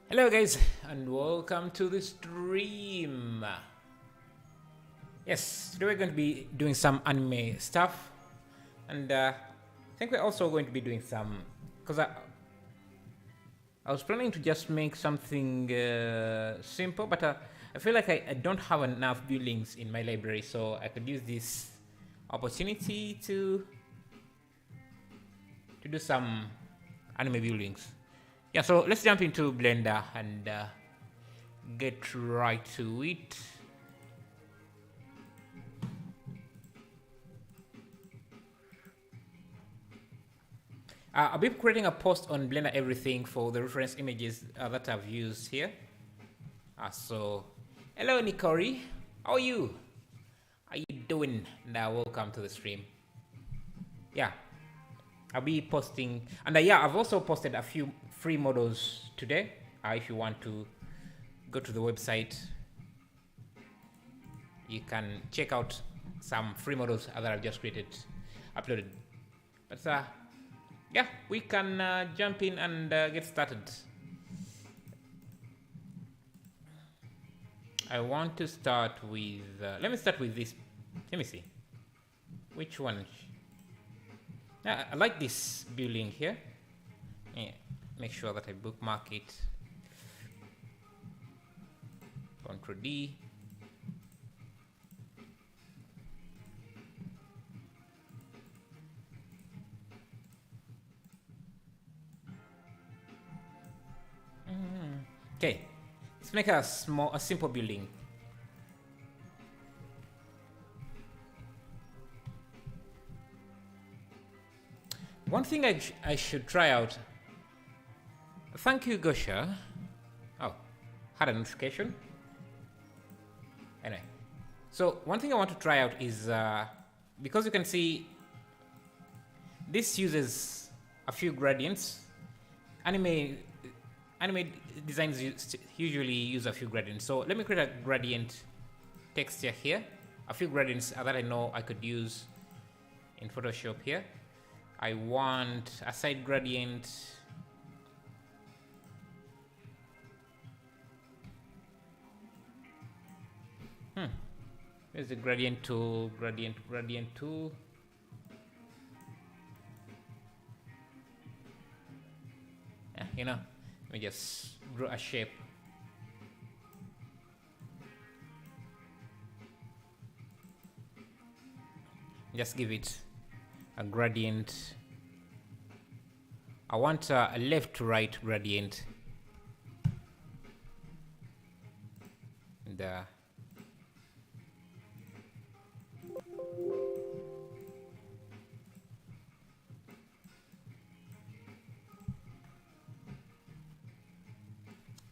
Hello guys and welcome to the stream. Yes, today we're going to be doing some anime stuff, and I think we're also going to be doing some, because I was planning to just make something simple, but I feel like I don't have enough buildings in my library, so I could use this opportunity to do some anime buildings. Yeah, so let's jump into Blender and get right to it. I'll be creating a post on Blender Everything for the reference images that I've used here. So, hello Nikori, how are you? How you doing? Now, welcome to the stream. Yeah, I'll be posting, and yeah, I've also posted a few free models today. If you want to go to the website, you can check out some free models that I've just created, uploaded. But yeah, we can jump in and get started. I want to start with, let me start with this. Let me see. Which one? I like this building here. Yeah, make sure that I bookmark it. Ctrl D. Okay, let's make a simple building. One thing I should try out. Thank you, Gosha. Oh, had a notification. Anyway, so one thing I want to try out is because you can see this uses a few gradients. Anime designs usually use a few gradients. So let me create a gradient texture here. A few gradients that I know I could use in Photoshop here. I want a side gradient. Where's the gradient tool? Gradient tool. Yeah, you know, let me just draw a shape. Just give it a gradient. I want a left to right gradient. And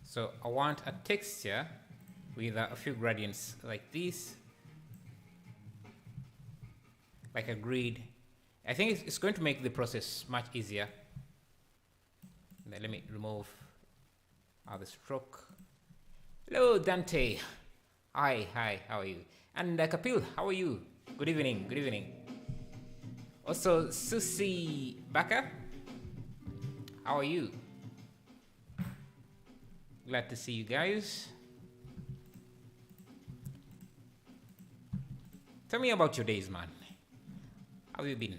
so I want a texture with a few gradients like this, like a grid. I think it's going to make the process much easier. Then let me remove the stroke. Hello, Dante. Hi, how are you? And Kapil, how are you? Good evening. Also, Susie Baka, how are you? Glad to see you guys. Tell me about your days, man. How have you been?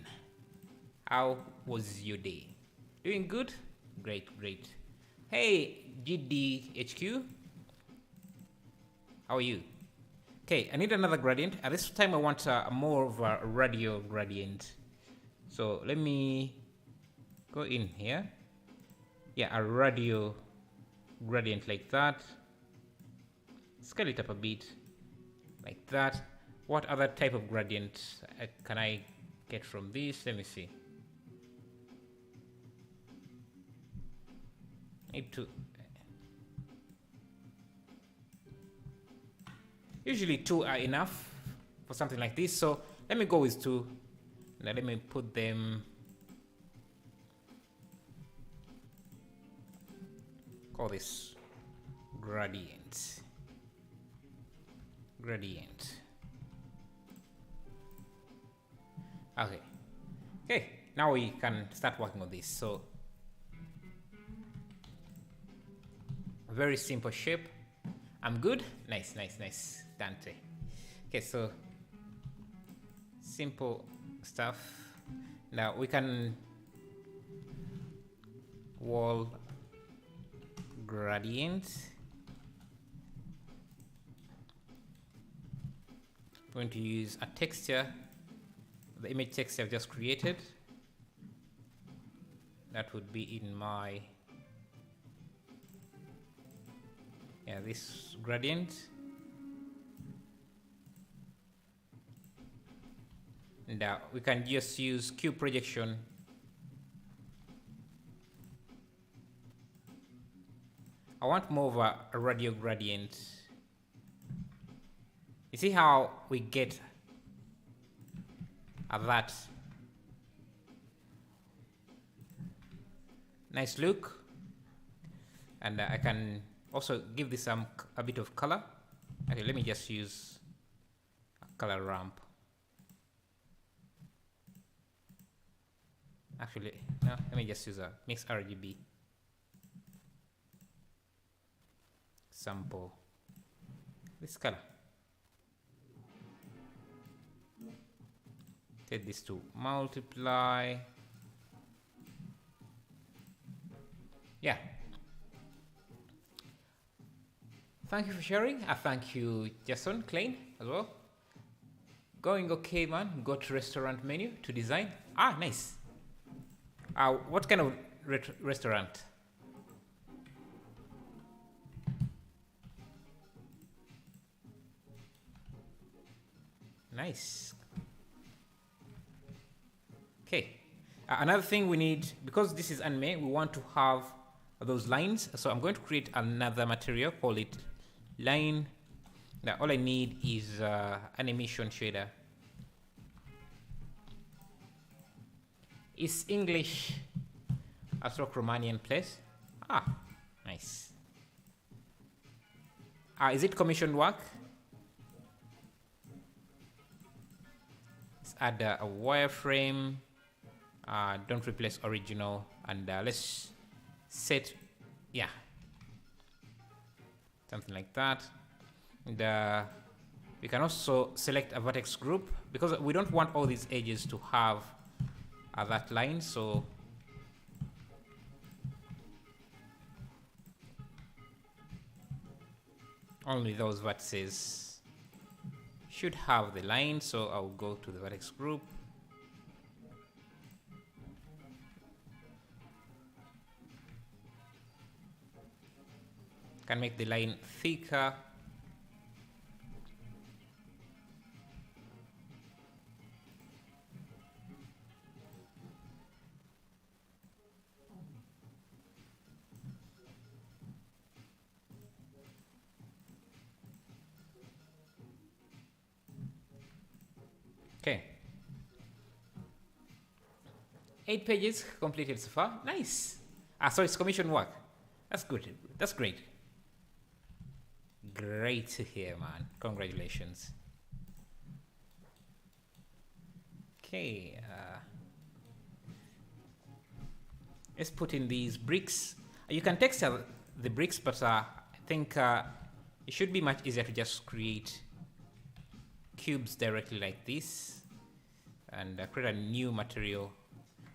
How was your day? Doing good? Great. Hey, GDHQ. How are you? Okay, I need another gradient. At this time, I want more of a radial gradient. So let me go in here. Yeah, a radial gradient like that. Scale it up a bit, like that. What other type of gradient can I get from this? Let me see. Need to. Usually 2 are enough for something like this. So let me go with 2. Now let me put them. Call this gradient. Okay, now we can start working on this. So Very simple shape. I'm good. Nice, nice, nice, Dante. Okay, so simple stuff. Now we can wall gradient. I'm going to use a texture, the image texture I've just created. That would be in my, yeah, this gradient. And we can just use cube projection. I want more of a radial gradient. You see how we get that nice look? And I can also give this a bit of color. Okay, let me just use a color ramp. Actually, no, let me just use a mix RGB sample this color. Set this to multiply. Yeah. Thank you for sharing. I thank you, Jason Klein, as well. Going okay, man. Go to restaurant menu to design. Ah, nice. What kind of restaurant? Nice. Okay. Another thing we need, because this is anime, we want to have those lines. So I'm going to create another material, call it line. Now all I need is animation shader. Is English a stroke Romanian place? Ah, nice. Is it commissioned work? Let's add a wireframe. Don't replace original, and let's set, yeah, something like that. And we can also select a vertex group, because we don't want all these edges to have that line, so only those vertices should have the line. So I'll go to the vertex group. Can make the line thicker. Okay. 8 pages completed so far. Nice. So it's commission work. That's good. That's great. Great to hear, man. Congratulations. Okay. Let's put in these bricks. You can texture the bricks, but I think it should be much easier to just create cubes directly like this and create a new material.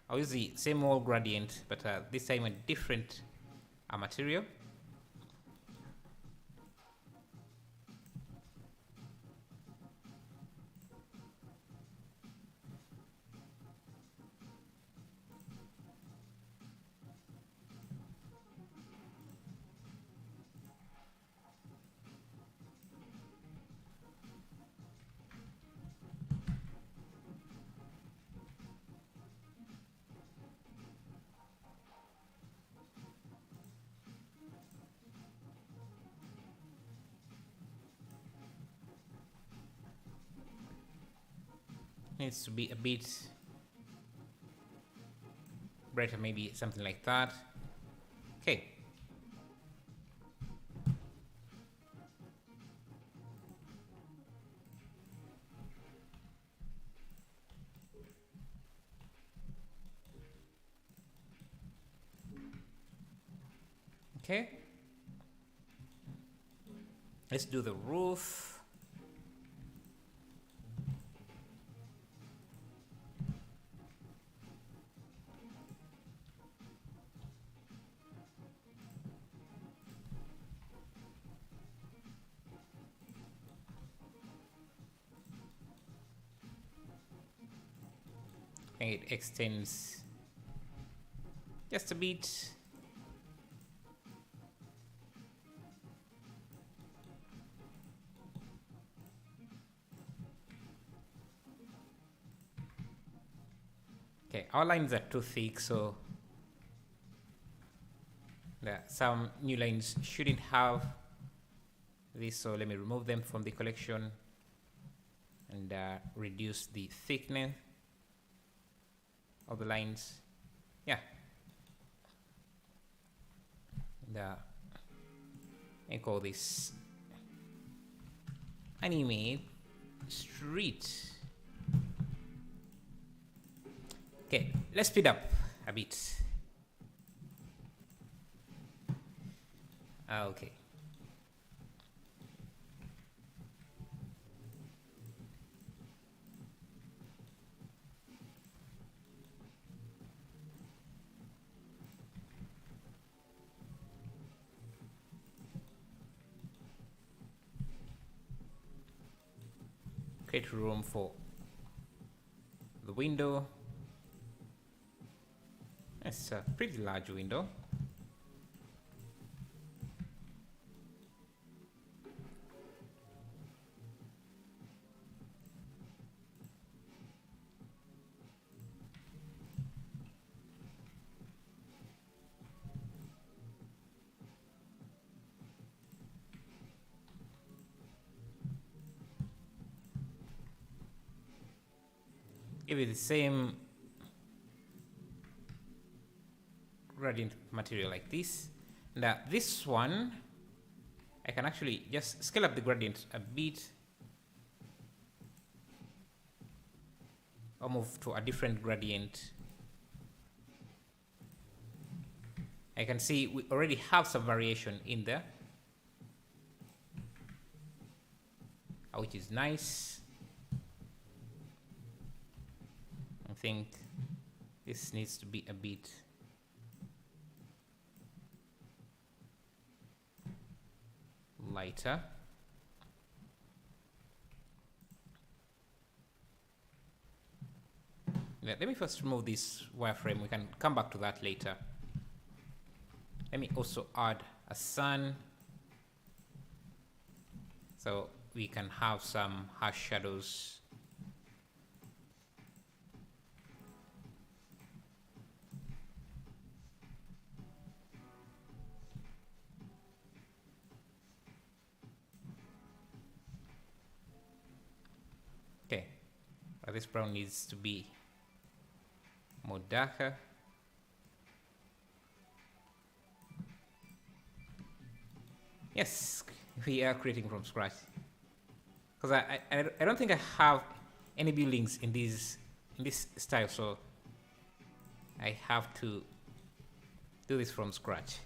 I'll use the same wall gradient, but this time a different material. Needs to be a bit brighter, maybe something like that. Okay. Okay. Let's do the roof. And it extends just a bit. Okay, our lines are too thick, so some new lines shouldn't have this, so let me remove them from the collection and reduce the thickness of the lines. Yeah. And I call this animate street. Okay, let's speed up a bit. Okay. Create room for the window. It's a pretty large window. Give it the same gradient material like this. Now this one, I can actually just scale up the gradient a bit or move to a different gradient. I can see we already have some variation in there, which is nice. I think this needs to be a bit lighter. Let me first remove this wireframe. We can come back to that later. Let me also add a sun so we can have some harsh shadows. Okay, this brown needs to be more darker. Yes, we are creating from scratch. Because I don't think I have any buildings in this style, so I have to do this from scratch.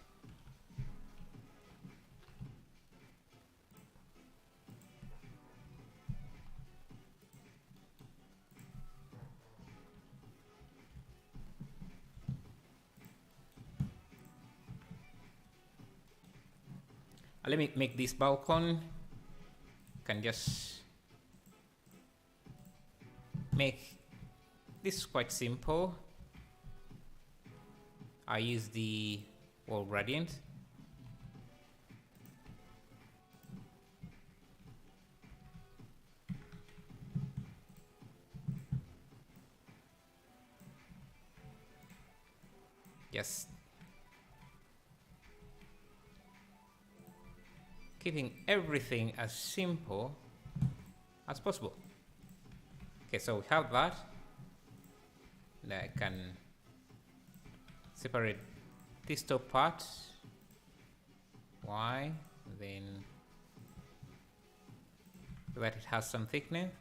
Let me make this balcony. Can just make this quite simple. I use the wall gradient. Just keeping everything as simple as possible. Okay, so we have that. And I can separate this top part. Why? Then so that it has some thickness.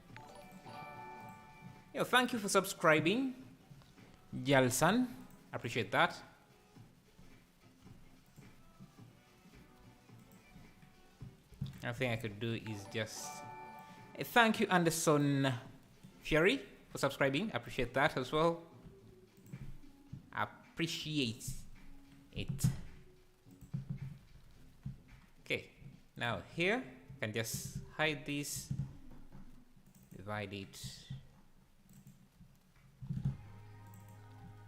Yo, thank you for subscribing, Jalsan. Appreciate that. I think I could do is just thank you, Anderson Fury, for subscribing. I appreciate that as well. Appreciate it. Okay, now here I can just hide this, divide it.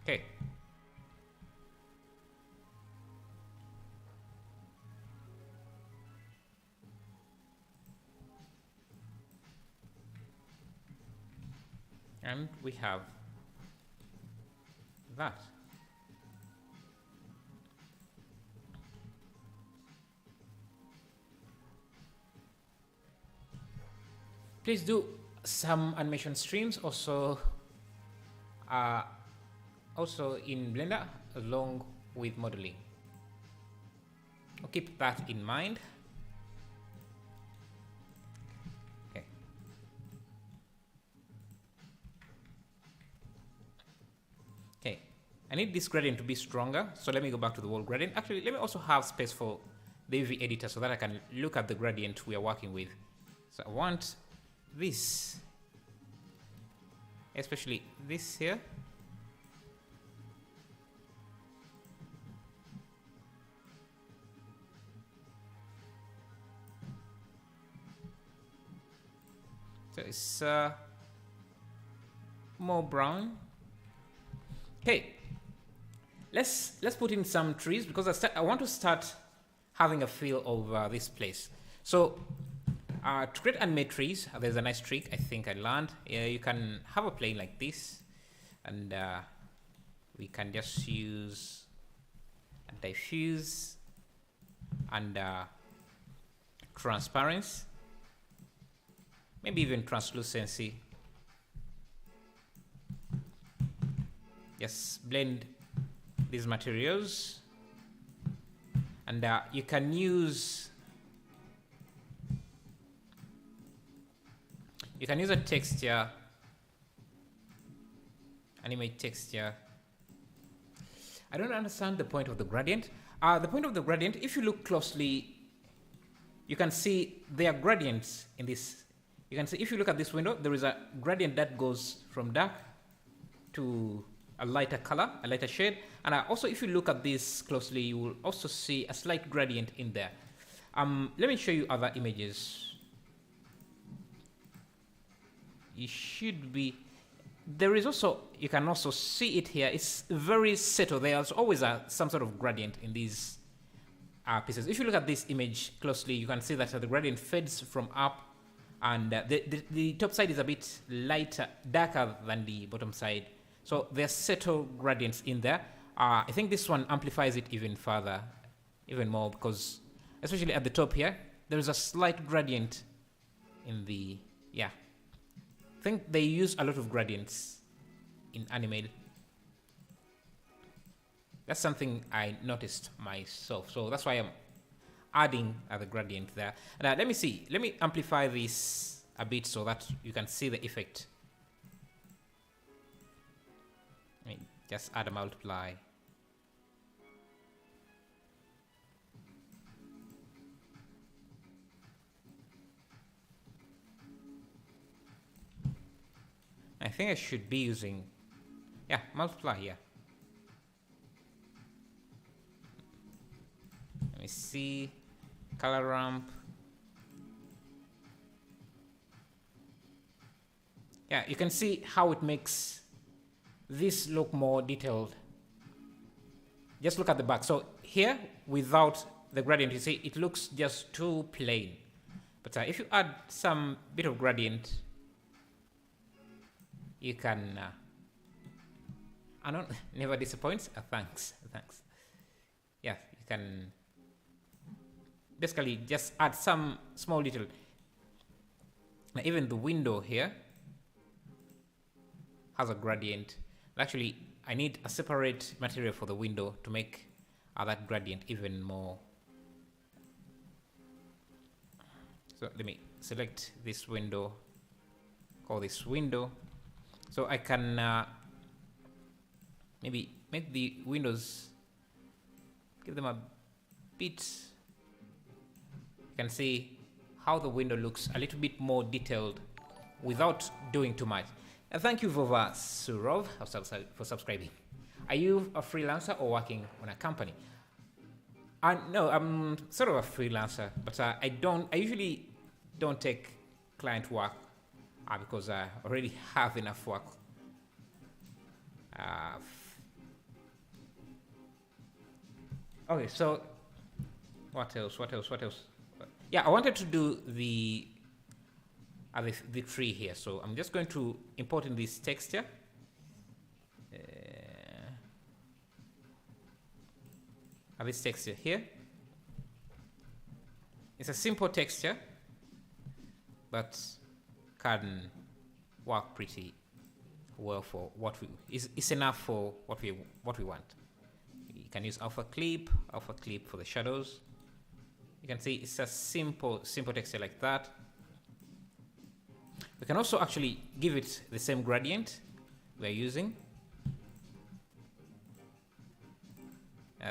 Okay. And we have that. Please do some animation streams also in Blender along with modeling. I'll keep that in mind. Okay. Okay, I need this gradient to be stronger, so let me go back to the wall gradient. Actually, let me also have space for the UV editor so that I can look at the gradient we are working with. So I want this, especially this here. So it's more brown. Okay, let's put in some trees because I want to start having a feel of this place. So to create animate trees, there's a nice trick I think I learned. You can have a plane like this, and we can just use a diffuse and transparency, maybe even translucency. Just blend these materials, and you can use a texture, animate texture. I don't understand the point of the gradient. The point of the gradient, if you look closely, you can see there are gradients in this. You can see, if you look at this window, there is a gradient that goes from dark to a lighter color, a lighter shade. And also, if you look at this closely, you will also see a slight gradient in there. Let me show you other images. It should be, there is also, you can also see it here. It's very subtle. There's always some sort of gradient in these pieces. If you look at this image closely, you can see that the gradient fades from up, and the top side is a bit lighter, darker than the bottom side. So there's subtle gradients in there. I think this one amplifies it even further, even more, because especially at the top here, there is a slight gradient in the, yeah. I think they use a lot of gradients in Animate. That's something I noticed myself. So that's why I'm adding the gradient there. And let me see. Let me amplify this a bit so that you can see the effect. I mean, just add a multiply. I think I should be using, yeah, multiply here. Let me see, color ramp. Yeah, you can see how it makes this look more detailed. Just look at the back. So here, without the gradient, you see, it looks just too plain. But if you add some bit of gradient, you can, I don't, never disappoints. Thanks. Yeah, you can basically just add some small little, even the window here has a gradient. Actually, I need a separate material for the window to make that gradient even more. So let me select this window, call this window. So I can maybe make the windows, give them a bit, you can see how the window looks a little bit more detailed without doing too much. And thank you, Vova Surov, for subscribing. Are you a freelancer or working on a company? No, I'm sort of a freelancer, but I usually don't take client work because I already have enough work. Okay, so what else? Yeah, I wanted to do the tree here, so I'm just going to import in this texture. This texture here. It's a simple texture, but can work pretty well for what it's enough for what we want. You can use alpha clip for the shadows. You can see it's a simple texture like that. We can also actually give it the same gradient we're using.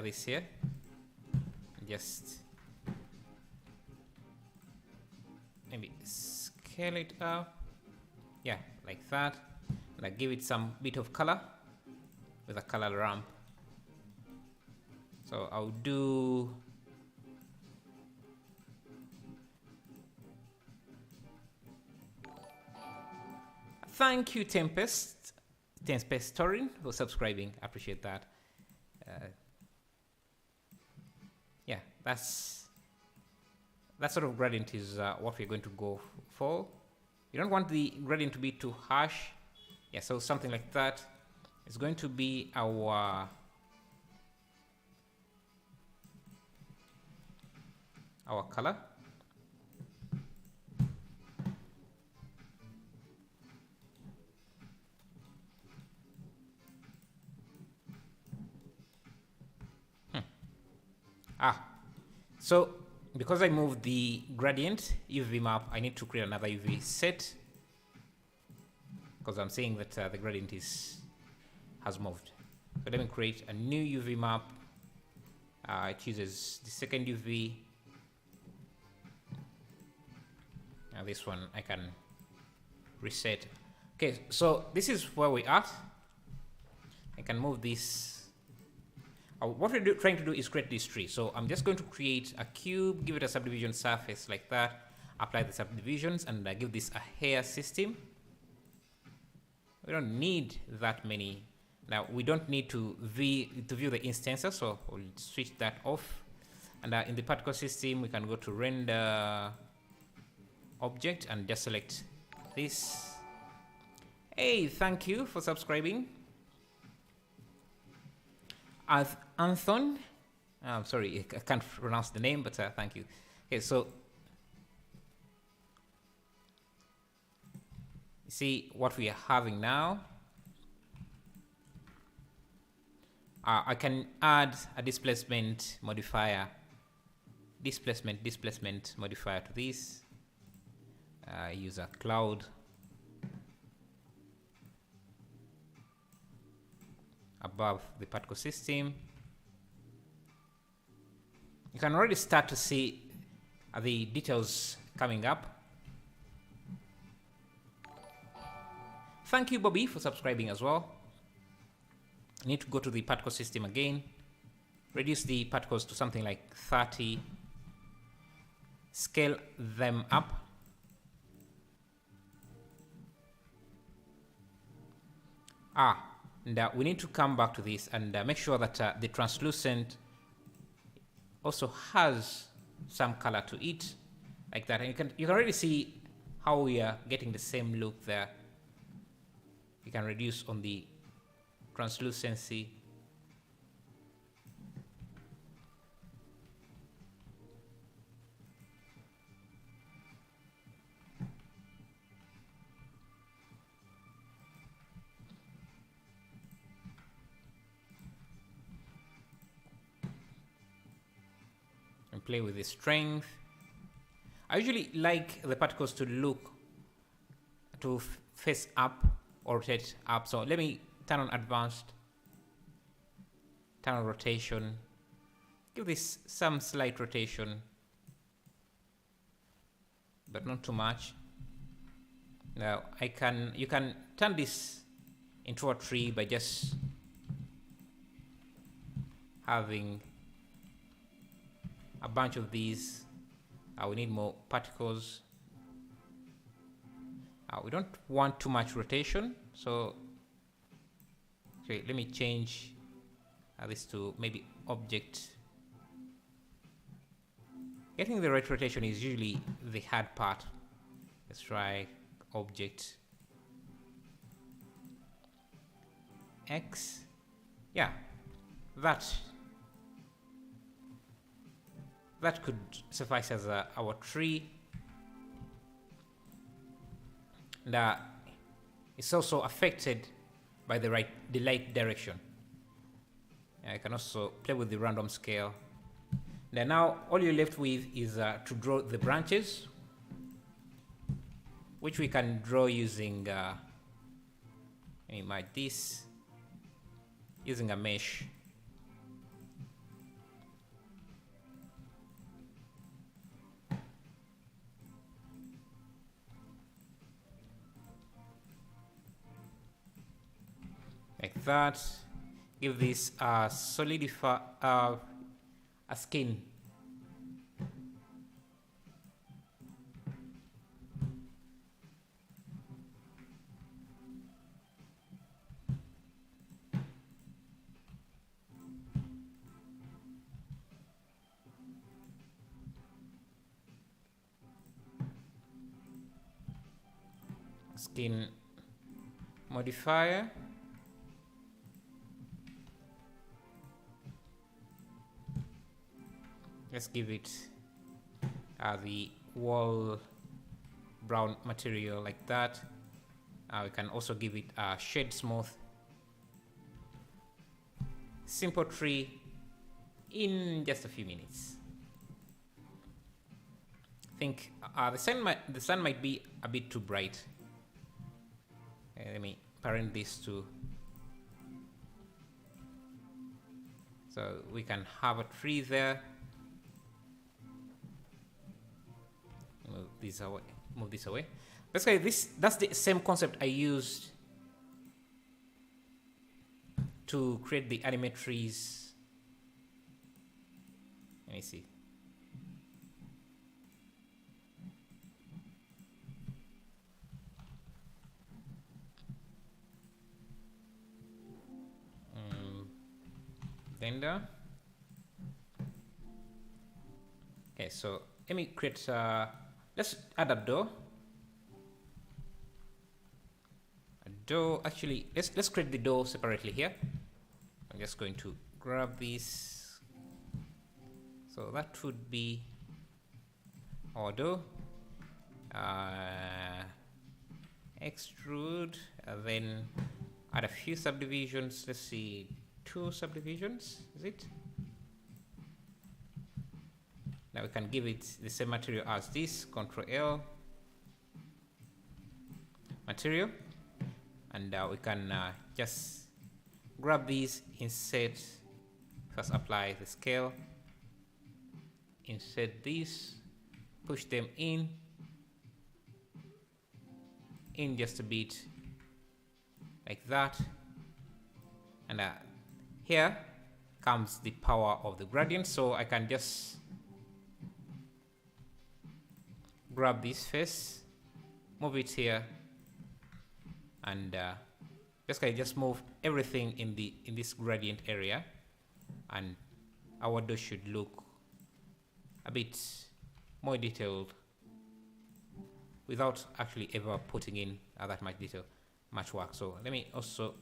This here. Just maybe scale it up. Yeah, like that. And I give it some bit of color with a color ramp. So I'll do thank you, Tempest Torin, for subscribing. I appreciate that. Yeah, that sort of gradient is what we're going to go for. You don't want the gradient to be too harsh. Yeah, so something like that is going to be our color. So because I moved the gradient UV map, I need to create another UV set because I'm saying that the gradient has moved. So let me create a new UV map. It uses the second UV. Now this one I can reset. Okay, so this is where we are. I can move this. What we're trying to do is create this tree. So I'm just going to create a cube, give it a subdivision surface like that, apply the subdivisions, and give this a hair system. We don't need that many. Now we don't need to view the instances, so we'll switch that off. And in the particle system, we can go to render object and just select this. Hey, thank you for subscribing. Anthon, I'm sorry, I can't pronounce the name, but thank you. Okay, so you see what we are having now. I can add a displacement modifier, displacement modifier to this. Use a cloud. Above the particle system. You can already start to see the details coming up. Thank you, Bobby, for subscribing as well. I need to go to the particle system again, reduce the particles to something like 30, scale them up. And we need to come back to this and make sure that the translucent also has some color to it, like that. And you can already see how we are getting the same look there. You can reduce on the translucency. Play with the strength. I usually like the particles to face up or rotate up. So let me turn on advanced, turn on rotation, give this some slight rotation. but not too much. Now you can turn this into a tree by just having a bunch of these. We need more particles. We don't want too much rotation, so okay, let me change this to maybe object. Getting the right rotation is usually the hard part. Let's try object X. Yeah, that could suffice as our tree. And it's also affected by the light direction. I can also play with the random scale. And now all you're left with is to draw the branches, which we can draw using this, using a mesh. Like that. Give this a solidify a skin. Skin modifier. Let's give it the wall brown material like that. We can also give it a shade smooth. Simple tree in just a few minutes. I think the sun might be a bit too bright. Let me parent this to, so we can have a tree there. Move this away. Basically, that's the same concept I used to create the anime trees. Let me see. Blender. Okay, so let me create. Let's add a door. Actually, let's create the door separately here. I'm just going to grab this. So that would be our door. Extrude, and then add a few subdivisions. Let's see, 2 subdivisions, is it? Now we can give it the same material as this. Control L, material, and we can just grab these, insert, first apply the scale, insert these, push them in just a bit like that, and here comes the power of the gradient. So I can just grab this face, move it here, and just move everything in this gradient area, and our door should look a bit more detailed without actually ever putting in that much work. So let me also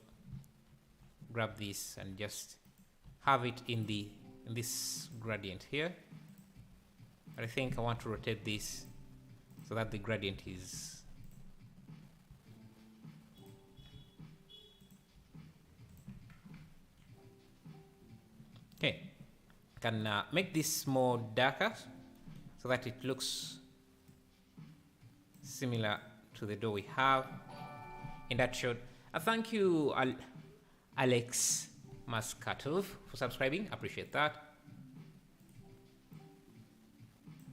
grab this and just have it in this gradient here. But I think I want to rotate this so that the gradient is okay. Can make this more darker so that it looks similar to the door we have in that shot. Thank you, Alex Maskatov, for subscribing. Appreciate that.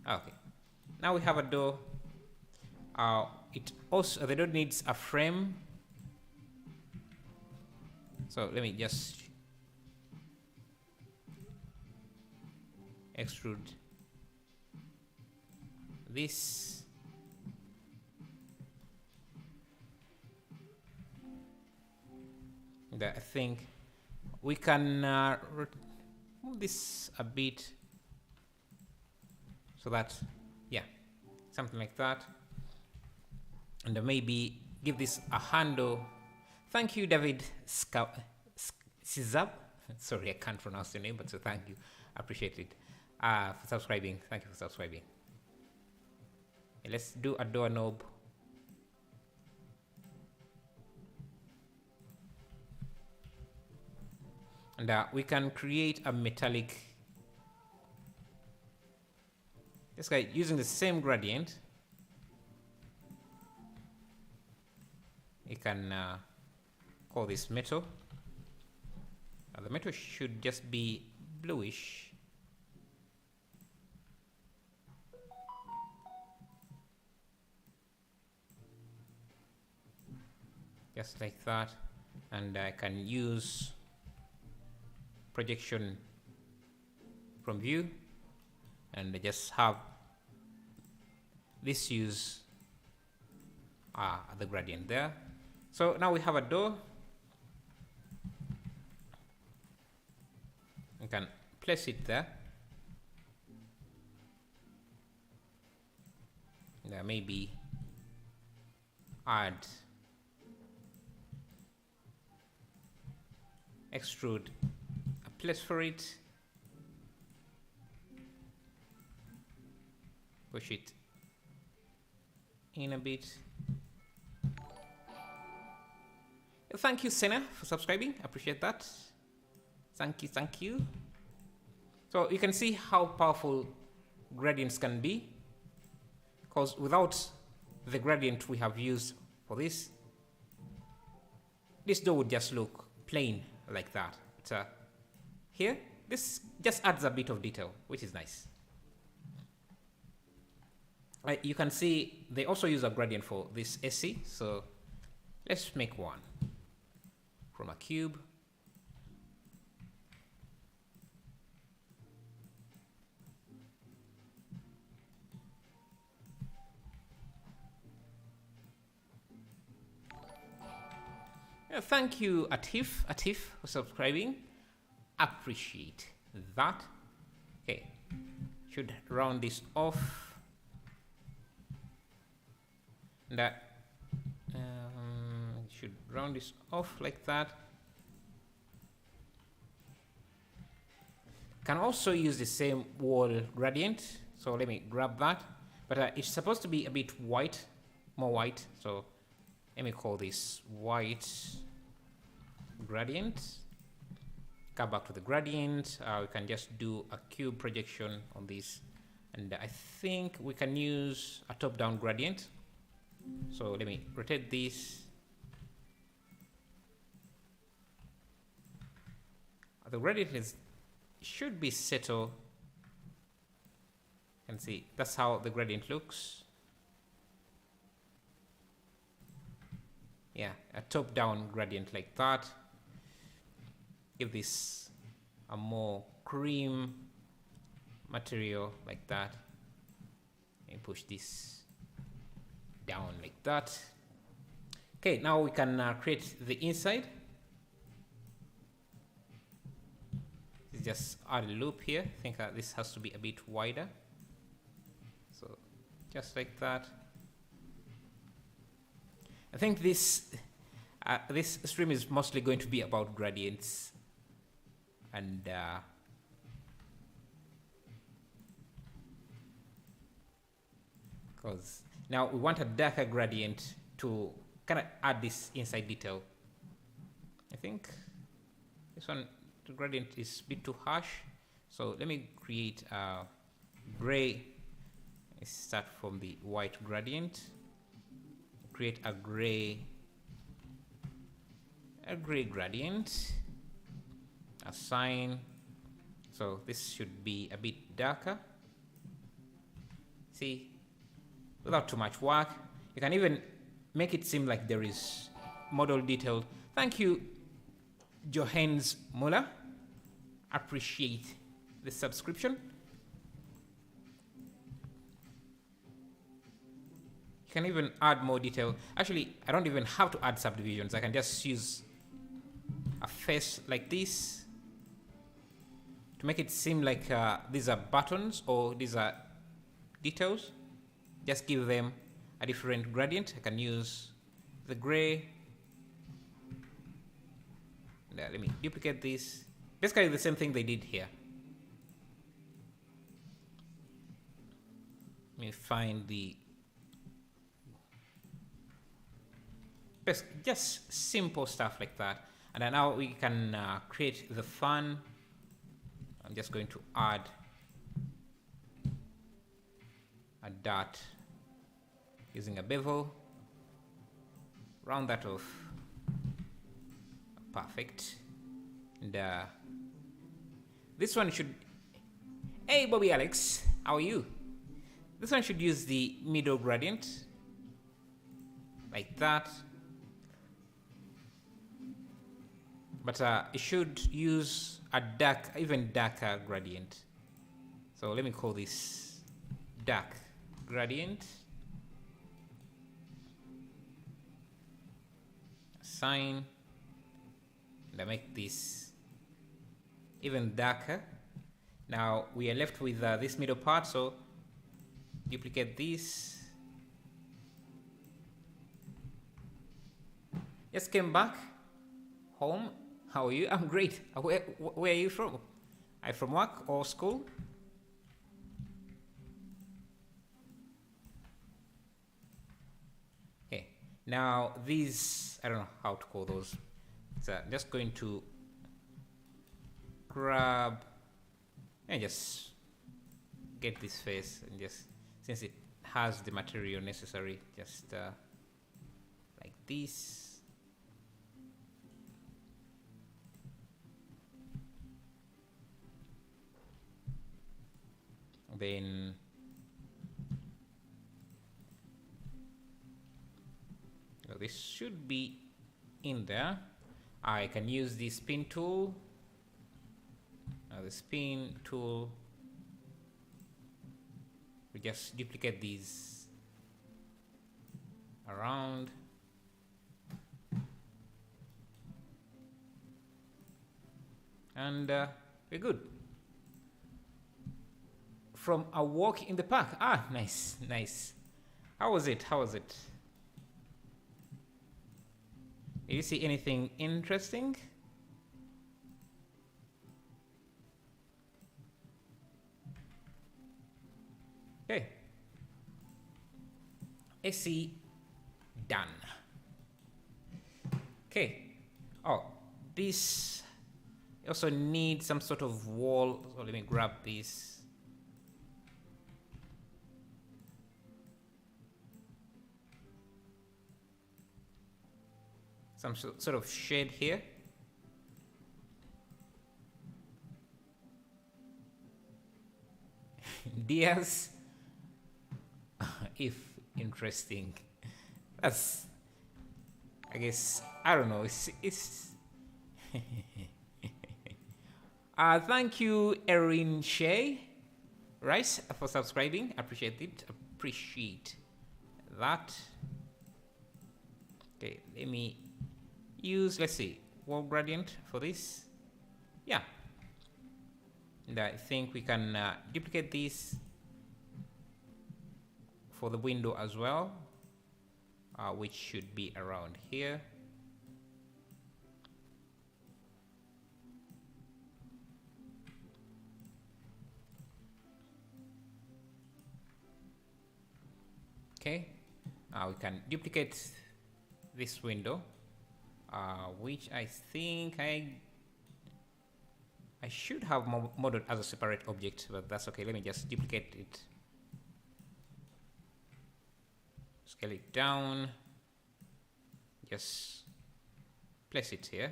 Okay, now we have a door. It also, the door needs a frame. So let me just extrude this. And I think we can move this a bit so that, yeah, something like that. And maybe give this a handle. Thank you, David Sizab. Sorry, I can't pronounce your name, but so thank you. I appreciate it for subscribing. Thank you for subscribing. Let's do a doorknob. And we can create a metallic, this guy, using the same gradient. You can call this metal. The metal should just be bluish. Just like that. And I can use projection from view and just have this use the gradient there. So now we have a door. You can place it there. There maybe add, extrude a place for it, push it in a bit. Thank you, Senna, for subscribing. I appreciate that. Thank you, thank you. So you can see how powerful gradients can be, because without the gradient we have used for this door would just look plain like that. But here, this just adds a bit of detail, which is nice. You can see they also use a gradient for this AC, so let's make one from a cube. Thank you, Atif, for subscribing. Appreciate that. Okay, should round this off. That should round this off like that. Can also use the same wall gradient. So let me grab that. But it's supposed to be a bit white, more white. So let me call this white gradient. Come back to the gradient. We can just do a cube projection on this. And I think we can use a top-down gradient. So let me rotate this. The gradient should be settled. You can see that's how the gradient looks. Yeah, a top-down gradient like that. Give this a more cream material like that. And push this down like that. Okay, now we can create the inside. Just add a loop here. I think this has to be a bit wider. So just like that. I think this stream is mostly going to be about gradients, and because now we want a darker gradient to kind of add this inside detail. I think this one, the gradient is a bit too harsh, so let me create a gray. Let's start from the white gradient. Create a gray gradient, assign. So this should be a bit darker. See, without too much work. You can even make it seem like there is model detail. Thank you, Johannes Muller. Appreciate the subscription. You can even add more detail. Actually, I don't even have to add subdivisions. I can just use a face like this to make it seem like these are buttons or these are details. Just give them a different gradient. I can use the gray. Let me duplicate this. Basically the same thing they did here. Let me find the best, just simple stuff like that. And then now we can create the fan. I'm just going to add a dot using a bevel. Round that off. Perfect. And this one should... Hey, Bobby Alex, how are you? This one should use the middle gradient. Like that. But it should use a dark, even darker gradient. So let me call this dark gradient. Assign. And I make this even darker. Now we are left with this middle part, so duplicate this. Just came back home. How are you? I'm great. Where are you from? Are you from work or school? Okay. Now these, I don't know how to call those. So I'm just going to grab and just get this face, and just, since it has the material necessary, just like this. Then this should be in there. I can use the spin tool. The spin tool, we just duplicate these around. And we're good. From a walk in the park. Ah, nice, nice. How was it? How was it? Did you see anything interesting? Okay. AC done. Okay. Oh, this also needs some sort of wall. So let me grab this. Some sort of shade here. Diaz, if interesting. That's, I guess, I don't know. It's thank you, Erin Shea Rice, for subscribing. Appreciate it. Appreciate that. Okay, let me use, let's see, wall gradient for this. Yeah. And I think we can duplicate this for the window as well, which should be around here. Okay, we can duplicate this window, which I think I should have modeled as a separate object, but that's okay. Let me just duplicate it, scale it down, just place it here,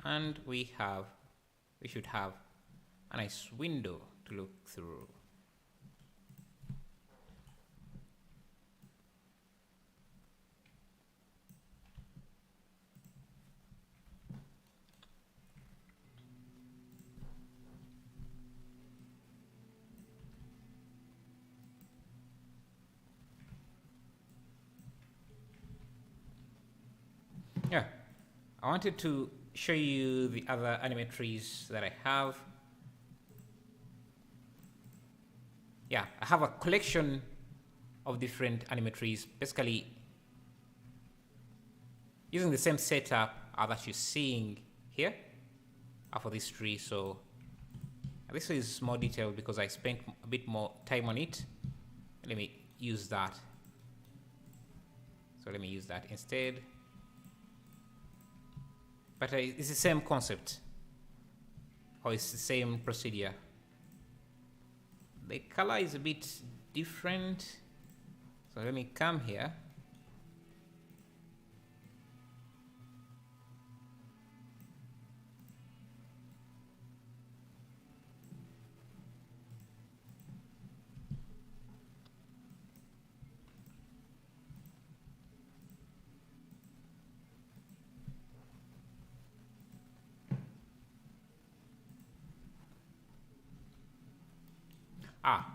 and we should have a nice window to look through. I wanted to show you the other animatries that I have. Yeah, I have a collection of different animatries, basically using the same setup that you're seeing here for this tree. So this is more detailed because I spent a bit more time on it. Let me use that. So let me use that instead. But it's the same concept, or it's the same procedure. The color is a bit different. So let me come here.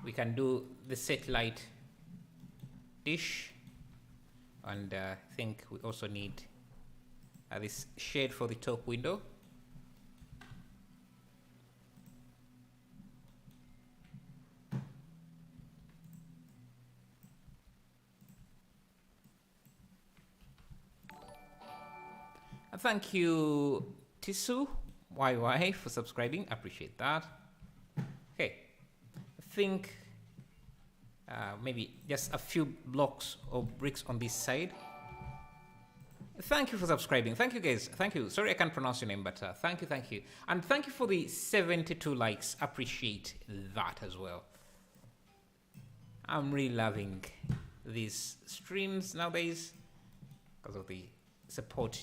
We can do the satellite dish, and I think we also need this shade for the top window. And thank you Tisu YY for subscribing, appreciate that. Okay, I think maybe just a few blocks or bricks on this side. Thank you for subscribing. Thank you guys. Thank you. Sorry I can't pronounce your name, but thank you, thank you. And thank you for the 72 likes. Appreciate that as well. I'm really loving these streams nowadays because of the support.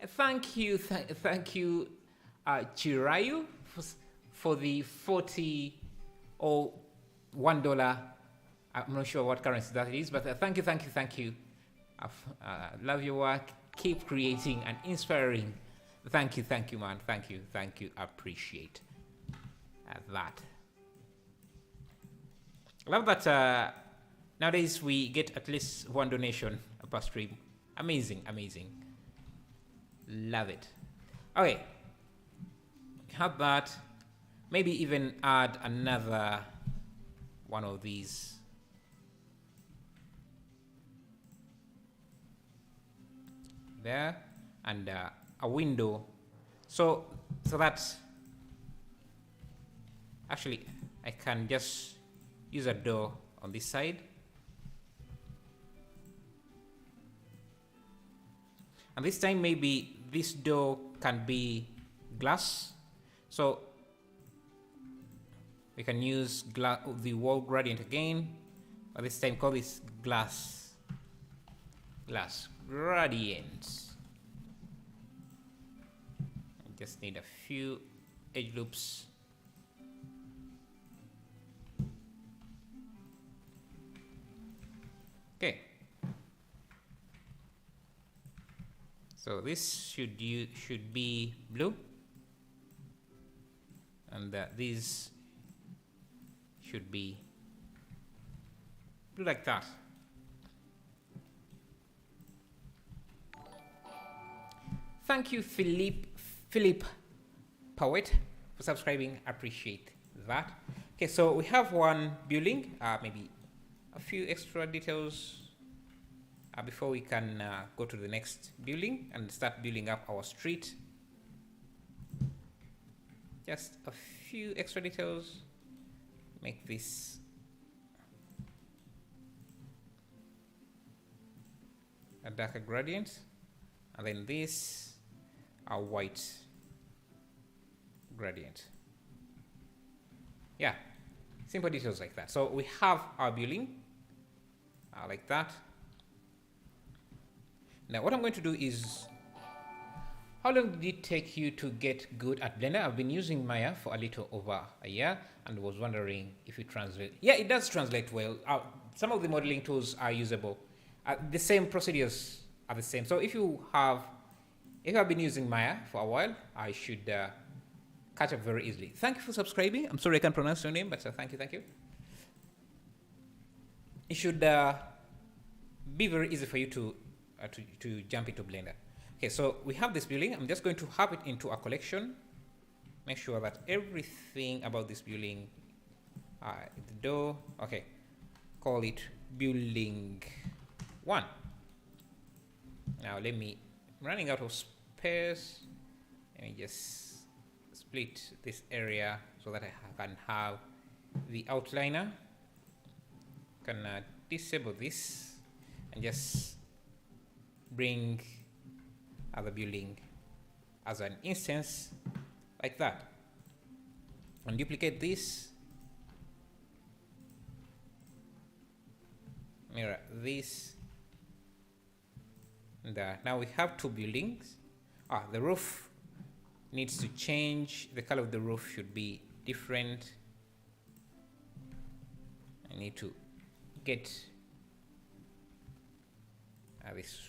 Thank you, thank you, Chirayu, for the 40 or $1. I'm not sure what currency that is, but thank you, thank you, thank you. Love your work. Keep creating and inspiring. Thank you, man. Thank you. Appreciate that. I love that nowadays we get at least one donation per stream. Amazing. Love it. Okay. Have that. Maybe even add another one of these. There, and a window, so that actually I can just use a door on this side, and this time maybe this door can be glass, so we can use the wall gradient again, but this time call this glass gradients. I just need a few edge loops. Okay. So this should be blue, and these should be blue like that. Thank you, Philip Poet, for subscribing. Appreciate that. Okay, so we have one building, maybe a few extra details before we can go to the next building and start building up our street. Just a few extra details. Make this a darker gradient, and then this a white gradient. Yeah, simple details like that. So we have our building like that. Now what I'm going to do is, how long did it take you to get good at Blender? I've been using Maya for a little over a year and was wondering if it translates. Yeah, it does translate well. Some of the modeling tools are usable. The same procedures are the same. So if you have been using Maya for a while, I should catch up very easily. Thank you for subscribing. I'm sorry I can't pronounce your name, but thank you. It should be very easy for you to jump into Blender. Okay, so we have this building. I'm just going to have it into a collection. Make sure that everything about this building, the door, okay, call it building 1. Now I'm running out of space. Let me just split this area so that I can have the outliner. Can disable this and just bring other building as an instance like that, and duplicate this, mirror this, and now we have 2 buildings. The roof needs to change. The color of the roof should be different. I need to get this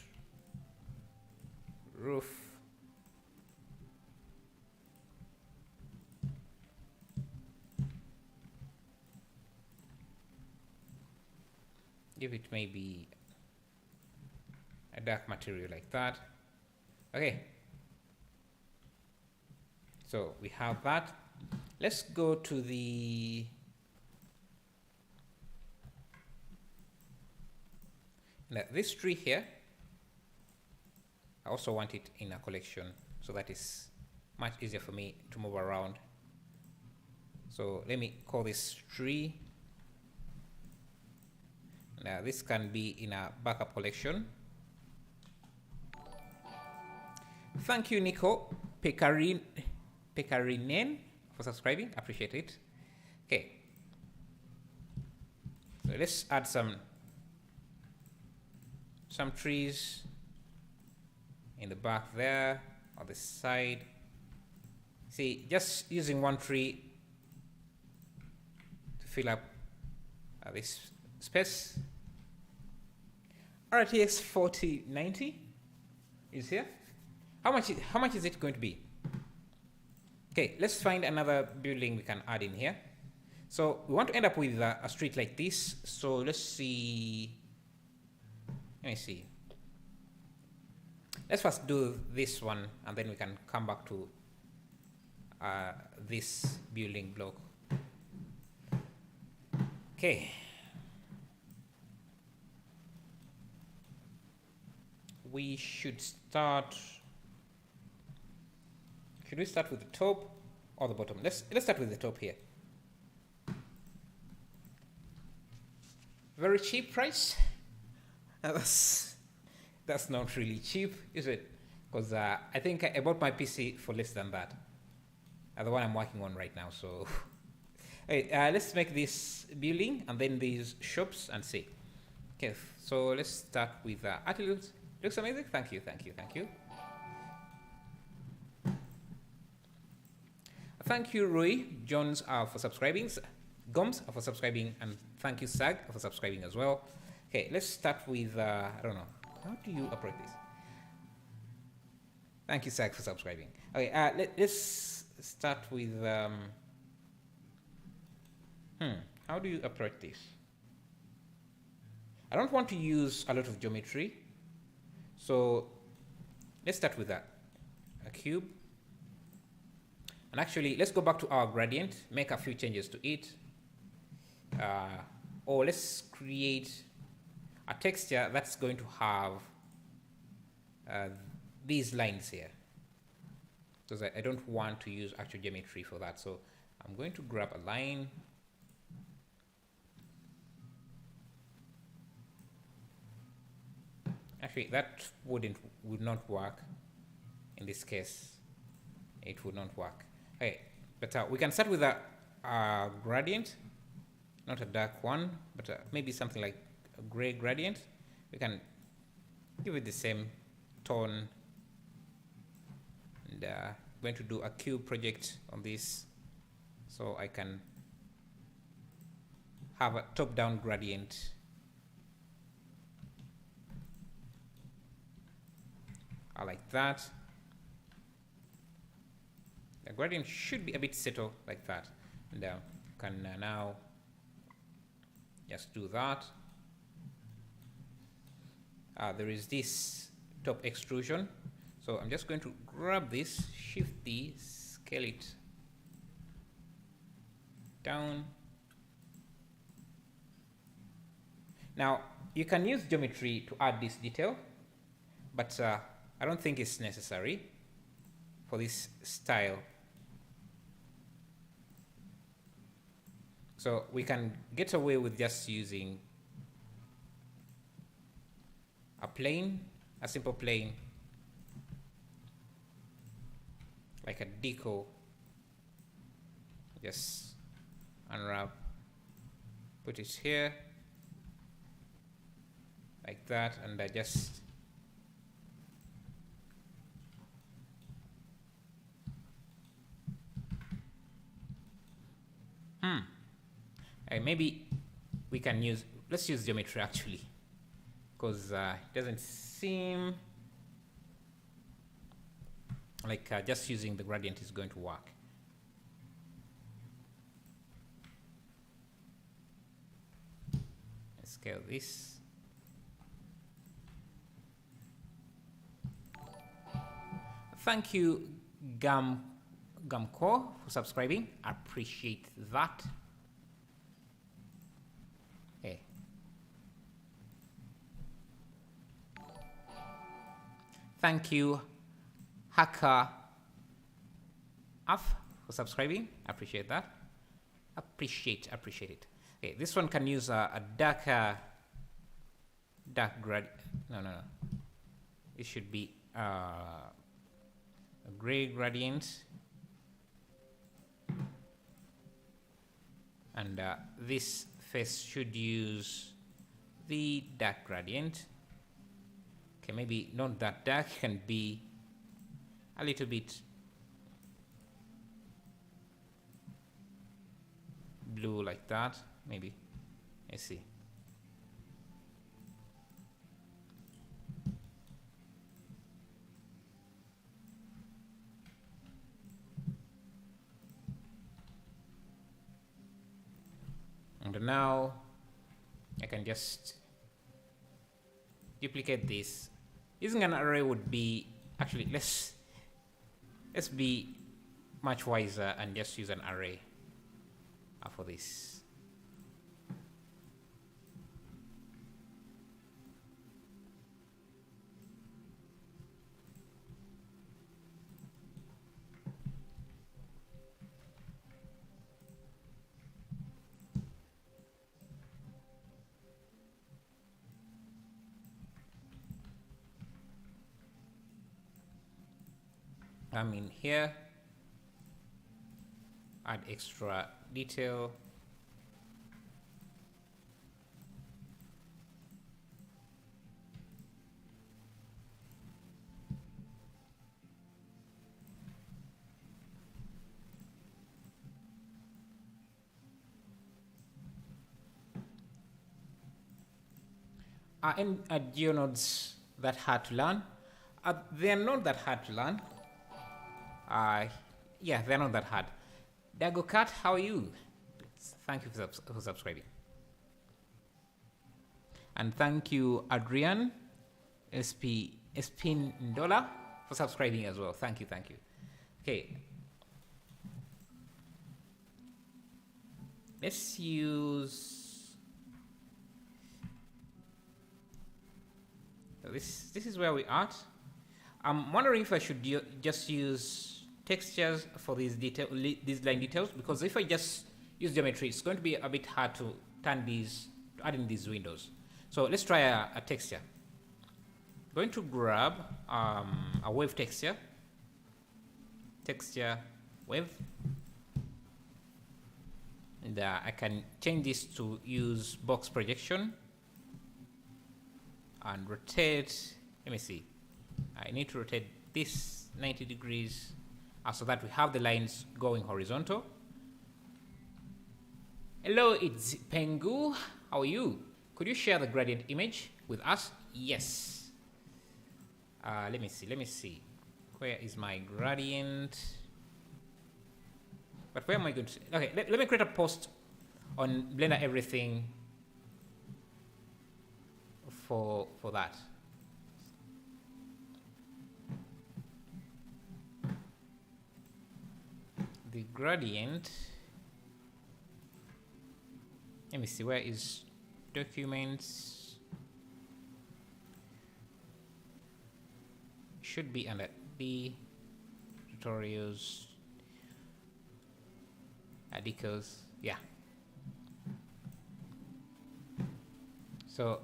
roof give it maybe a dark material like that. Okay, so we have that. Let's go to this tree here. I also want it in a collection so that is much easier for me to move around. So let me call this tree. Now this can be in a backup collection. Thank you, Nico Pekarinen, for subscribing. Appreciate it. Okay, so let's add some trees in the back there, on the side. See, just using one tree to fill up this space. RTX 4090 is here. How much is it going to be? Okay, let's find another building we can add in here. So we want to end up with a street like this. So let's see. Let me see. Let's first do this one, and then we can come back to this building block. Okay. We should start. Should we start with the top or the bottom? Let's start with the top here. Very cheap price. That's not really cheap, is it? Because I think I bought my PC for less than that. The one I'm working on right now. So, okay, let's make this building and then these shops and see. Okay, so let's start with Attilus. Looks amazing. Thank you. Thank you, Rui Jones, for subscribing. Goms for subscribing, and thank you, Sag, for subscribing as well. Okay, let's start with I don't know. How do you operate this? Thank you, Sag, for subscribing. Okay, let's start with how do you operate this? I don't want to use a lot of geometry, so let's start with a cube. And actually, let's go back to our gradient, make a few changes to it, or let's create a texture that's going to have these lines here, because I don't want to use actual geometry for that. So I'm going to grab a line. Actually, that would not work in this case. It would not work. Okay, but we can start with a gradient, not a dark one, but maybe something like a gray gradient. We can give it the same tone, and I'm going to do a cube project on this, so I can have a top-down gradient. I like that. The gradient should be a bit settled like that, and can now just do that. There is this top extrusion, So I'm just going to grab this, shift D, scale it down. Now you can use geometry to add this detail, but I don't think it's necessary for this style. So we can get away with just using a plane, a simple plane, like a deco. Just unwrap, put it here, like that, and I just maybe we can use, let's use geometry actually, because it doesn't seem like just using the gradient is going to work. Let's scale this. Thank you, Gamco, for subscribing. I appreciate that. Hey. Thank you, Hacker Af, for subscribing. I appreciate that. Appreciate it. Okay, this one can use a dark grad. No. It should be a gray gradient, and this face should use the dark gradient. Okay, maybe not that dark, can be a little bit blue like that, maybe. Let's see. And now I can just duplicate this. Using an array would be, actually let's be much wiser and just use an array for this. I'm in here, add extra detail. And geonodes that hard to learn? They're not that hard to learn. Yeah, they're not that hard. Dagocat, how are you? Thank you for subscribing. And thank you, Adrian Espindola, for subscribing as well. Thank you. Okay. Let's use this is where we are. I'm wondering if I should just use textures for these line details, because if I just use geometry, it's going to be a bit hard to turn these, to add in these windows. So let's try a texture. I'm going to grab a wave texture, wave, and I can change this to use box projection and rotate. Let me see. I need to rotate this 90 degrees so that we have the lines going horizontal. Hello, it's Pengu. How are you? Could you share the gradient image with us? Yes. Let me see. Where is my gradient? But where am I going to? Okay, let me create a post on Blender Everything for that. the gradient. Let me see, where is documents? Should be under the tutorials, articles, yeah. So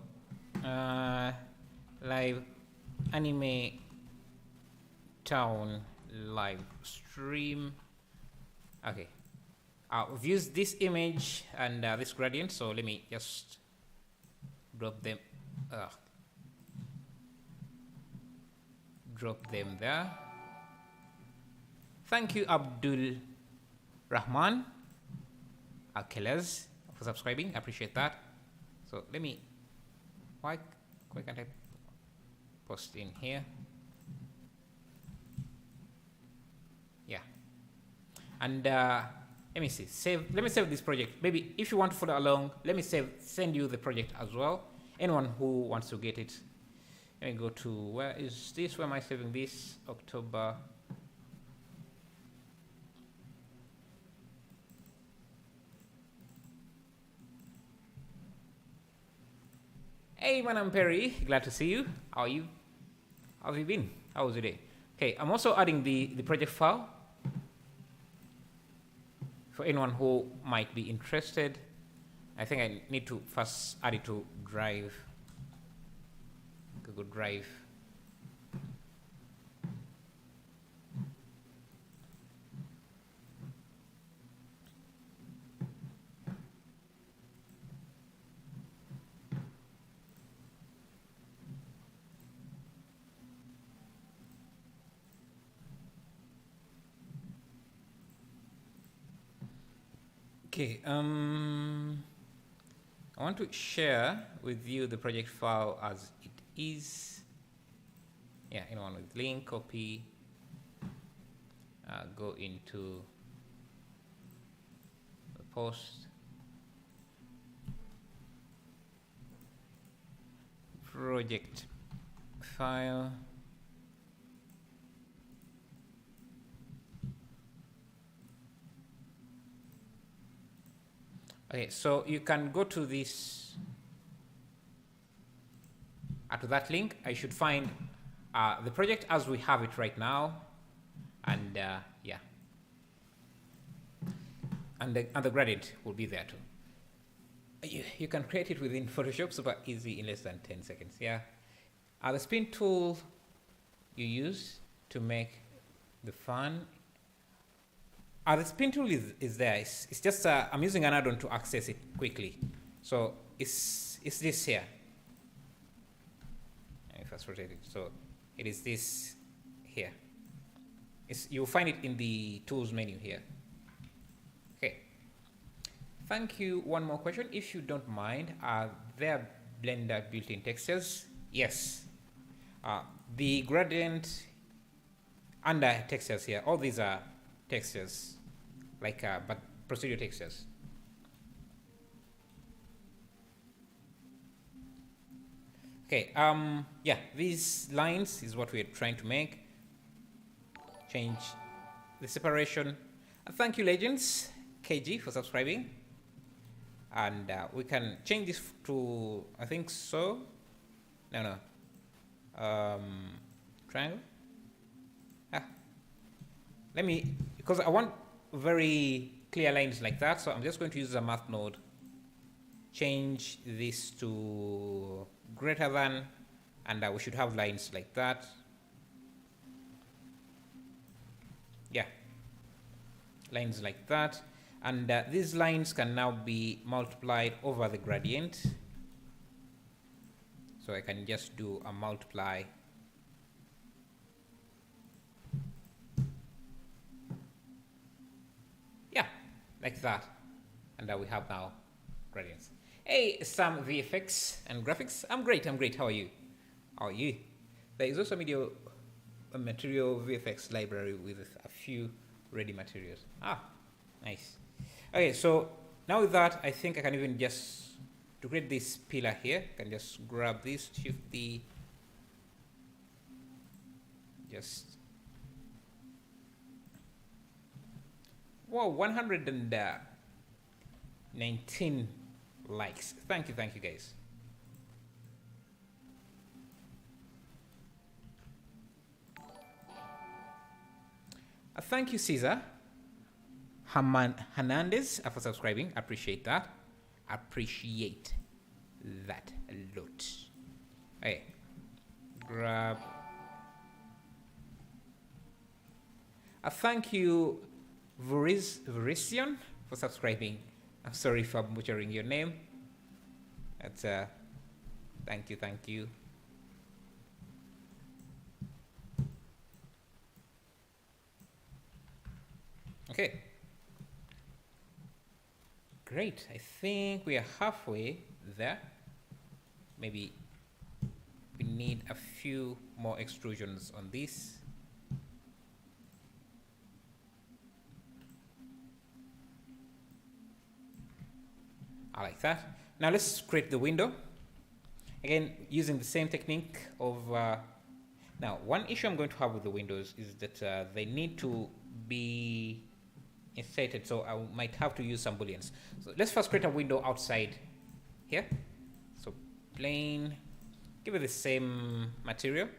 live anime town live stream. Okay, I've used this image and this gradient, so let me just drop them there. Thank you, Abdul Rahman Alkeles, for subscribing. I appreciate that. So let me, why can't I post in here? Yeah. And let me see, let me save this project. Maybe if you want to follow along, let me send you the project as well. Anyone who wants to get it. Let me go to, where is this? Where am I saving this? October. Hey, man, I'm Perry. Glad to see you. How are you? How have you been? How was your day? Okay, I'm also adding the project file for anyone who might be interested. I think I need to first add it to Drive, Google Drive. Okay, I want to share with you the project file as it is. Yeah, anyone with link, copy, go into the post, project file. Okay, so you can go to this, to that link. I should find the project as we have it right now, and yeah, and the gradient will be there too. You can create it within Photoshop, super easy, in less than 10 seconds. Yeah, the spin tool you use to make the fan. The spin tool is there. It's just I'm using an add-on to access it quickly. So it's this here. Let me first rotate it. So it is this here. You'll find it in the tools menu here. Okay. Thank you. One more question, if you don't mind. Are there Blender built-in textures? Yes. The gradient under textures here. All these are textures, like but procedural textures. Okay, yeah, these lines is what we're trying to make. Change the separation. Thank you, Legends KG, for subscribing. And we can change this to, I think so. No. Triangle. Let me, because I want very clear lines like that, so I'm just going to use a math node. Change this to greater than, and we should have lines like that. Yeah, lines like that. And these lines can now be multiplied over the gradient. So I can just do a multiply. Yeah, like that. And we have now gradients. Hey, Sam VFX and graphics. I'm great. How are you? How are you? There is also a material VFX library with a few ready materials. Ah, nice. Okay, so now with that, I think I can even just, to create this pillar here, I can just grab this, shift the, just Whoa, 119 likes. Thank you guys. Thank you, Caesar Hernandez, for subscribing. Appreciate that. Appreciate that a lot. Hey, grab. Thank you, Vurision, for subscribing. I'm sorry if I'm butchering your name. That's thank you. Okay. Great. I think we are halfway there. Maybe we need a few more extrusions on this. I like that. Now let's create the window. Again, using the same technique of... now, one issue I'm going to have with the windows is that they need to be inserted, so I might have to use some booleans. So let's first create a window outside here. So plain, give it the same material.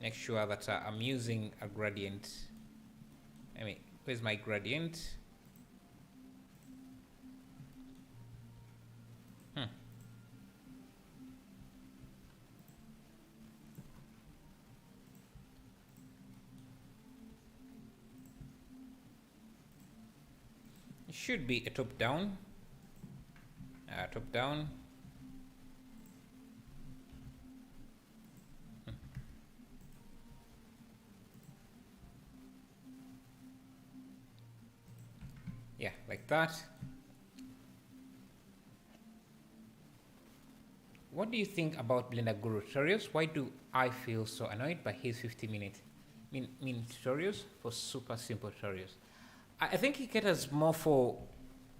Make sure that I'm using a gradient. I mean, where's my gradient? It should be a top down. Top down. Yeah, like that. What do you think about Blender Guru tutorials? Why do I feel so annoyed by his 50-minute min tutorials for super simple tutorials? I think he caters more for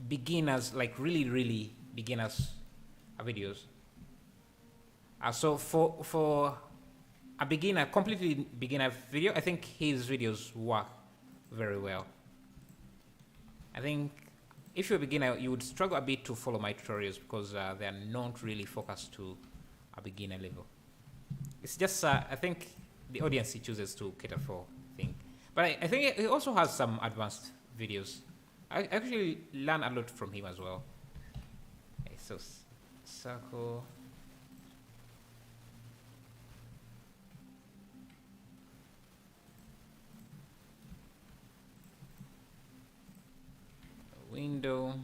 beginners, like really beginners videos. So for a beginner, completely beginner video, I think his videos work very well. I think if you're a beginner, you would struggle a bit to follow my tutorials because they are not really focused to a beginner level. It's just, I think the audience he chooses to cater for thing. But I think he also has some advanced videos. I actually learn a lot from him as well. Okay, so circle. A window.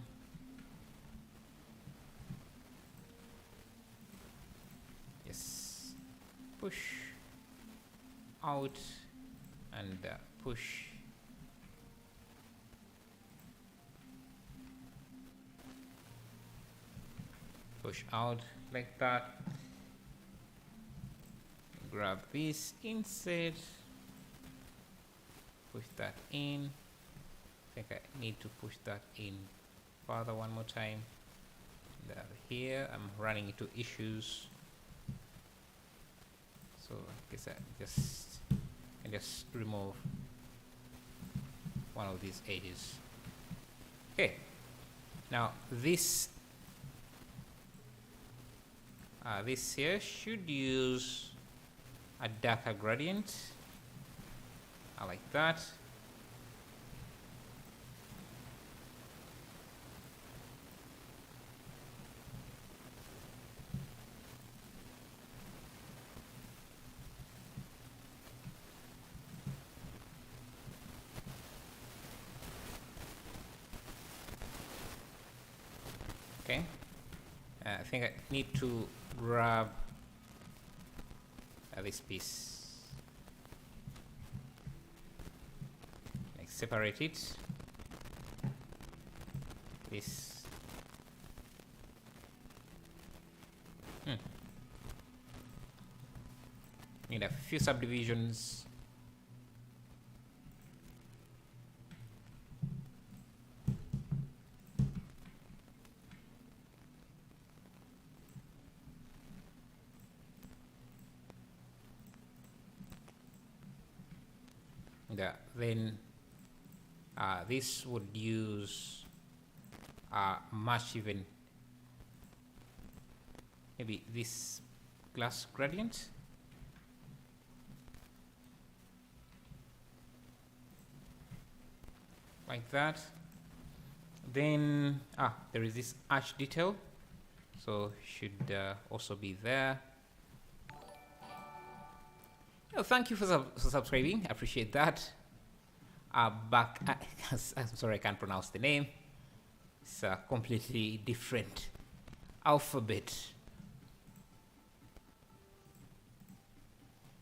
Yes. Push out and push. Push out like that. Grab this, insert, push that in. I think I need to push that in further one more time. Here I'm running into issues, so I guess I can just remove one of these edges. Okay, now this here should use a darker gradient. I like that. Okay. I think I need to grab this piece, like separate it. This need a few subdivisions. Then this would use much even maybe this glass gradient. Like that. Then there is this arch detail, so should also be there. Oh, thank you for subscribing. I appreciate that. Back I'm sorry, I can't pronounce the name. It's a completely different alphabet.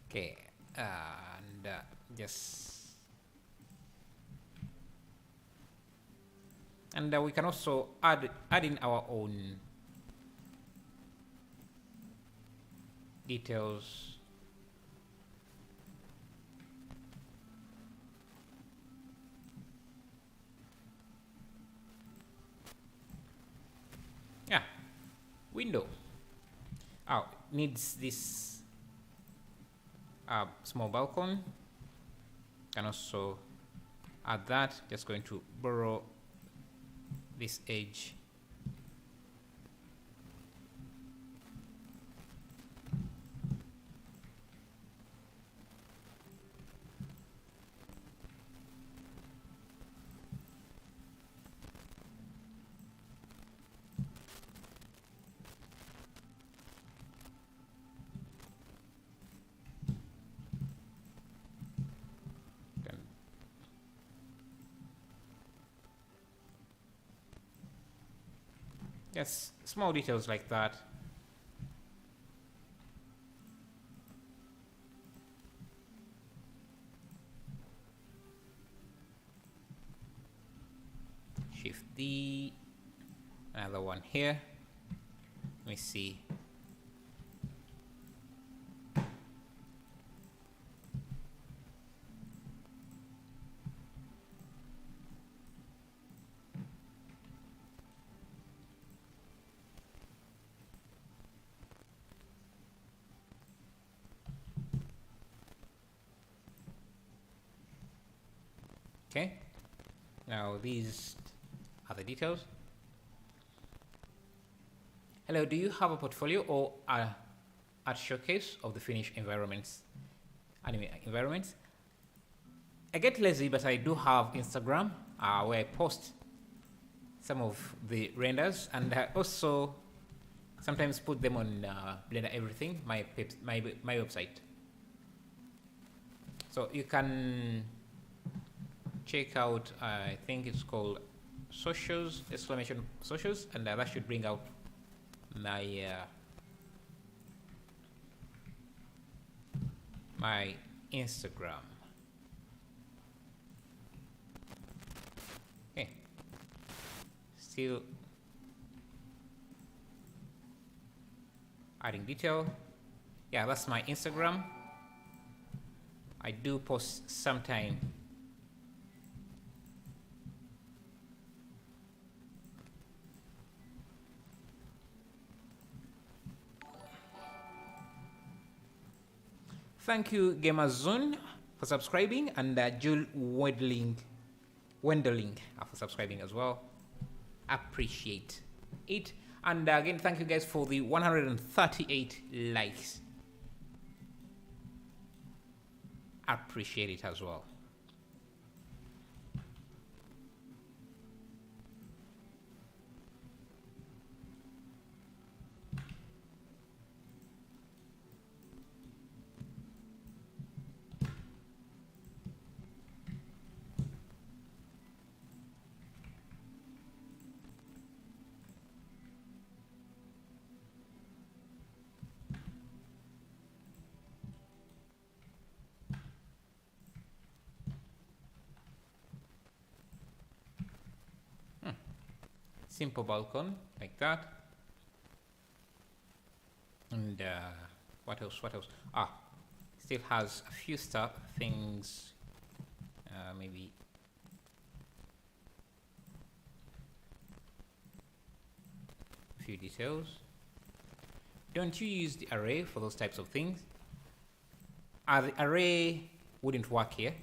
Okay, and we can also add in our own details. Yeah, window. Needs this small balcony. Can also add that. Just going to borrow this edge. Yes, small details like that. Shift D, another one here. Let me see. Okay, now these are the details. Hello, do you have a portfolio or a art showcase of the finished environments, anime environments? I get lazy, but I do have Instagram where I post some of the renders, and I also sometimes put them on Blender Everything, my website. So you can check out, I think it's called socials, socials, and that should bring out my my Instagram. Okay, still adding detail. Yeah, that's my Instagram. I do post sometime. Thank you, Gamerzone, for subscribing, and Jule Wendling for subscribing as well. Appreciate it. And again, thank you guys for the 138 likes. Appreciate it as well. Simple balcony like that. And what else? Still has a few things. Maybe a few details. Don't you use the array for those types of things? The array wouldn't work here.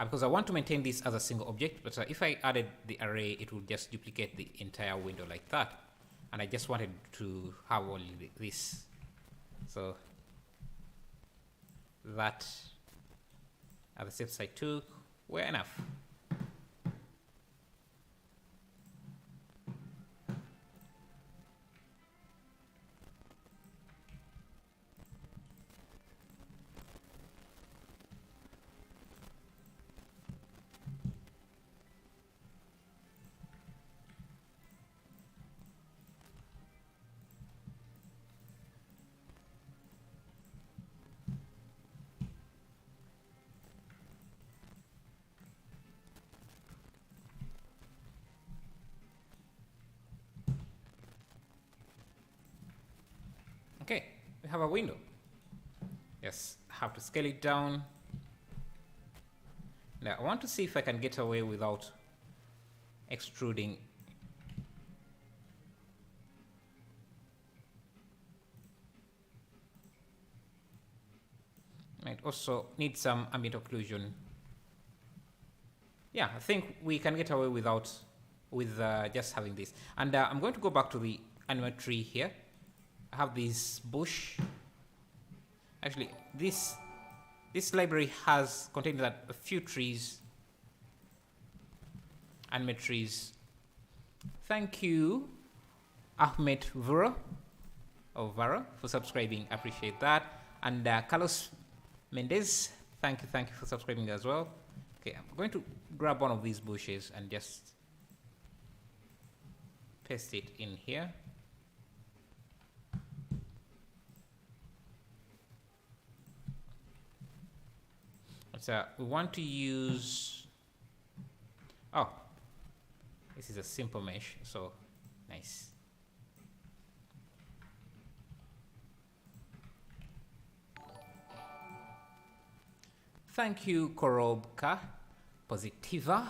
because I want to maintain this as a single object, but if I added the array, it will just duplicate the entire window like that. And I just wanted to have only this. So that at the steps I took were enough. Okay, we have a window. Yes, have to scale it down. Now I want to see if I can get away without extruding. Might also need some ambient occlusion. Yeah, I think we can get away with just having this. And I'm going to go back to the animal tree here. I have this bush. Actually, this library has contained that a few trees, animal trees. Thank you, Ahmed Vura for subscribing. Appreciate that. And Carlos Mendez, thank you for subscribing as well. Okay, I'm going to grab one of these bushes and just paste it in here. So we want to use, oh, this is a simple mesh, so nice. Thank you, Korobka Positiva,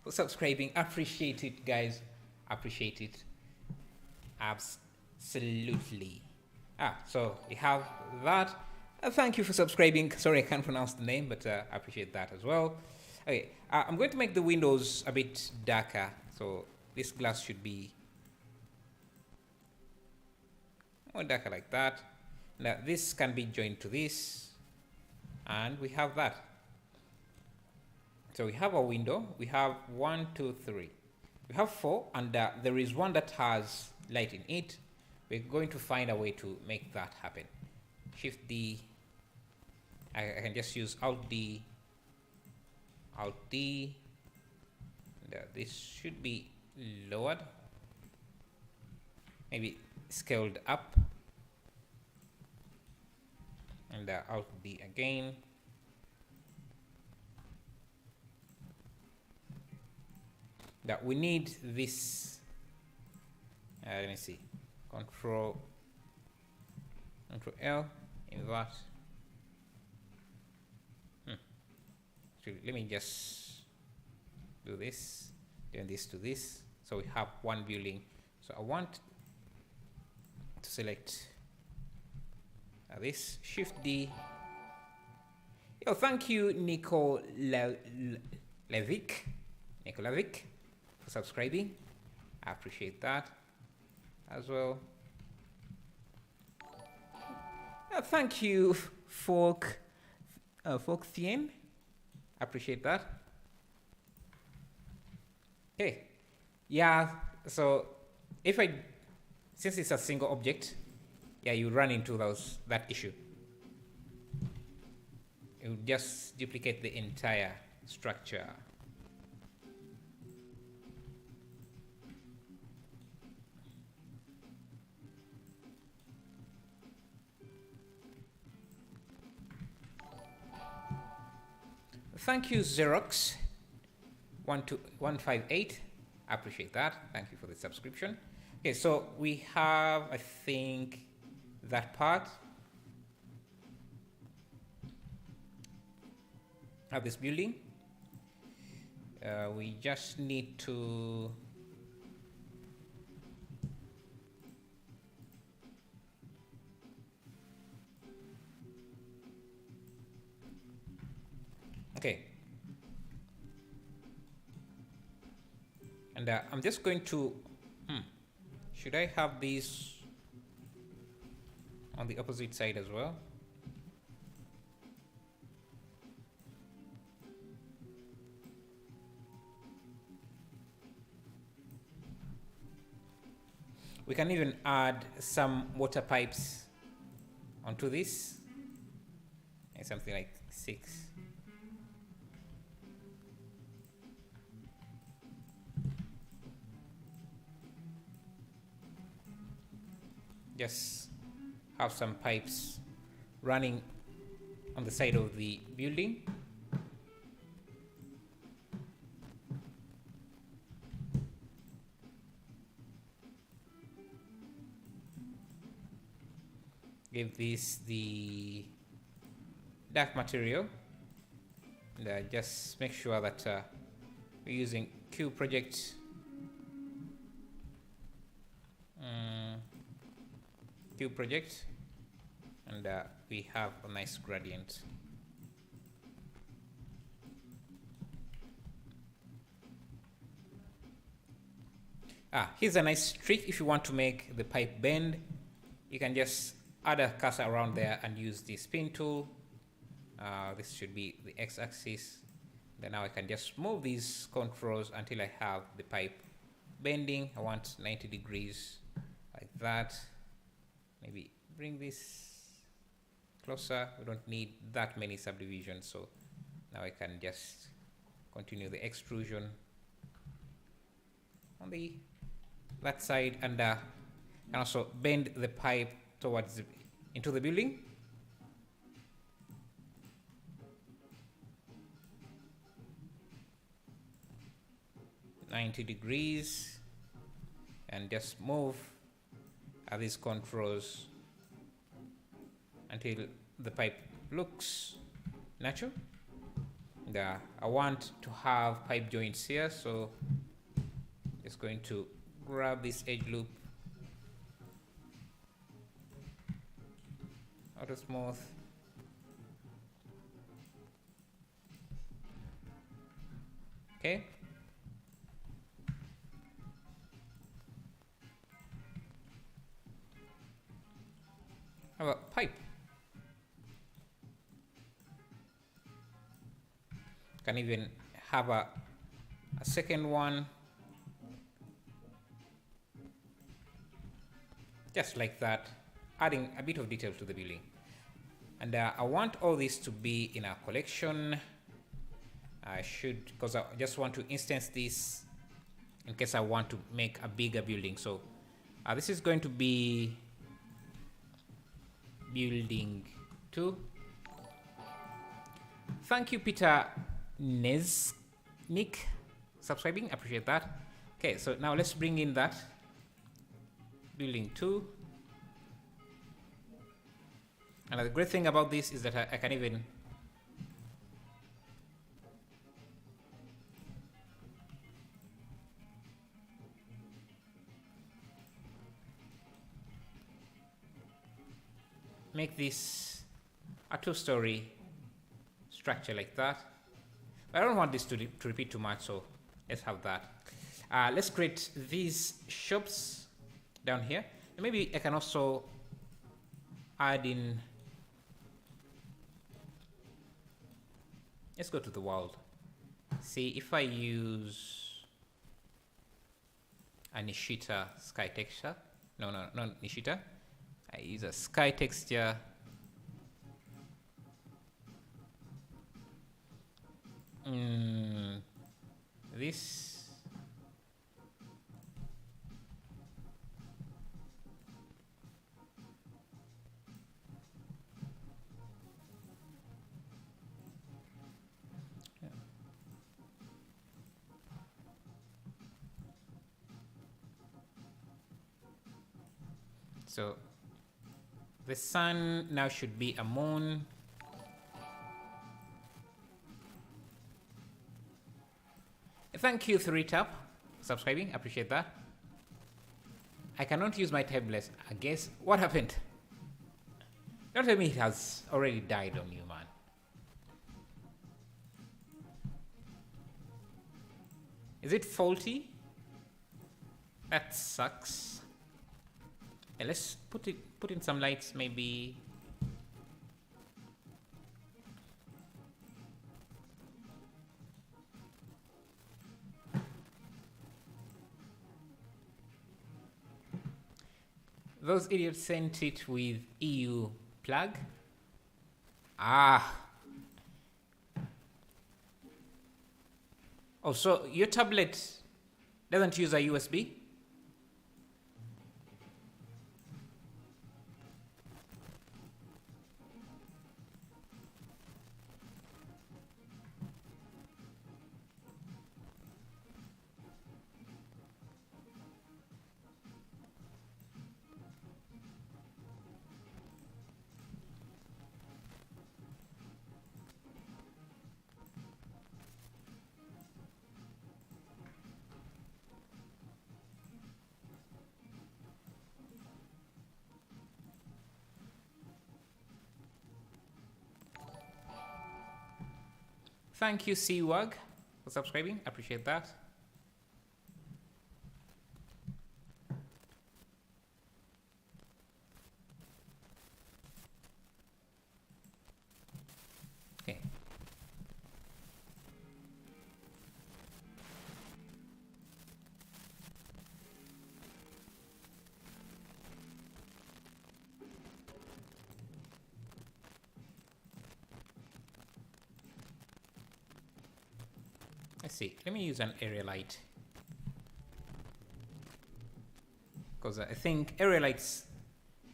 for subscribing. Appreciate it, guys. Appreciate it. Absolutely. So we have that. Thank you for subscribing. Sorry, I can't pronounce the name, but I appreciate that as well. Okay, I'm going to make the windows a bit darker. So this glass should be more darker like that. Now this can be joined to this, and we have that. So we have a window. We have 1, 2, 3. We have 4, and there is one that has light in it. We're going to find a way to make that happen. Shift D. I can just use Alt D. This should be lowered, maybe scaled up, and Alt D again. That we need this. Let me see. Control L, invert. So let me just do this, then this to this. So we have one building. So I want to select this, Shift D. Yo, thank you, Nico Levic, for subscribing. I appreciate that as well. Thank you, Folk Thien. Appreciate that. Okay. Yeah, so since it's a single object, yeah, you run into that issue. It will just duplicate the entire structure. Thank you, Xerox 158. I appreciate that. Thank you for the subscription. Okay, so we have, I think, that part. Of this building. We just need to okay. And I'm just going to, should I have these on the opposite side as well? We can even add some water pipes onto this, and something like 6. Just have some pipes running on the side of the building. Give this the dark material, and just make sure that we're using Q project. Q project, and we have a nice gradient. Here's a nice trick. If you want to make the pipe bend, you can just add a cursor around there and use the spin tool. This should be the x-axis. Then now I can just move these controls until I have the pipe bending. I want 90 degrees like that. Maybe bring this closer. We don't need that many subdivisions, so now I can just continue the extrusion on that side, and can also bend the pipe towards into the building. (90 degrees), and just move these controls until the pipe looks natural. And, I want to have pipe joints here, so just going to grab this edge loop, auto smooth, okay. Have a pipe. Can even have a second one, just like that, adding a bit of detail to the building. And I want all this to be in a collection. I should, because I just want to instance this in case I want to make a bigger building. So this is going to be building 2. Thank you, Peter Nick, subscribing. Appreciate that. Okay, so now let's bring in that building 2. And the great thing about this is that I can even make this a 2-story structure like that. But I don't want this to repeat too much, so let's have that. Let's create these shops down here. And maybe I can also add in, let's go to the world. See if I use a Nishita sky texture. No, not Nishita. I use a sky texture. This. Yeah. So the sun now should be a moon. Thank you, 3tap, subscribing. Appreciate that. I cannot use my tablets. I guess what happened? Don't tell me it has already died on you, man. Is it faulty? That sucks. Yeah, let's put in some lights, maybe. Those idiots sent it with EU plug. Ah. Oh, so your tablet doesn't use a USB? Thank you, CWAG, for subscribing. Appreciate that. Okay. Let's see. Let me use an area light, because I think area lights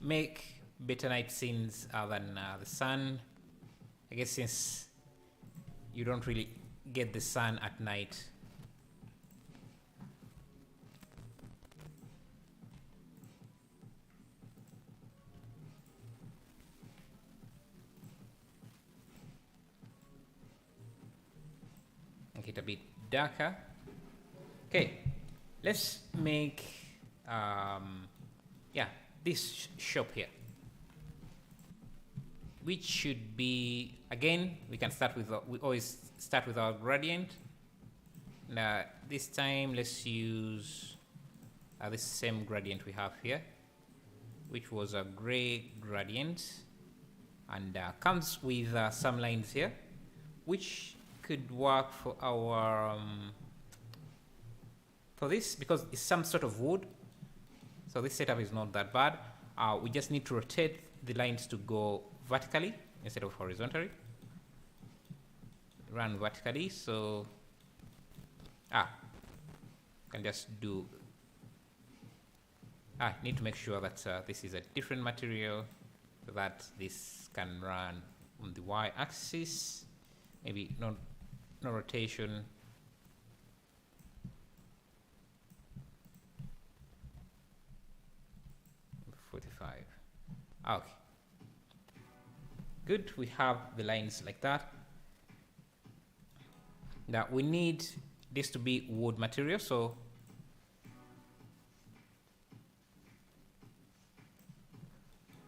make better night scenes than the sun. I guess since you don't really get the sun at night. Make it a bit darker. Okay, let's make yeah, this shop here, which should be, again, we can start with, we always start with our gradient. Now this time let's use the same gradient we have here, which was a gray gradient, and comes with some lines here, which could work for our for this, because it's some sort of wood, so this setup is not that bad. We just need to rotate the lines to go vertically instead of horizontally. Run vertically, so can just do need to make sure that this is a different material, so that this can run on the y-axis. Maybe no rotation. Okay, good. We have the lines like that. Now we need this to be wood material, so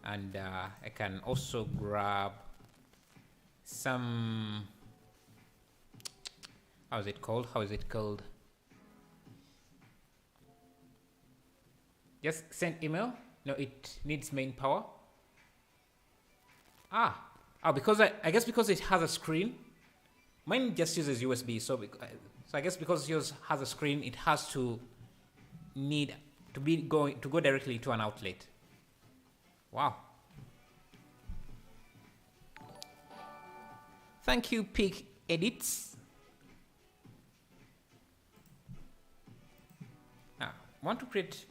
and I can also grab some, how is it called? Just send email. No, it needs main power. Because I guess because it has a screen. Mine just uses USB, so I guess because yours has a screen, it has to go directly to an outlet. Wow. Thank you, Peak Edits. Now, I want to create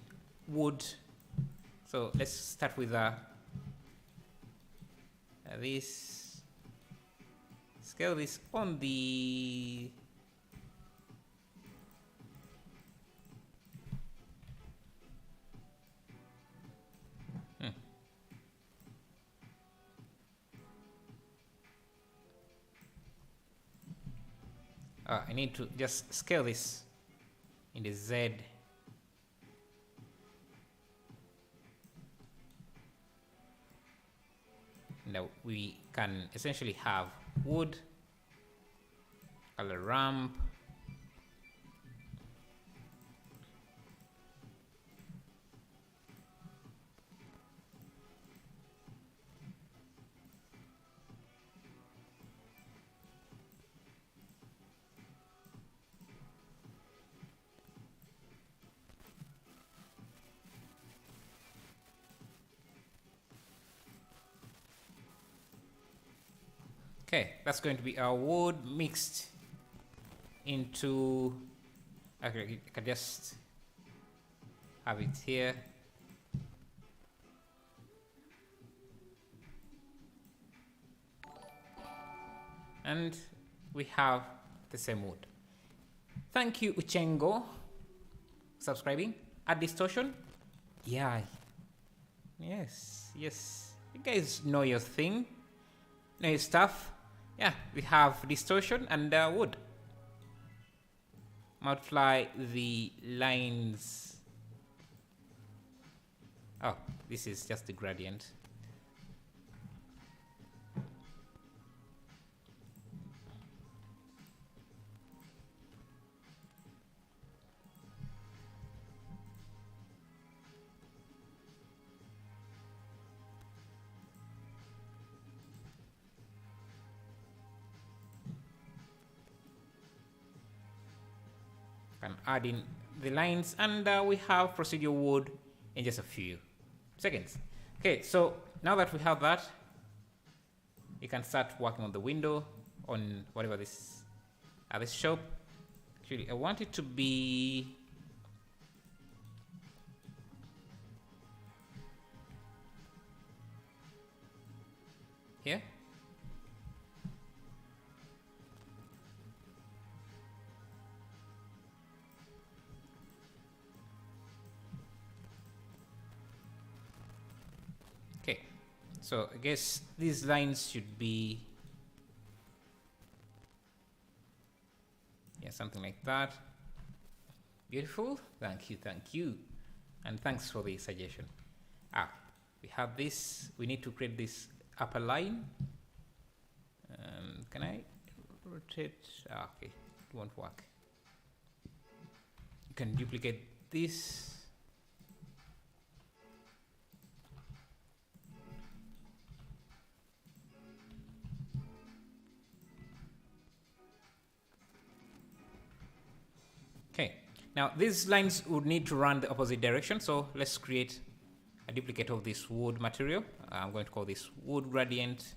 wood, so let's start with this. Scale this on the I need to just scale this in the Z. Now we can essentially have wood, color ramp, Okay, that's going to be our wood mixed into. Okay, I can just have it here. And we have the same wood. Thank you, Uchengo, subscribing. Add distortion. Yeah. Yes. You guys know your thing. Know your stuff. Yeah, we have distortion and wood. Multiply the lines. Oh, this is just the gradient. Can add in the lines, and we have procedural wood in just a few seconds. Okay, so now that we have that, you can start working on the window, on whatever this shop. Actually, I want it to be here. Okay, so I guess these lines should be, yeah, something like that. Beautiful. Thank you, and thanks for the suggestion. We have this. We need to create this upper line. Can I rotate? Okay, it won't work. You can duplicate this. Okay, now these lines would need to run the opposite direction, so let's create a duplicate of this wood material. I'm going to call this wood gradient.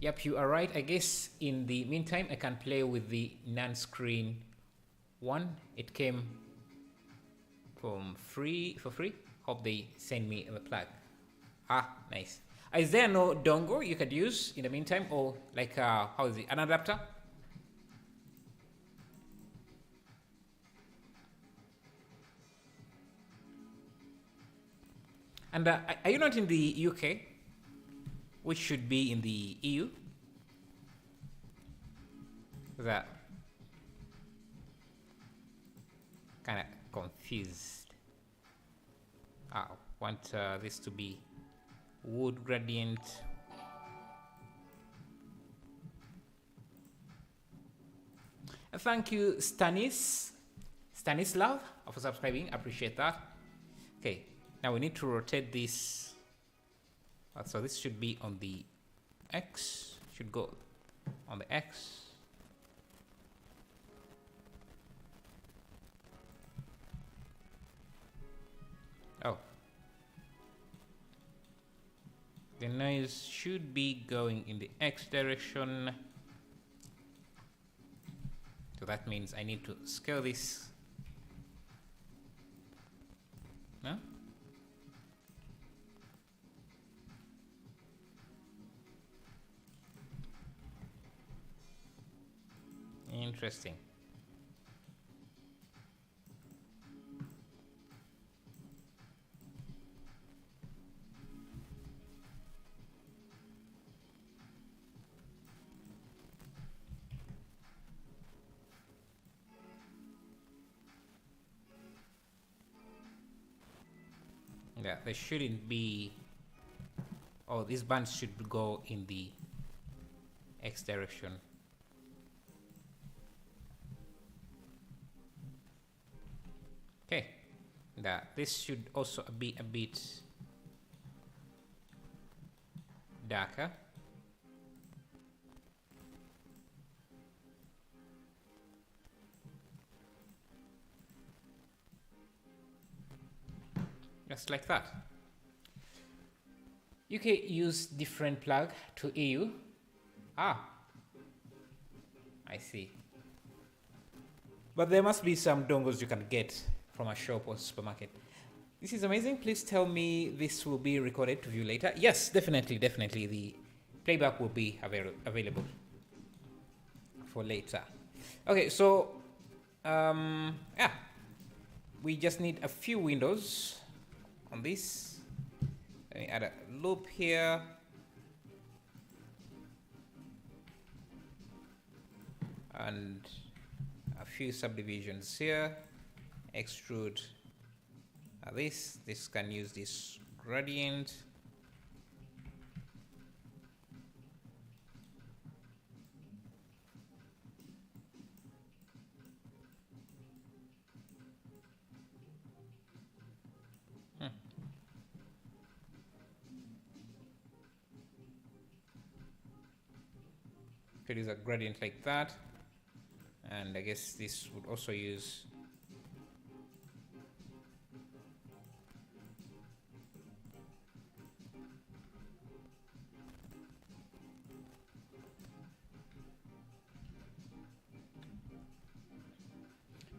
Yep, you are right. I guess in the meantime, I can play with the non-screen one. It came for free. Hope they send me the plug. Nice. Is there no dongle you could use in the meantime, or like how is it, an adapter? And are you not in the UK, which should be in the EU? That kind of confused. I want this to be wood gradient. Thank you, Stanislav, for subscribing. Appreciate that. Okay, now we need to rotate this. So this should be on the X. Should go on the X. Oh. The noise should be going in the X direction. So that means I need to scale this. No? Interesting. Yeah, there shouldn't be. Oh, these bands should go in the X direction. Okay, this should also be a bit darker. Just like that. UK use different plug to EU. Ah, I see. But there must be some dongles you can get from a shop or supermarket. This is amazing. Please tell me this will be recorded to view later. Yes, definitely. The playback will be available for later. Okay, so yeah, we just need a few windows on this. Let me add a loop here. And a few subdivisions here. Extrude this can use this gradient. Could use a gradient like that, and I guess this would also use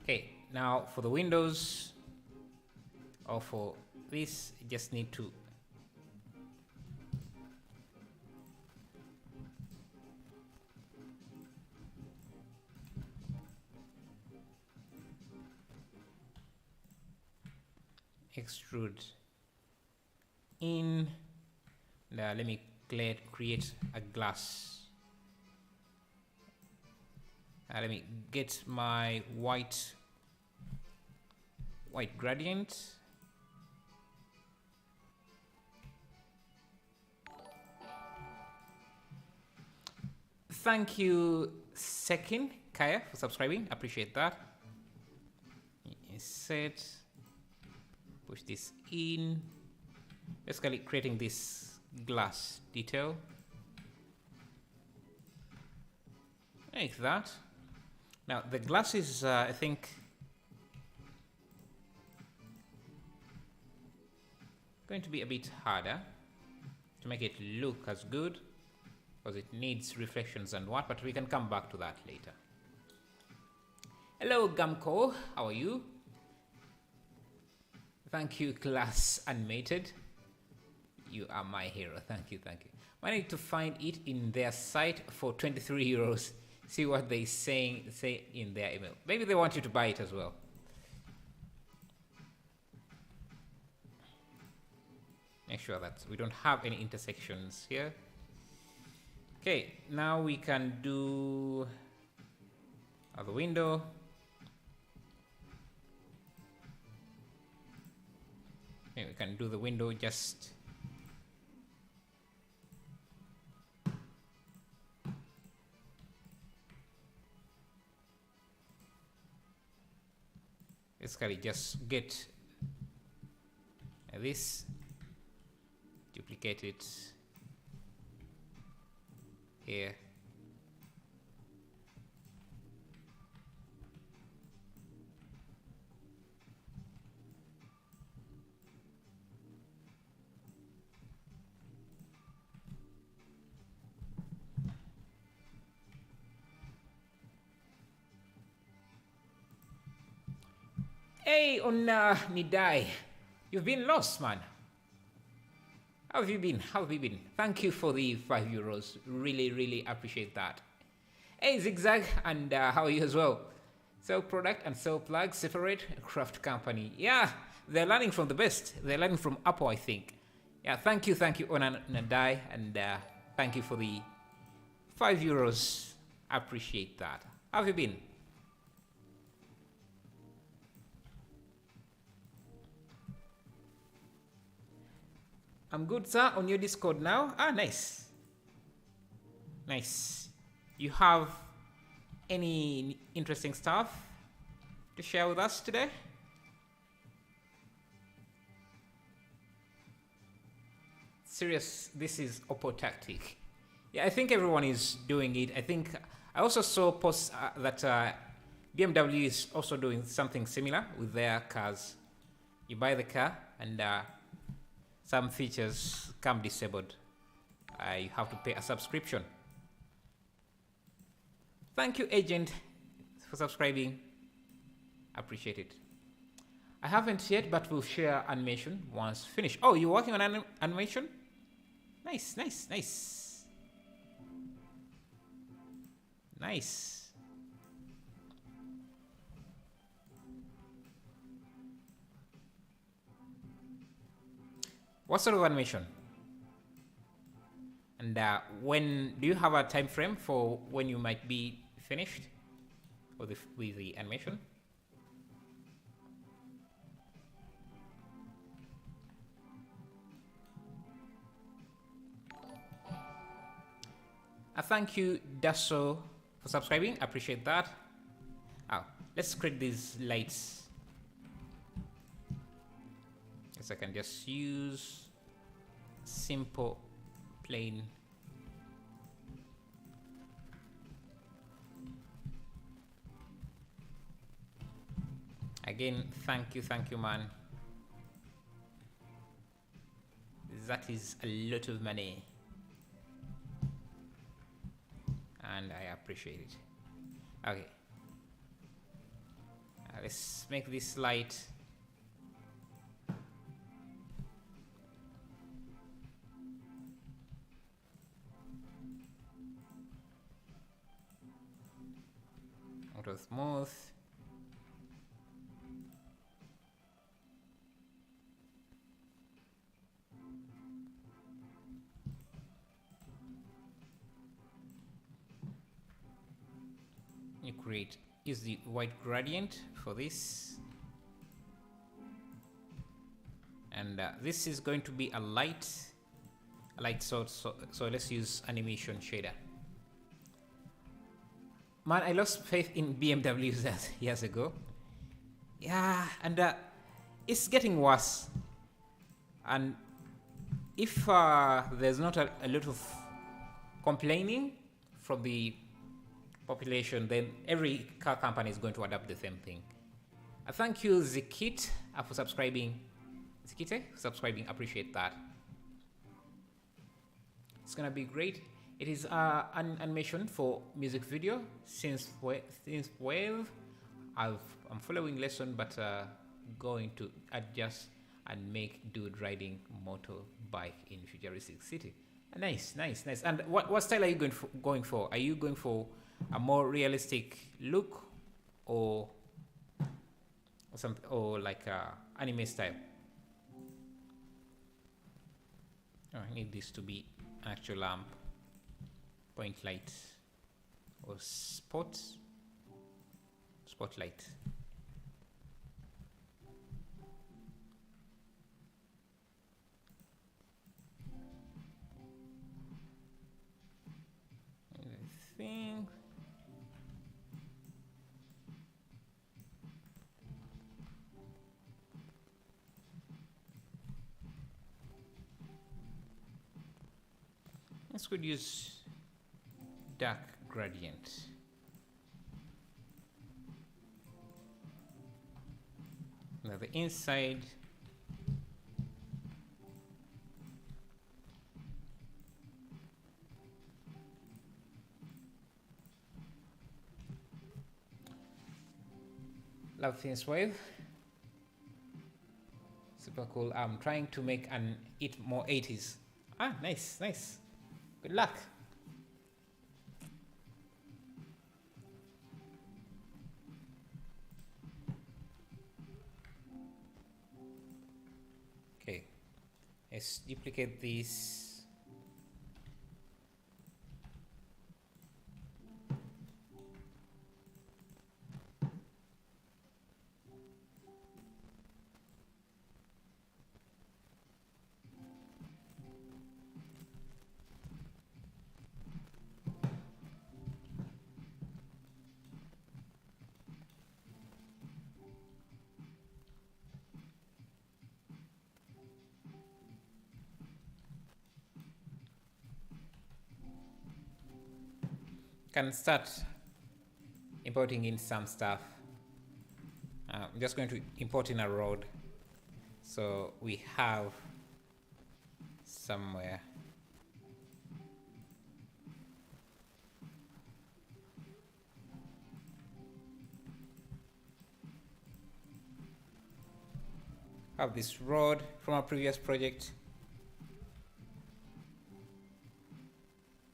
okay. Now for the windows, or for this, you just need to extrude in. Now let me create a glass. Let me get my white gradient. Thank you, Sekin Kaya, for subscribing. Appreciate that. Set. Push this in. Basically creating this glass detail. Like that. Now the glass is, I think, going to be a bit harder to make it look as good, because it needs reflections and what, but we can come back to that later. Hello, Gamco. How are you? Thank you, Class Animated. You are my hero. Thank you. I need to find it in their site for 23 euros. See what they say in their email. Maybe they want you to buy it as well. Make sure that we don't have any intersections here. Okay, now we can do other window. Okay, we can do the window just basically just get this, duplicate it here. Hey, Nidai, you've been lost, man. How have you been? Thank you for the €5. Really appreciate that. Hey, Zigzag, and how are you as well? Sell product and sell plugs, separate craft company. Yeah, they're learning from the best. They're learning from Apple, I think. Yeah, thank you, Nidai, and thank you for the €5. Appreciate that. How have you been? I'm good, sir, on your Discord now. Ah, nice. You have any interesting stuff to share with us today? Serious, this is Oppo tactic. Yeah, I think everyone is doing it. I think I also saw posts that BMW is also doing something similar with their cars. You buy the car and some features come disabled. You have to pay a subscription. Thank you, Agent, for subscribing. Appreciate it. I haven't yet, but we'll share animation once finished. Oh, you're working on animation? Nice, nice, nice. Nice. What sort of animation? And when do you have a time frame for when you might be finished with the animation? Thank you, Dasso, for subscribing. Appreciate that. Let's create these lights. Yes, I can just use simple, plain. Again, thank you, man. That is a lot of money. And I appreciate it. Okay. Let's make this light. Auto smooth. Use the white gradient for this, and this is going to be a light source. So let's use animation shader. Man, I lost faith in BMWs years ago. Yeah, and it's getting worse. And if there's not a lot of complaining from the population, then every car company is going to adapt the same thing. Thank you, Zikit, for subscribing. Zikite, subscribing, appreciate that. It's gonna be great. It is an animation for music video. Since 12, I'm following lesson, but going to adjust and make dude riding motorbike in futuristic city. Nice. And what style are you going for? Are you going for a more realistic look or something, or like anime style? I need this to be an actual lamp, point light, or spotlight. I think this could use dark gradient. Now the inside, love this wave. Super cool. I'm trying to make it more 80s. Nice. Good luck. Okay, let's duplicate this. Can start importing in some stuff. I'm just going to import in a road. So we have somewhere. Have this road from our previous project.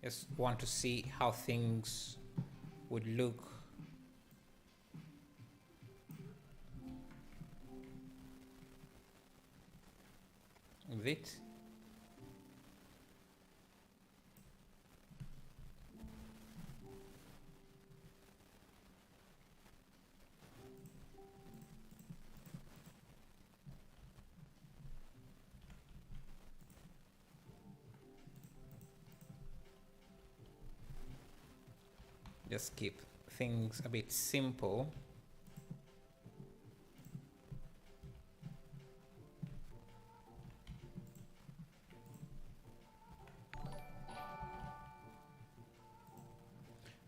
Just want to see how things would look with it. Just keep things a bit simple.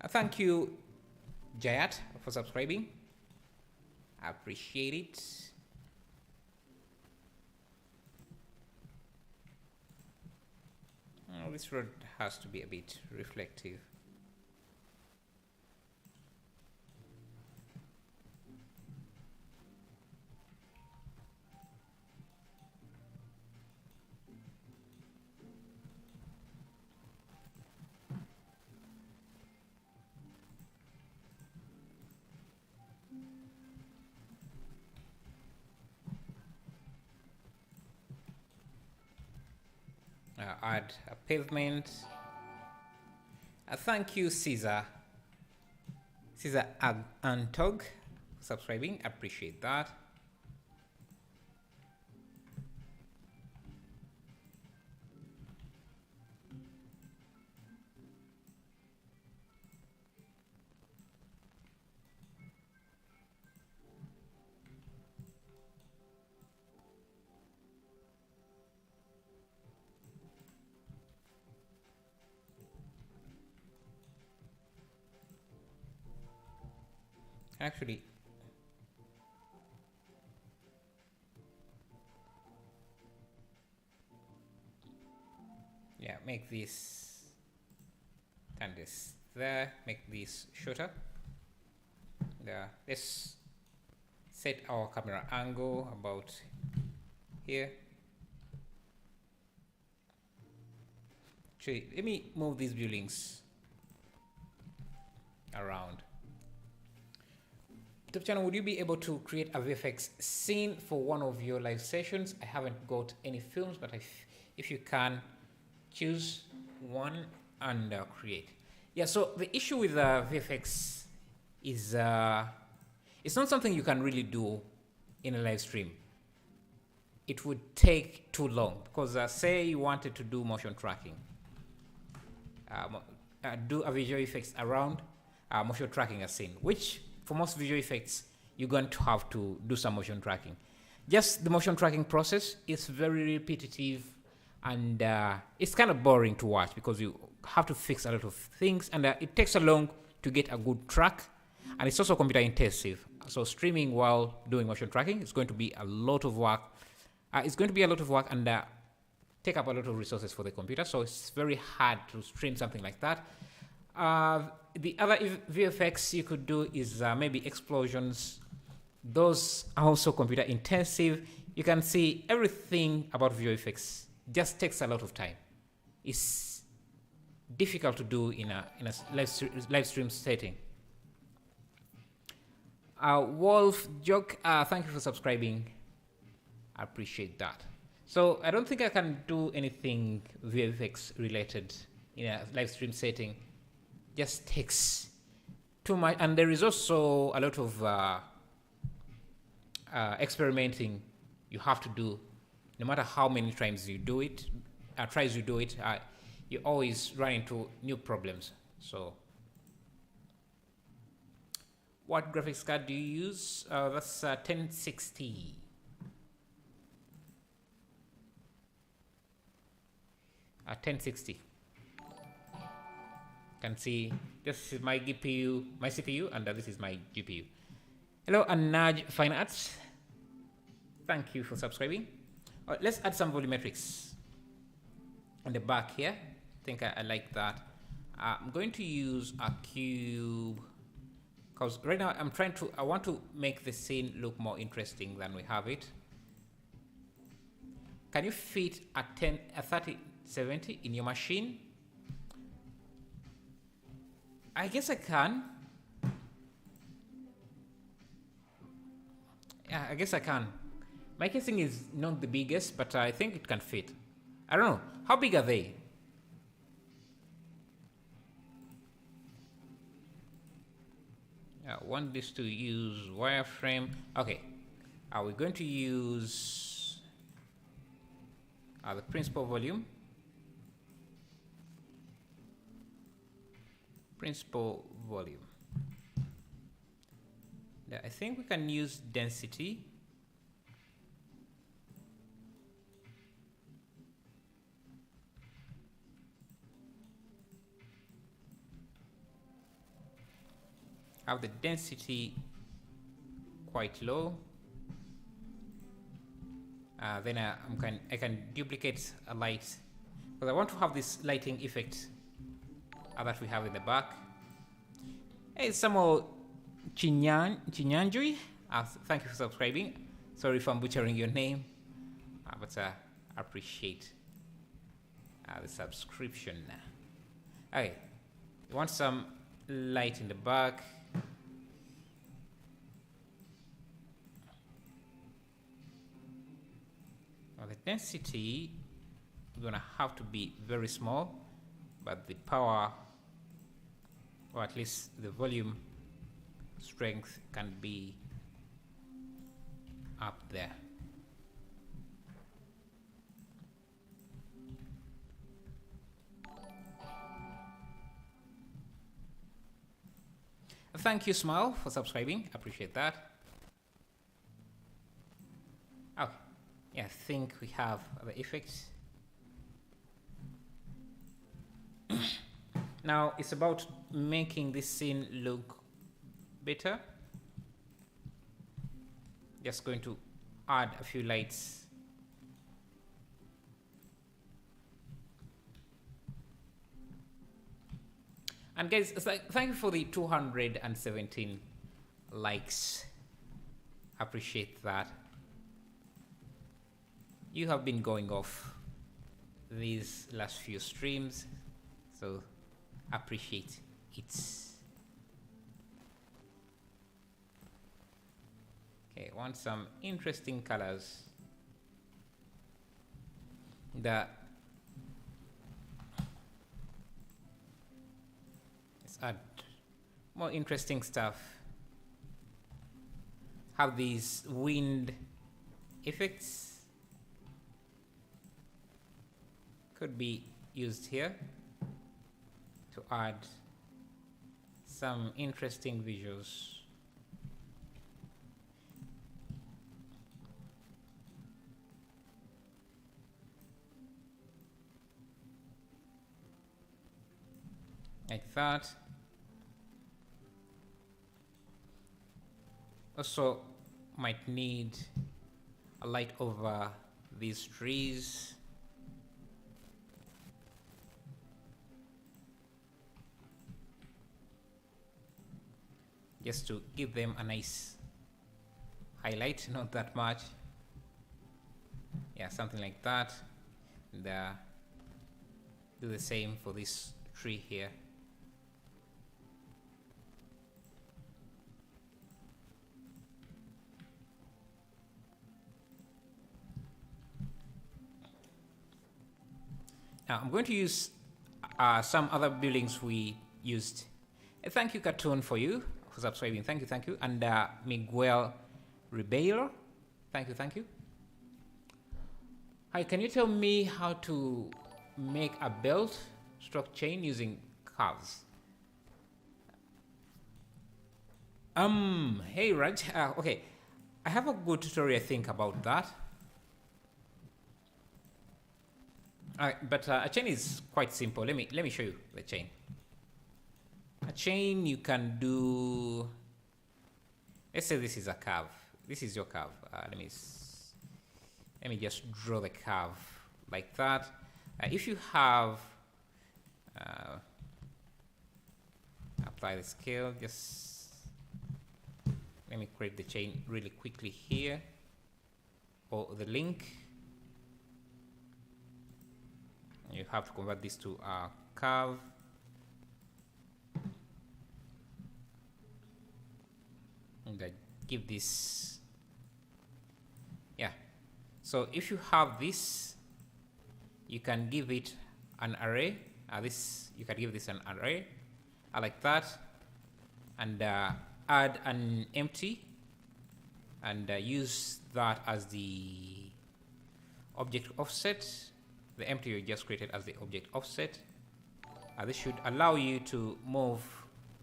Thank you, Jayat, for subscribing. I appreciate it. Oh, this road has to be a bit reflective. Add a pavement. Thank you, Caesar Antog, for subscribing. Appreciate that. Actually, yeah, make this, turn this there, make this shorter. Yeah, let's set our camera angle about here. Actually, let me move these buildings around. YouTube channel, would you be able to create a VFX scene for one of your live sessions? I haven't got any films, but if you can, choose one and create. Yeah, so the issue with VFX is it's not something you can really do in a live stream. It would take too long because say you wanted to do motion tracking, do a visual effects around motion tracking a scene, which for most visual effects, you're going to have to do some motion tracking. Just the motion tracking process is very repetitive and it's kind of boring to watch because you have to fix a lot of things and it takes so long to get a good track, and it's also computer intensive. So streaming while doing motion tracking is going to be a lot of work. It's going to be a lot of work and take up a lot of resources for the computer. So it's very hard to stream something like that. The other VFX you could do is maybe explosions. Those are also computer intensive. You can see everything about VFX just takes a lot of time. It's difficult to do in a live stream setting. Wolf Joke, thank you for subscribing. I appreciate that. So I don't think I can do anything VFX related in a live stream setting. Just takes too much, and there is also a lot of experimenting you have to do. No matter how many times you do it, you always run into new problems. So, what graphics card do you use? That's 1060. A 1060. Can see this is my GPU, my CPU, and this is my GPU. Hello, Anaj Fine Arts. Thank you for subscribing. Let's add some volumetrics. on the back here. I think I like that. I'm going to use a cube because right now I want to make the scene look more interesting than we have it. Can you fit a 3070 in your machine? I guess I can. Yeah, I guess I can. My casing is not the biggest, but I think it can fit. I don't know. How big are they? I want this to use wireframe. Okay. Are we going to use the principal volume? Principal volume. Yeah, I think we can use density. Have the density quite low. Then I can duplicate a light, because I want to have this lighting effect that we have in the back. Hey, Samuel Chinyanjui, thank you for subscribing. Sorry if I'm butchering your name, but I appreciate the subscription. Okay, you want some light in the back. Well, the density is gonna have to be very small, but the power, or at least the volume strength, can be up there. Thank you, Smile, for subscribing. Appreciate that. Oh, yeah, I think we have the effects. Now it's about making this scene look better. Just going to add a few lights. And guys, it's like, thank you for the 217 likes. Appreciate that. You have been going off these last few streams, so appreciate it. Okay, want some interesting colors. Let's add more interesting stuff. Have these wind effects. Could be used here to add some interesting visuals. Like that. Also might need a light over these trees. Just to give them a nice highlight, not that much. Yeah, something like that. And do the same for this tree here. Now I'm going to use some other buildings we used. Thank you, Cartoon, for subscribing. Thank you. And Miguel Ribeiro, thank you. Hi, can you tell me how to make a belt stroke chain using curves? Hey Raj, okay, I have a good tutorial I think about that. But a chain is quite simple. Let me show you the chain. A chain you can do. Let's say this is a curve. This is your curve. Let me just draw the curve like that. If you have apply the scale, just let me create the chain really quickly here, or the link. You have to convert this to a curve. And I give this, yeah. So if you have this, you can give it an array. You can give this an array, like that, and add an empty, and use that as the object offset. The empty you just created as the object offset. This should allow you to move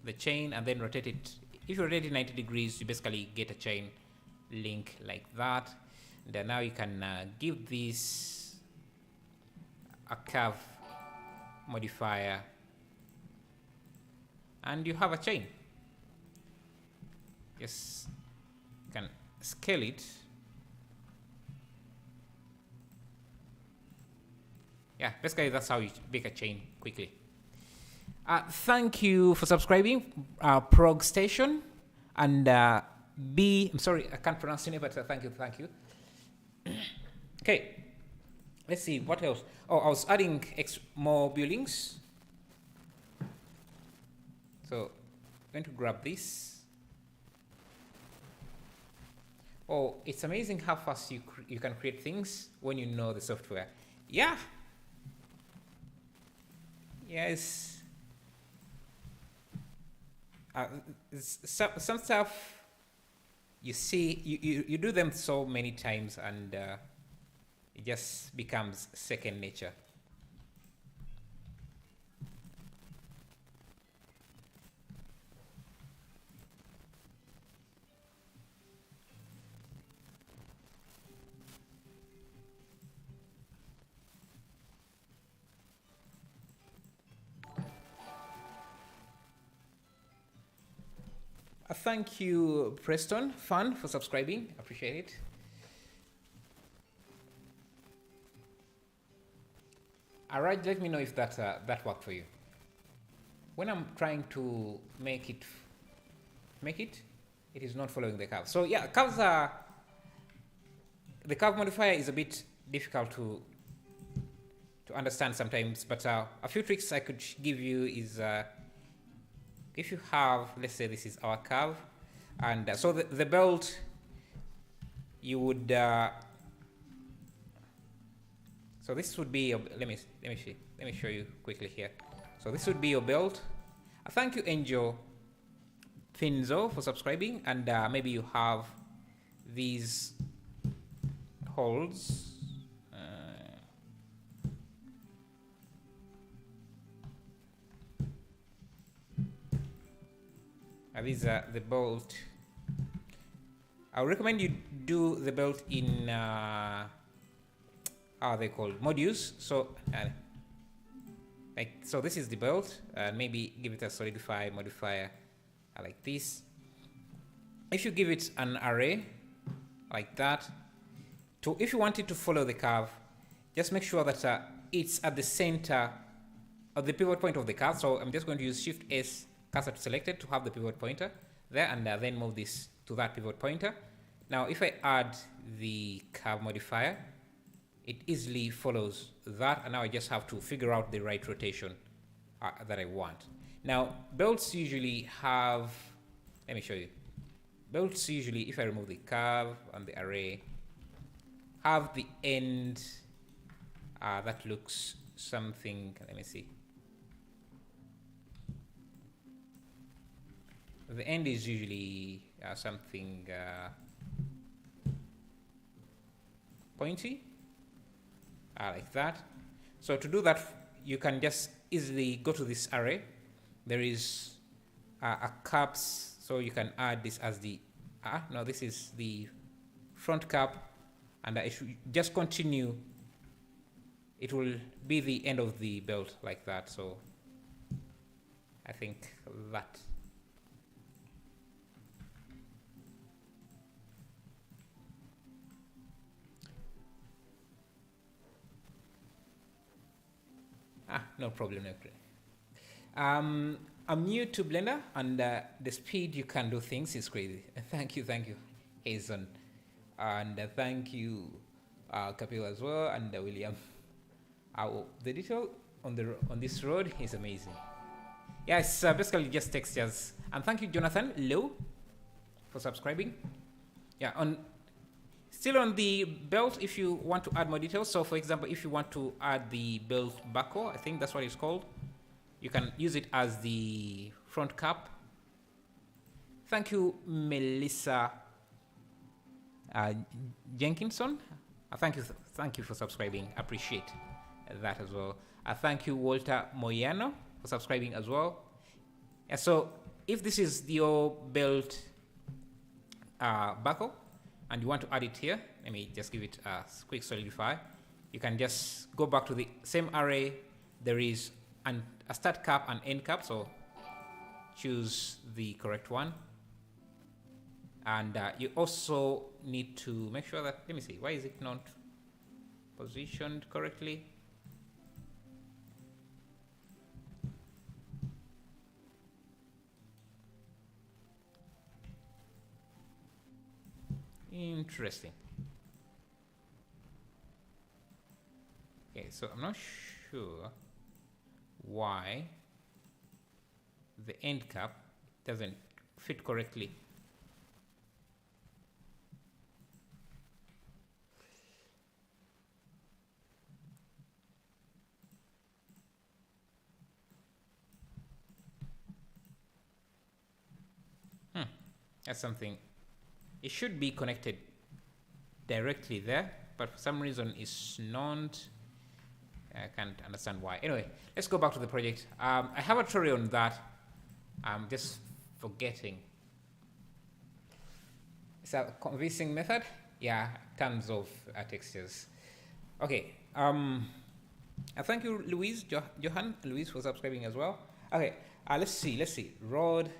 the chain and then rotate it. If you rotate it 90 degrees, you basically get a chain link like that. And now you can give this a curve modifier, and you have a chain. Just can scale it. Yeah, basically that's how you make a chain quickly. Thank you for subscribing, Prog Station, and I'm sorry, I can't pronounce your name, but thank you. Okay, let's see what else. Oh, I was adding more buildings. So I'm going to grab this. Oh, it's amazing how fast you can create things when you know the software. Yeah. Yes. Some stuff you see, you do them so many times, and it just becomes second nature. Thank you, Preston Fan, for subscribing. Appreciate it. All right, let me know if that worked for you. When I'm trying to make it, it is not following the curve. So yeah, curves are, the curve modifier is a bit difficult to understand sometimes, but a few tricks I could give you is, if you have, let's say this is our curve, and so the belt, you would, so this would be, let me show you quickly here. So this would be your belt. Thank you, Angel Finzo, for subscribing, and maybe you have these holes. These are the bolt. I would recommend you do the belt in how are they called, modules. So so this is the belt, and maybe give it a solidify modifier like this. If you give it an array like that, if you want it to follow the curve, just make sure that it's at the center of the pivot point of the curve. So I'm just going to use Shift S cursor to selected to have the pivot pointer there, and then move this to that pivot pointer. Now if I add the curve modifier, it easily follows that, and now I just have to figure out the right rotation that I want. Now belts usually have, let me show you. Belts usually, if I remove the curve and the array, have the end that looks something, let me see. The end is usually something pointy, like that. So to do that, you can just easily go to this array. There is a caps, so you can add this as the, no, this is the front cap, and if you just continue, it will be the end of the belt like that. So I think that. No problem, no problem. I'm new to Blender, and the speed you can do things is crazy. Thank you, Hazen, and thank you, Kapil as well, and William. The detail on this road is amazing. Yeah, it's basically just textures. And thank you, Jonathan Low, for subscribing. Yeah, still on the belt, if you want to add more details. So, for example, if you want to add the belt buckle, I think that's what it's called. You can use it as the front cap. Thank you, Melissa Jenkinson. Thank you for subscribing. Appreciate that as well. Thank you, Walter Moyano, for subscribing as well. So if this is your belt buckle and you want to add it here, let me just give it a quick solidify. You can just go back to the same array. There is a start cap and end cap, so choose the correct one. And you also need to make sure that, let me see, why is it not positioned correctly? Interesting. Okay, so I'm not sure why the end cap doesn't fit correctly. That's something. It should be connected directly there, but for some reason it's not. I can't understand why. Anyway, let's go back to the project. I have a tutorial on that. I'm just forgetting. It's a convincing method. Yeah, tons of textures. Okay. Thank you, Louise, Johan, Louise, for subscribing as well. Okay. Let's see. Rod.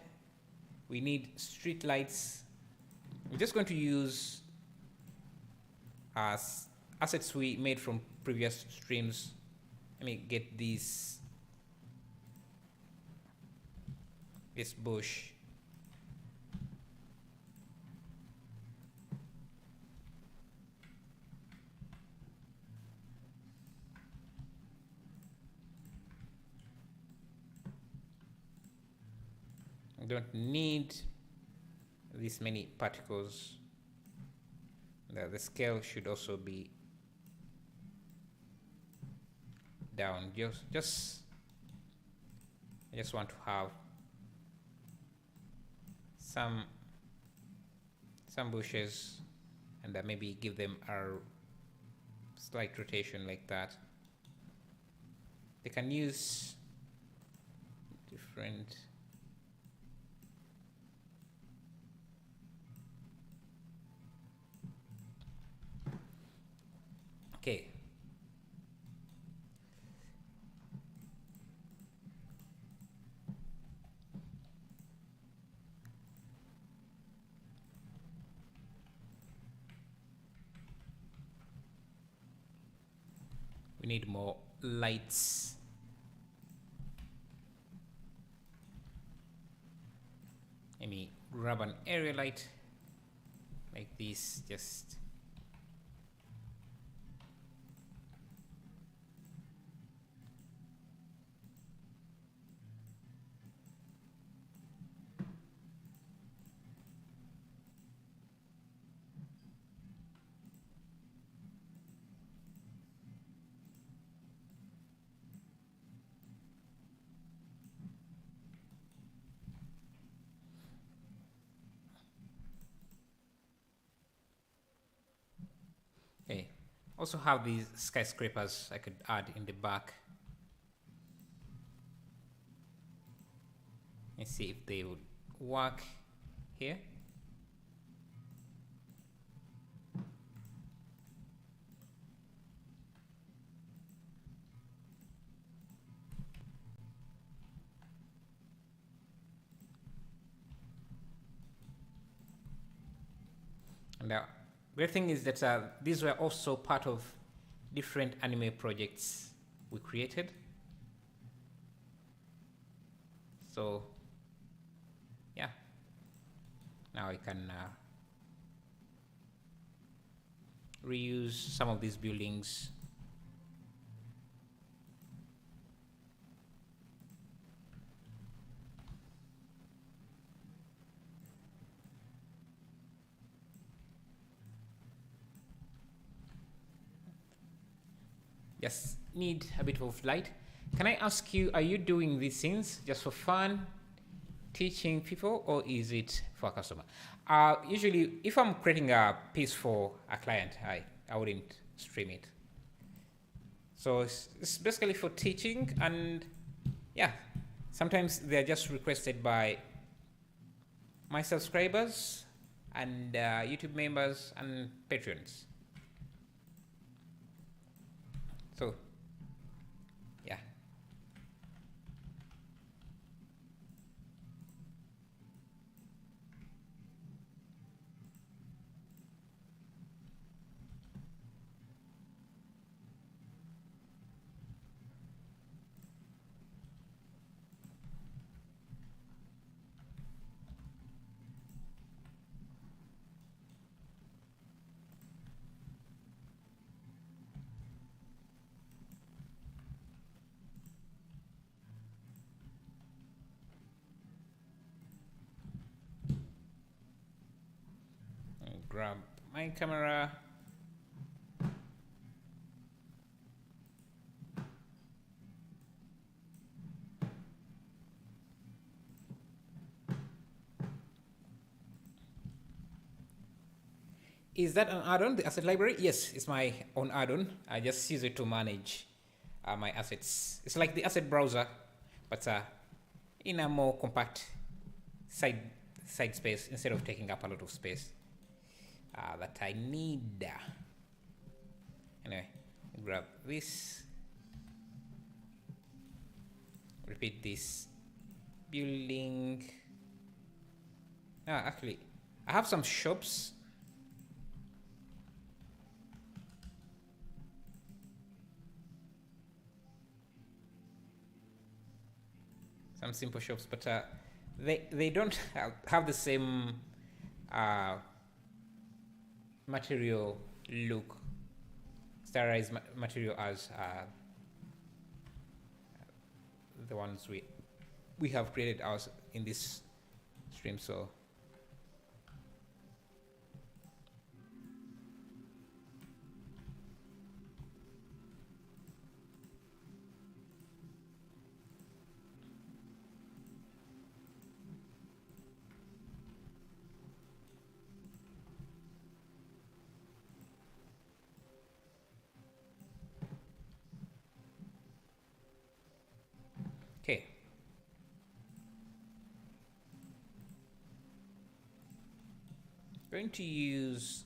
We need street lights. We're just going to use assets we made from previous streams. Let me get this bush. I don't need this many particles. The scale should also be down. I just want to have some bushes, and maybe give them a slight rotation like that. They can use different. Okay. We need more lights. Let me grab an area light like this, just. Okay. Also have these skyscrapers I could add in the back. Let's see if they would work here. And the great thing is that these were also part of different anime projects we created. So yeah, now I can reuse some of these buildings. Just need a bit of light. Can I ask you, are you doing these things just for fun, teaching people, or is it for a customer? Usually, if I'm creating a piece for a client, I wouldn't stream it. So it's basically for teaching, and yeah, sometimes they're just requested by my subscribers and YouTube members and patrons. So yeah. Grab my camera. Is that an add-on, the asset library? Yes, it's my own add-on. I just use it to manage my assets. It's like the asset browser, but in a more compact side space instead of taking up a lot of space that I need. Anyway, grab this. Repeat this building. Actually, I have some shops. Some simple shops, but they don't have the same material look, sterilized material as the ones we have created ours in this stream. So okay. Going to use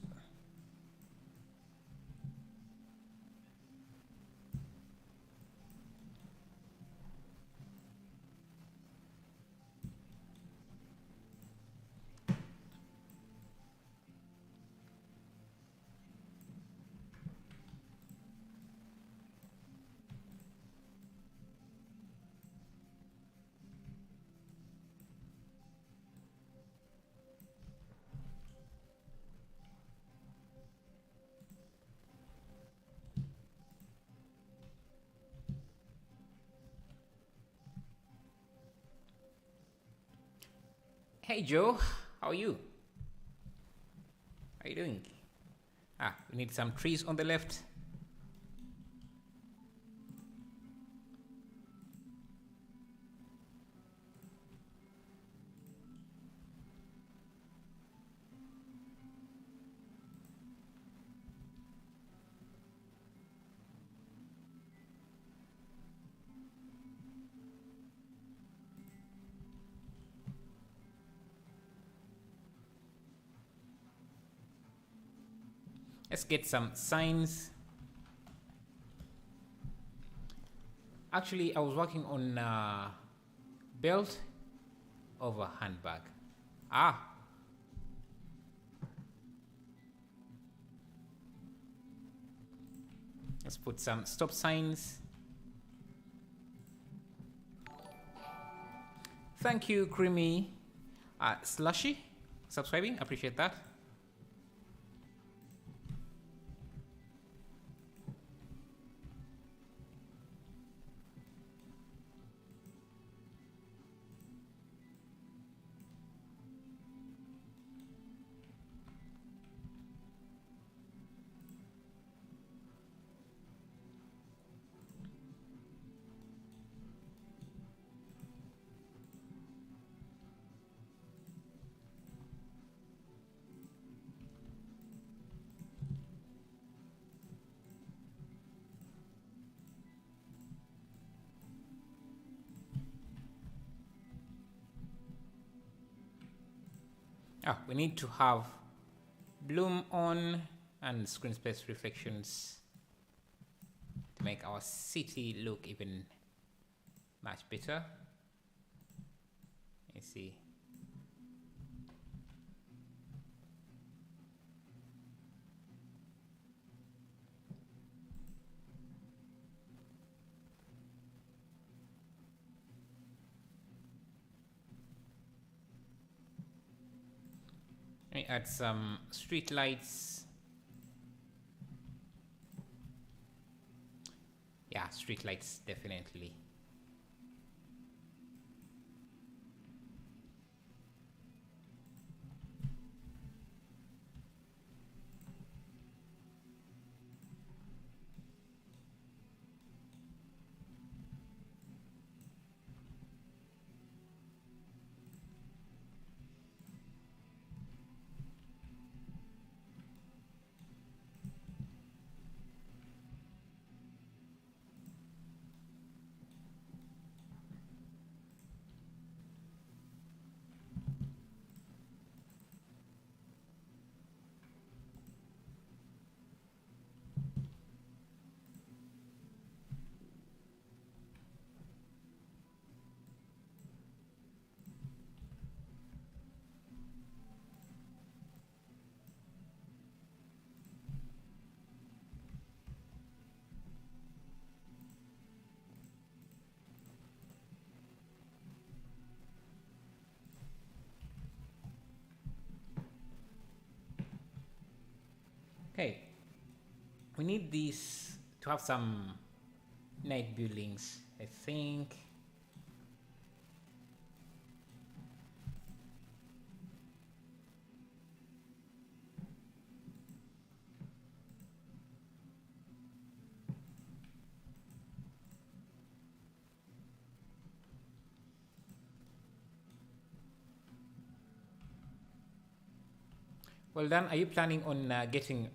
Hey Joe, how are you? How are you doing? We need some trees on the left. Let's get some signs. Actually, I was working on belt over handbag. Let's put some stop signs. Thank you, Creamy Slushy, subscribing. Appreciate that. We need to have bloom on and screen space reflections to make our city look even much better. You see. Let me add some street lights. Yeah, street lights definitely. Okay, we need these to have some night buildings, I think. Well done. Are you planning on getting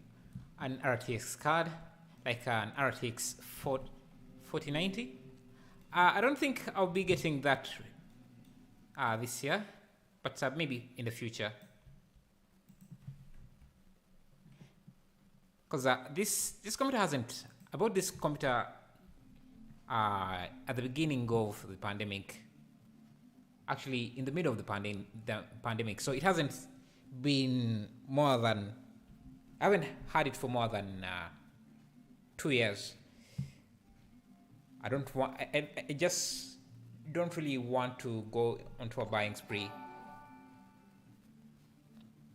an RTX card, like an RTX 4090? I don't think I'll be getting that this year, but maybe in the future. Because this computer hasn't, I bought this computer at the beginning of the pandemic, actually in the middle of the pandemic, so it hasn't been more than, I haven't had it for more than 2 years. I don't want, I just don't really want to go onto a buying spree.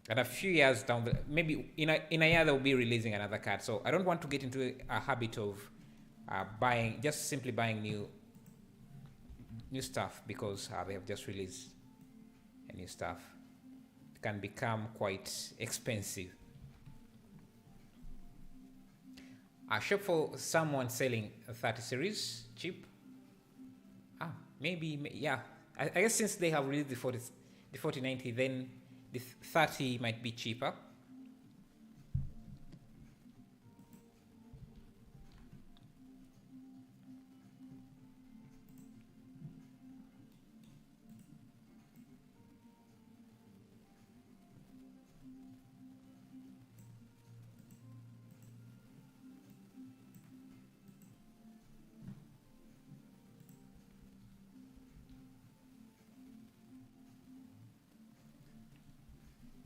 And a few years down the, maybe in a year they'll be releasing another card, so I don't want to get into a habit of buying, just simply buying new stuff because they have just released a new stuff. It can become quite expensive. A shop for someone selling a 30 series cheap. Maybe, yeah. I guess since they have released the 4090, then the 30 might be cheaper.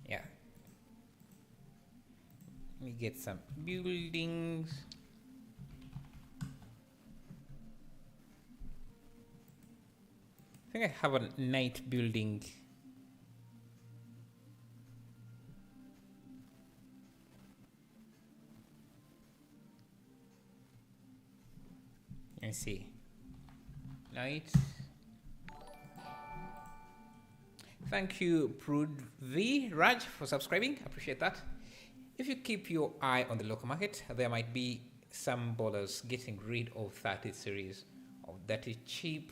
Yeah. Let me get some buildings. I think I have a night building. Let me see. Night. Thank you, Prudvi Raj, for subscribing. Appreciate that. If you keep your eye on the local market, there might be some ballers getting rid of 30 series of that is cheap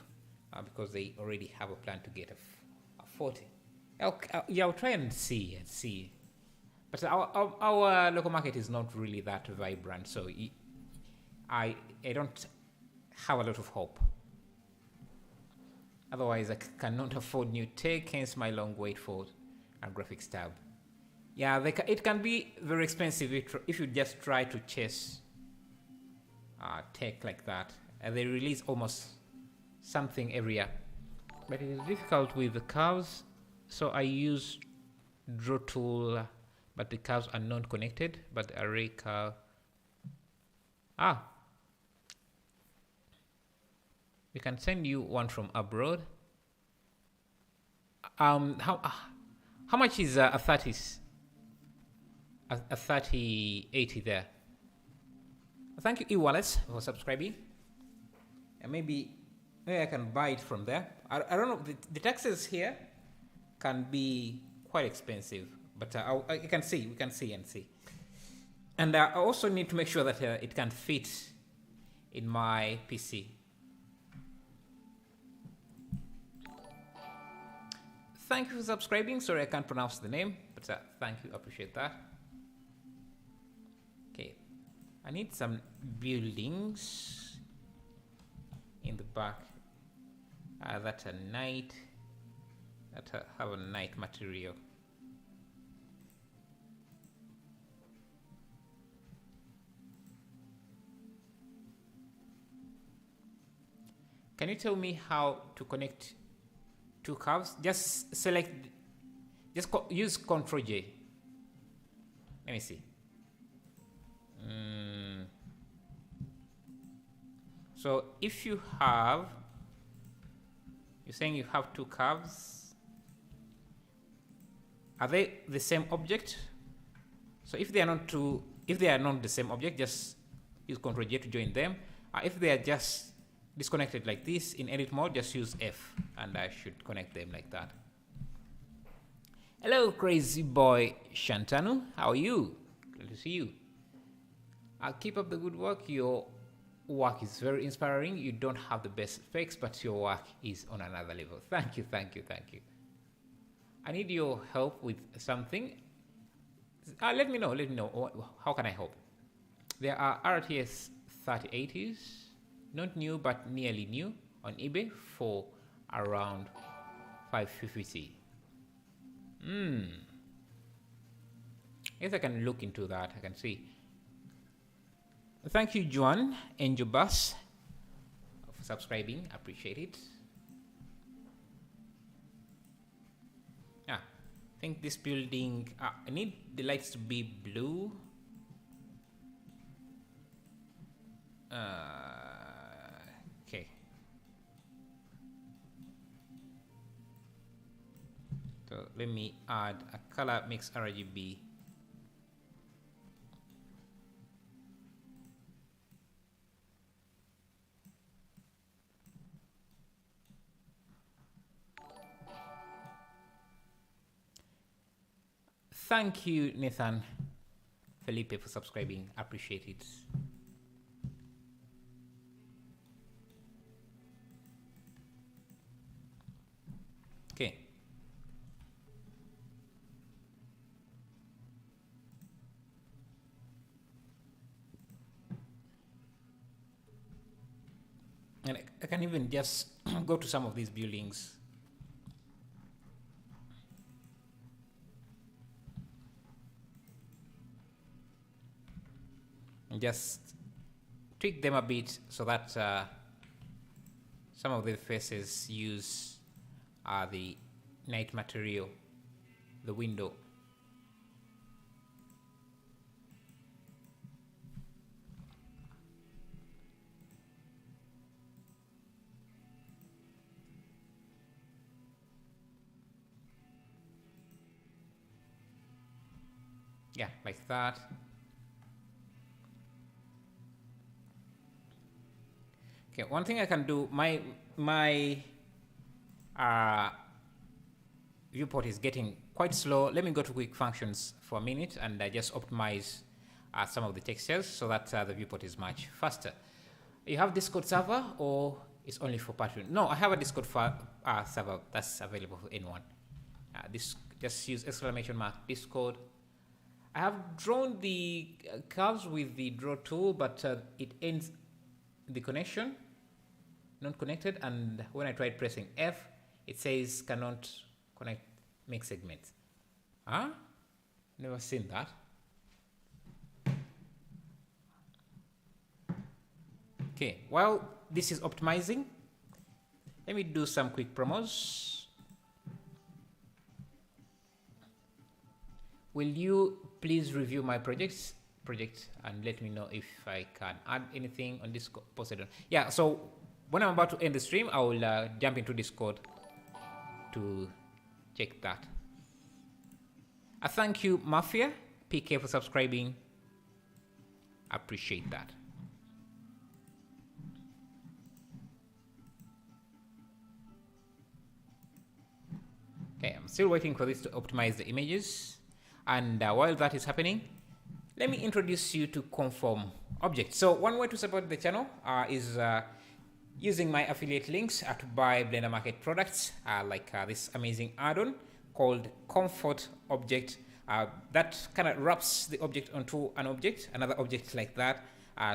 because they already have a plan to get a 40. I'll try and see. But our local market is not really that vibrant, so I don't have a lot of hope. Otherwise, I cannot afford new tech, hence my long wait for a graphics tab. Yeah, it can be very expensive if you just try to chase tech like that. They release almost something every year. But it is difficult with the curves, so I use draw tool, but the curves are not connected, but the array curve. We can send you one from abroad. How much is a 30s? A 3080 there. Thank you, eWallets, for subscribing. And maybe I can buy it from there. I don't know. The taxes here can be quite expensive, but we can see. And I also need to make sure that it can fit in my PC. Thank you for subscribing. Sorry, I can't pronounce the name, but thank you. Appreciate that. Okay, I need some buildings in the back that have a night material. Can you tell me how to connect two curves? Just use Ctrl J. Let me see. So if you have, you're saying you have two curves. Are they the same object? So if they are not the same object, just use Ctrl J to join them. If they are just disconnected like this in edit mode, just use F and I should connect them like that. Hello, crazy boy Shantanu. How are you? Good to see you. Keep up the good work. Your work is very inspiring. You don't have the best effects, but your work is on another level. Thank you. I need your help with something. Let me know. How can I help? There are RTS 3080s, not new but nearly new, on eBay for around 550. Yes, I can look into that. I can see. Thank you, Juan Angel Bus, for subscribing. Appreciate it. I think this building, I need the lights to be blue. Okay. So let me add a color mix RGB. Thank you, Nathan Felipe, for subscribing. Appreciate it. Okay. And I can even just go to some of these buildings. And just tweak them a bit so that some of the faces use the night material, the window. Yeah, like that. Okay, one thing I can do, my uh, viewport is getting quite slow. Let me go to quick functions for a minute and just optimize some of the textures so that the viewport is much faster. You have Discord server or it's only for Patreon? No, I have a Discord server that's available for anyone. This just use exclamation mark Discord. I have drawn the curves with the draw tool, but it ends the connection, not connected, and when I tried pressing F, it says cannot connect make segments. Huh? Never seen that. Okay, while this is optimizing, let me do some quick promos. Will you please review my project and let me know if I can add anything on this Procedural? Yeah, so when I'm about to end the stream, I will jump into Discord to check that. I thank you, Mafia PK, for subscribing. Appreciate that. Okay, I'm still waiting for this to optimize the images. And while that is happening, let me introduce you to conform objects. So one way to support the channel is using my affiliate links to buy Blender Market products like this amazing add-on called Comfort Object that kind of wraps the object onto an object, another object like that,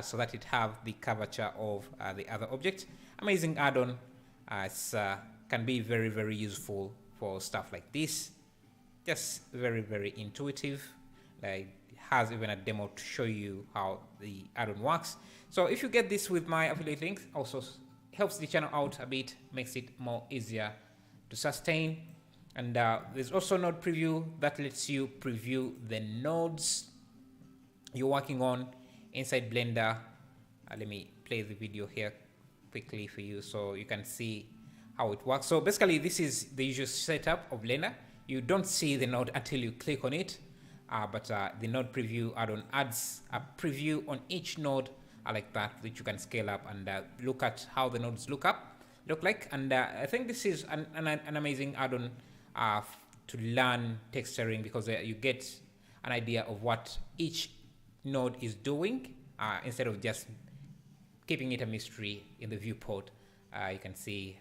so that it have the curvature of the other object. Amazing add-on. Can be very, very useful for stuff like this. Just very, very intuitive. Like, it has even a demo to show you how the add-on works. So if you get this with my affiliate link, also helps the channel out a bit, makes it more easier to sustain. And there's also node preview that lets you preview the nodes you're working on inside Blender. Let me play the video here quickly for you so you can see how it works. So basically this is the usual setup of Blender. You don't see the node until you click on it, but the node preview add-on adds a preview on each node like that, which you can scale up and look at how the nodes look like. And I think this is an amazing add-on to learn texturing, because you get an idea of what each node is doing instead of just keeping it a mystery in the viewport. You can see,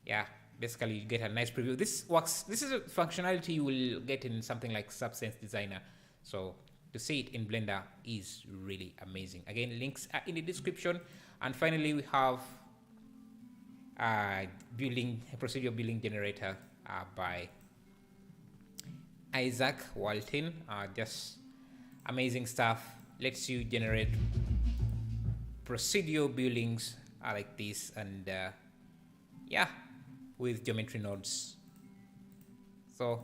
yeah, basically you get a nice preview. This works. This is a functionality you will get in something like Substance Designer. So to see it in Blender is really amazing. Again, links are in the description. And finally, we have a procedural building generator by Isaac Walton. Just amazing stuff. Lets you generate procedural buildings like this, and yeah, with geometry nodes. So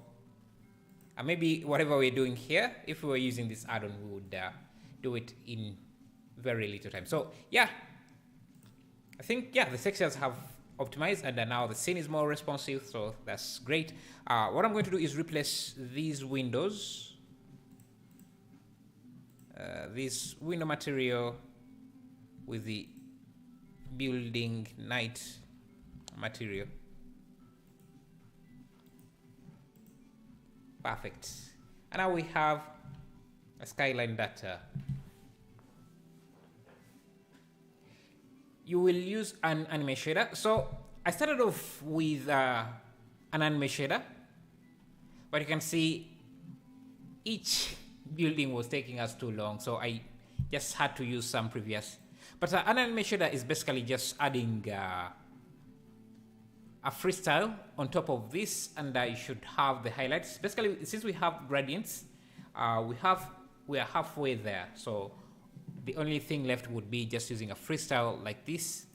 maybe whatever we're doing here, if we were using this add-on, we would do it in very little time. So yeah, I think, yeah, the textures have optimized, and now the scene is more responsive, so that's great. What I'm going to do is replace these windows, this window material, with the building night material. Perfect. And now we have a skyline that you will use an anime shader. So I started off with an anime shader, but you can see each building was taking us too long, so I just had to use some previous. But an anime shader is basically just adding a freestyle on top of this, and you should have the highlights. Basically, since we have gradients, we are halfway there. So the only thing left would be just using a freestyle like this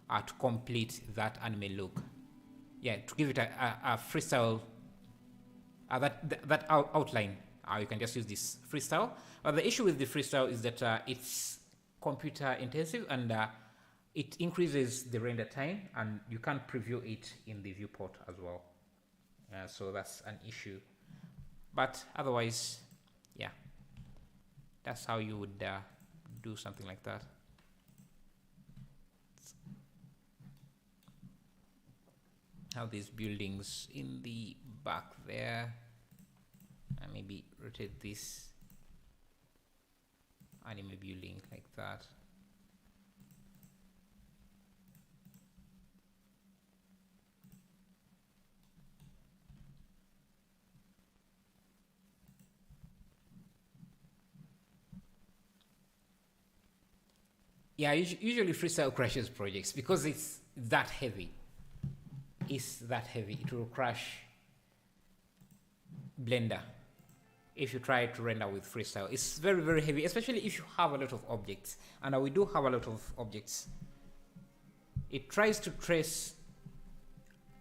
to complete that anime look. Yeah, to give it a freestyle, that outline. You can just use this freestyle. But the issue with the freestyle is that it's computer intensive, and it increases the render time, and you can't preview it in the viewport as well. So that's an issue. But otherwise, yeah, That's how you would do something like that. Have these buildings in the back there, and maybe rotate this anime building like that. Yeah, usually freestyle crashes projects because it's that heavy. It's that heavy. It will crash Blender if you try to render with freestyle. It's very, very heavy, especially if you have a lot of objects. And we do have a lot of objects. It tries to trace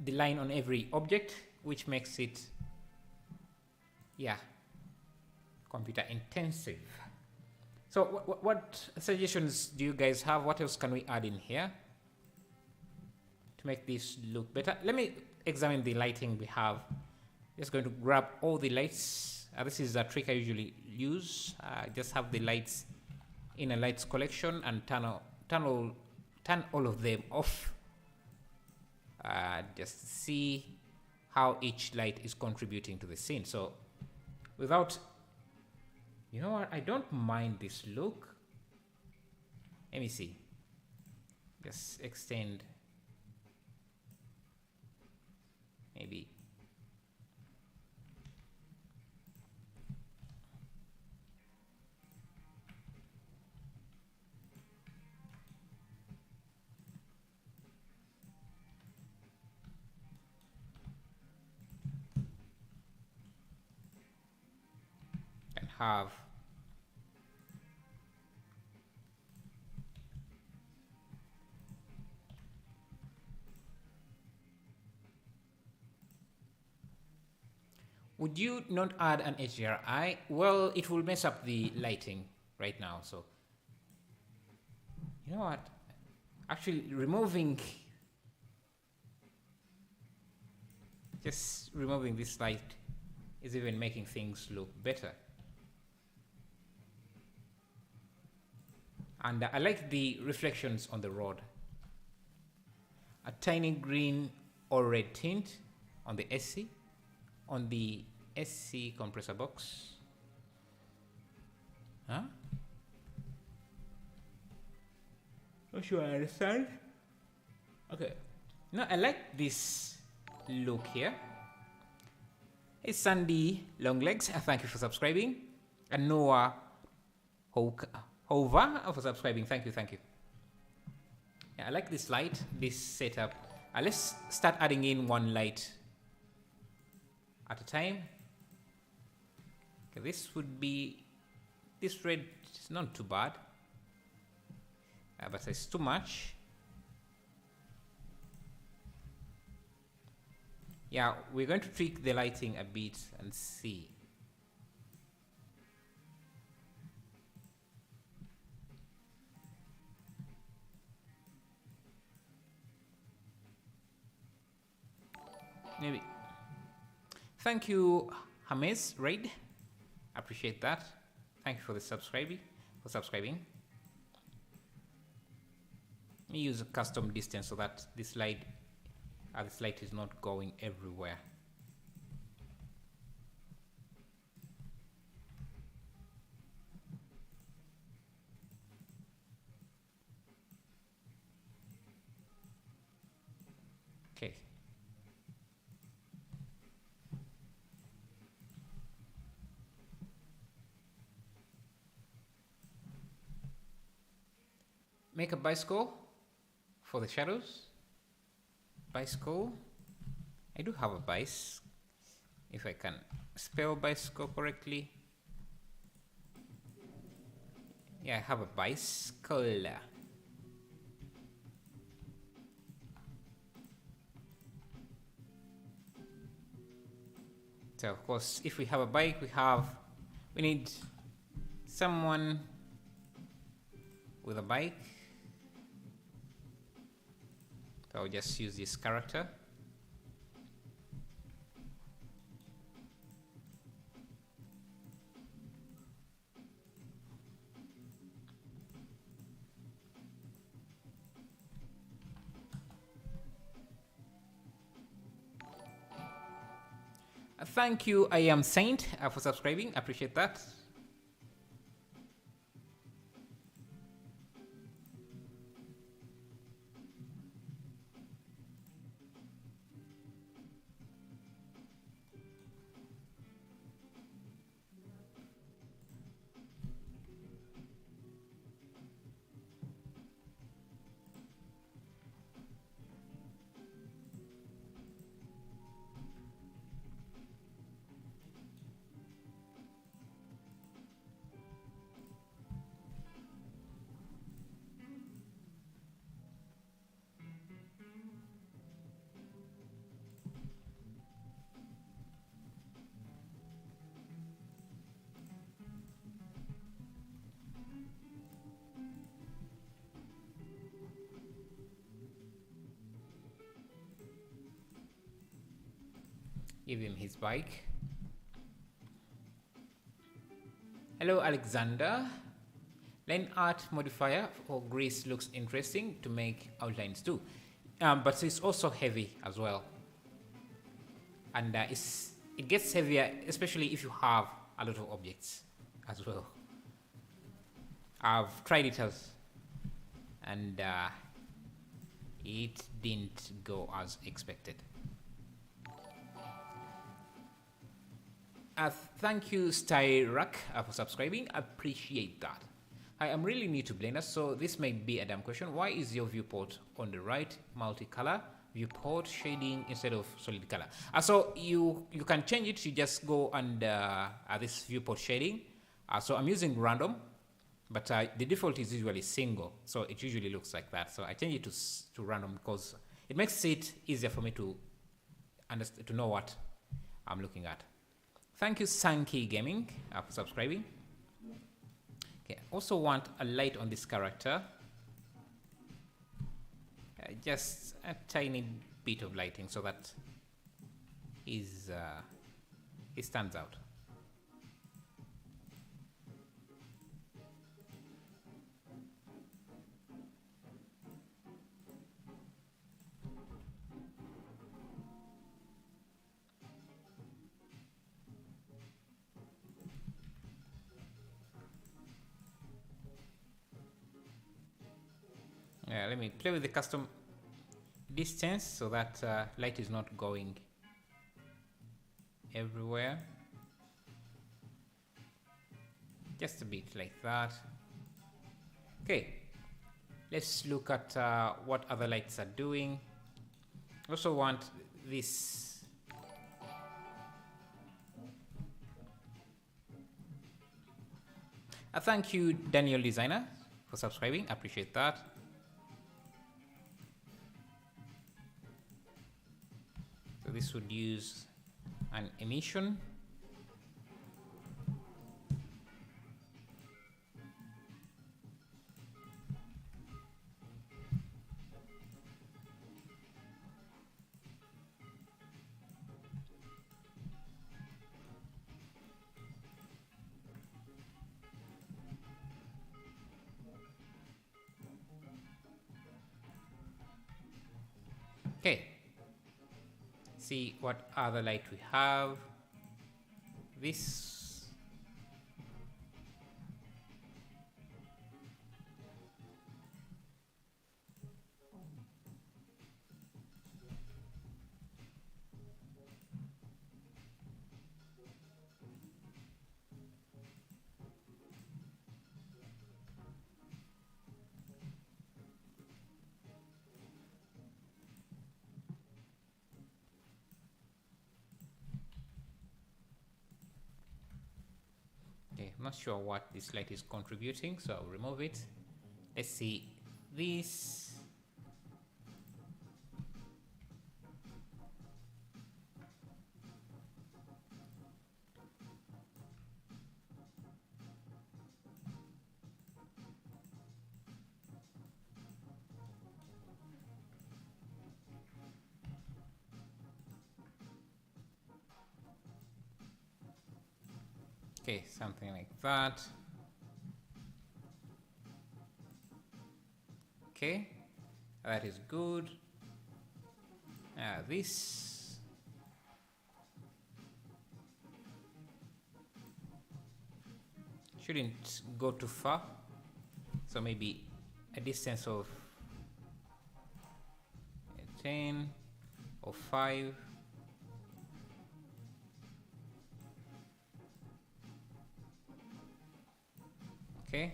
the line on every object, which makes it, yeah, computer intensive. So what suggestions do you guys have? What else can we add in here to make this look better? Let me examine the lighting we have. Just going to grab all the lights. This is a trick I usually use. Just have the lights in a lights collection and turn all of them off. Just see how each light is contributing to the scene. So without, you know what, I don't mind this look. Let me see. Just extend maybe. And have would you not add an HDRI? Well, it will mess up the lighting right now. So, you know what? Actually, just removing this light is even making things look better. And I like the reflections on the road. A tiny green or red tint on the SC. On the SC compressor box. Huh? Not sure I understand. Okay. Now I like this look here. Hey Sandy Longlegs, thank you for subscribing. And Noah Hova for subscribing. Thank you, thank you. Yeah, I like this light, this setup. Let's start adding in one light at a time. Okay, this would be, this red is not too bad, but it's too much. Yeah, we're going to tweak the lighting a bit and see. Maybe. Thank you, Hames Raid. Appreciate that. Thank you for the subscribing. Let me use a custom distance so that this light is not going everywhere. Okay. Make a bicycle for the shadows. Bicycle. I do have a bicycle, if I can spell bicycle correctly. Yeah, I have a bicycle. So of course, if we have a bike, we need someone with a bike. So I'll just use this character. Thank you, I am Saint, for subscribing. Appreciate that. Give him his bike. Hello, Alexander. Line art modifier for grease looks interesting to make outlines too, but it's also heavy as well, and it gets heavier, especially if you have a lot of objects as well. I've tried it and it didn't go as expected. Thank you, Styrak, for subscribing. Appreciate that. I am really new to Blender, so this may be a dumb question. Why is your viewport on the right multicolor viewport shading instead of solid color? So you can change it. You just go under this viewport shading. So I'm using random, but the default is usually single, so it usually looks like that. So I change it to random because it makes it easier for me to understand, to know what I'm looking at. Thank you, Sankey Gaming, for subscribing. Okay, also want a light on this character. Just a tiny bit of lighting so that he stands out. Let me play with the custom distance so that light is not going everywhere. Just a bit like that. Okay, let's look at what other lights are doing. Also want this. Thank you, Daniel Designer, for subscribing. Appreciate that. So this would use an emission. Okay. See what other light we have. This. I'm not sure what this light is contributing, so I'll remove it. Let's see this. Okay, something like that. Okay, that is good. This. shouldn't go too far. So maybe a distance of 10 or 5. Okay.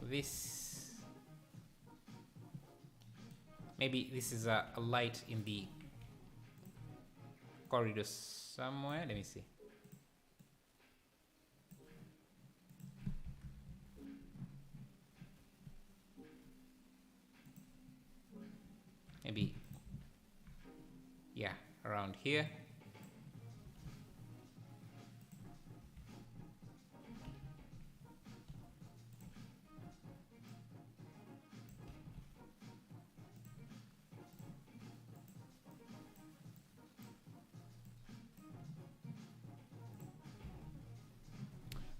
This, maybe this is a light in the corridor somewhere. Let me see. Maybe, yeah, around here.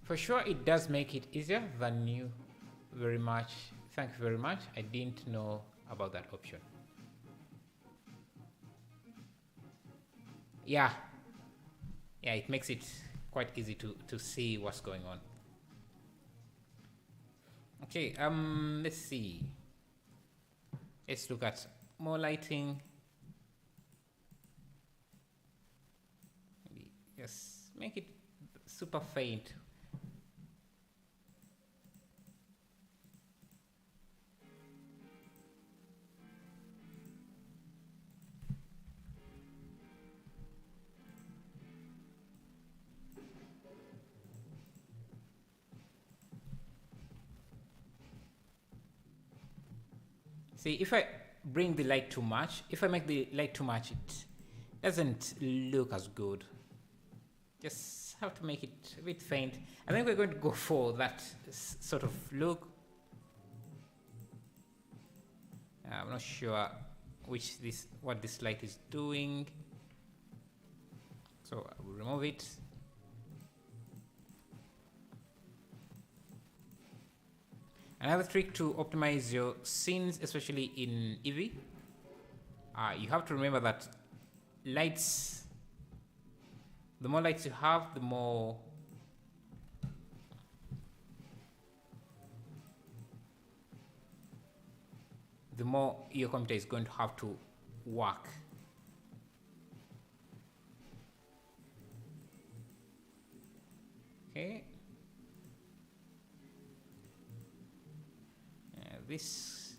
For sure, it does make it easier than new. Very much. Thank you very much. I didn't know about that option. Yeah. Yeah, it makes it quite easy to see what's going on. Okay, let's see. Let's look at more lighting. Maybe just make it super faint. See, if I bring the light too much, if I make the light too much, it doesn't look as good. Just have to make it a bit faint. I think we're going to go for that sort of look. I'm not sure what this light is doing. So I will remove it. Another trick to optimize your scenes, especially in Eevee, you have to remember that lights, the more lights you have, the more your computer is going to have to work. Okay. This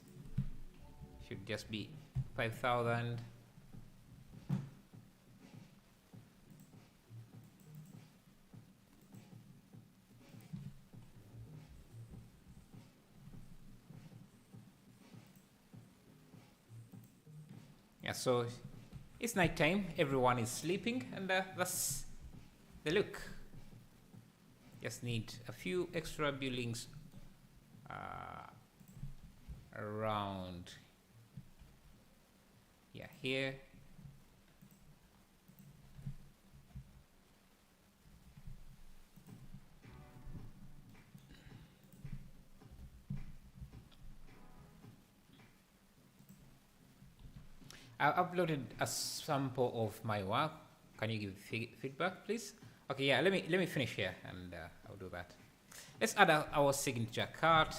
should just be 5,000. Yeah, so it's nighttime, everyone is sleeping, and that's the look. Just need a few extra buildings around, yeah, here. I uploaded a sample of my work. Can you give feedback, please? Okay, yeah, let me finish here, and I'll do that. Let's add our signature card.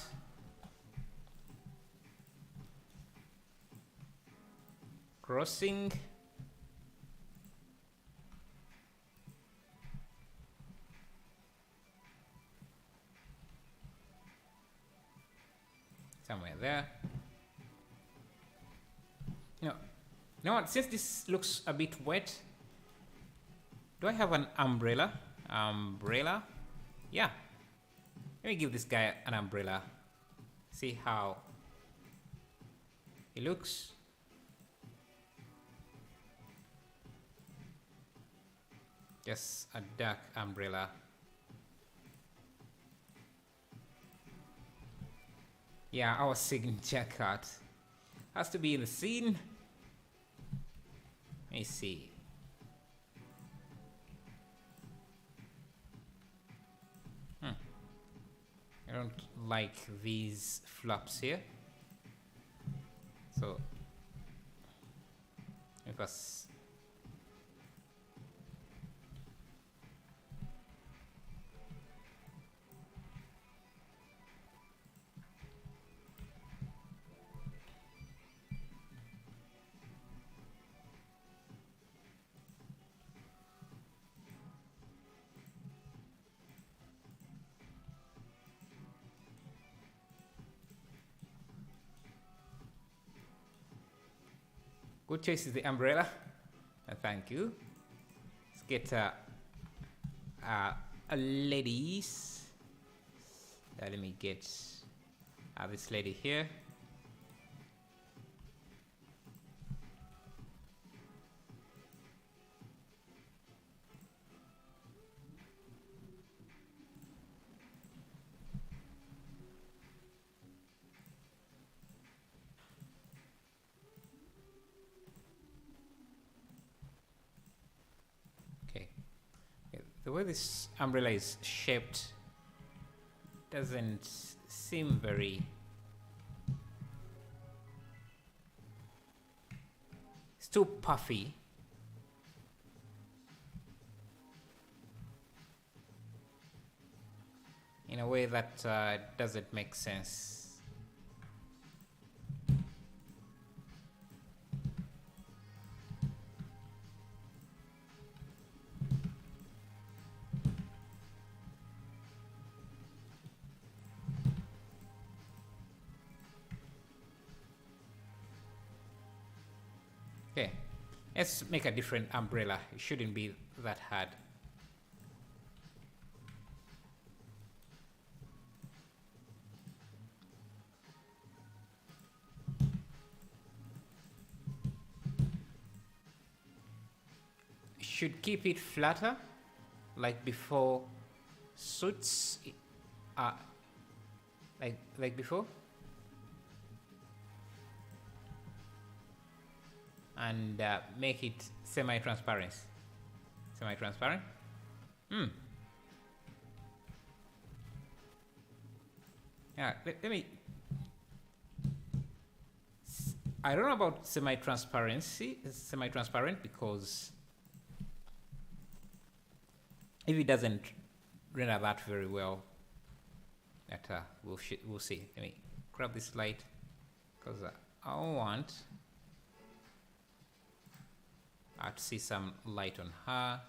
Crossing. Somewhere there. You know what? Since this looks a bit wet, do I have an umbrella? Umbrella? Yeah. Let me give this guy an umbrella. See how he looks. Just a dark umbrella. Yeah, our signature card has to be in the scene. Let me see. I don't like these flaps here. So if us Good choice is the umbrella. Thank you. Let's get a ladies. Let me get this lady here. The way this umbrella is shaped doesn't seem very... It's too puffy. In a way that doesn't make sense. Okay, let's make a different umbrella. It shouldn't be that hard. Should keep it flatter, like before suits, like before. And make it semi-transparent. Semi-transparent. Yeah, let me... I don't know about semi-transparency. Semi-transparent because if it doesn't render that very well, that we'll see. Let me grab this light because I want to see some light on her.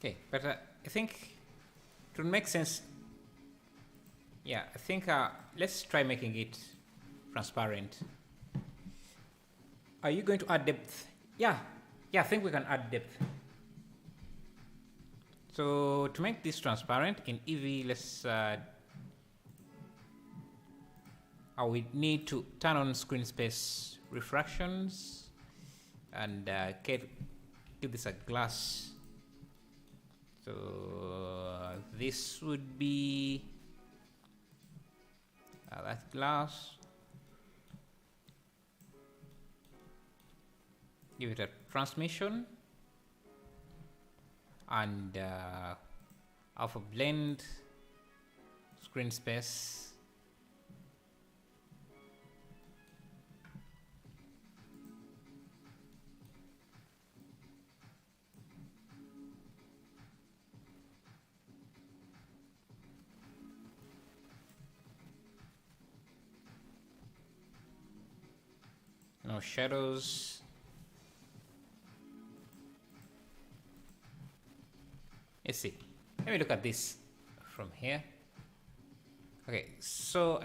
Okay, but I think it would make sense. Yeah, I think let's try making it transparent. Are you going to add depth? Yeah, I think we can add depth. So to make this transparent in Eevee, let's we need to turn on screen space refractions and give this a glass. So this would be that glass. Give it a transmission and alpha blend, screen space. No shadows. Let's see. Let me look at this from here. Okay, so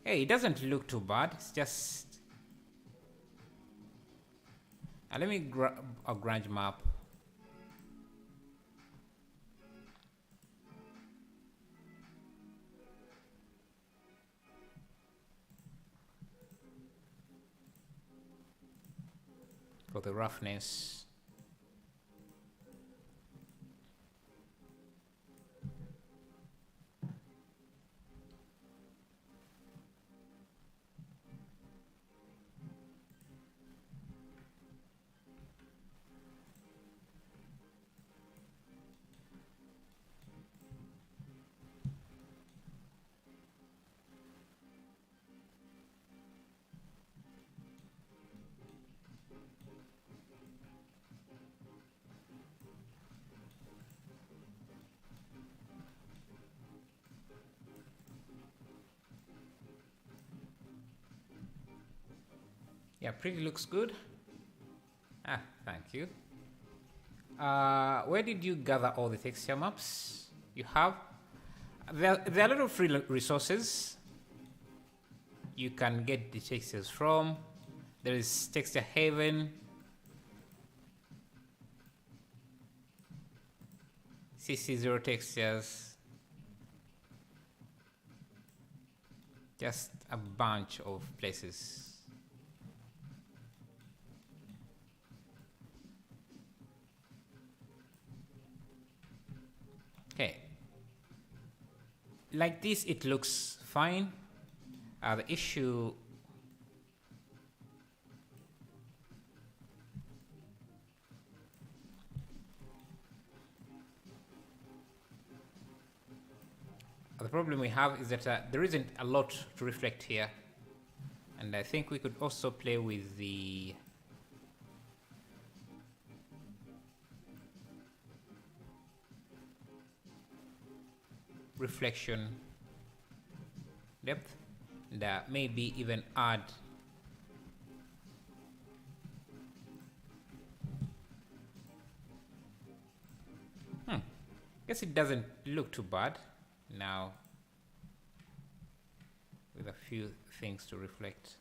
hey, it doesn't look too bad. It's just let me grab a grunge map. For the roughness. Yeah, pretty looks good. Ah, thank you. Where did you gather all the texture maps you have? There are a lot of free resources you can get the textures from. There is Texture Haven, CC0 textures, just a bunch of places. Okay, like this it looks fine. The issue the problem we have is that there isn't a lot to reflect here, and I think we could also play with the reflection depth, and maybe even add guess it doesn't look too bad now with a few things to reflect.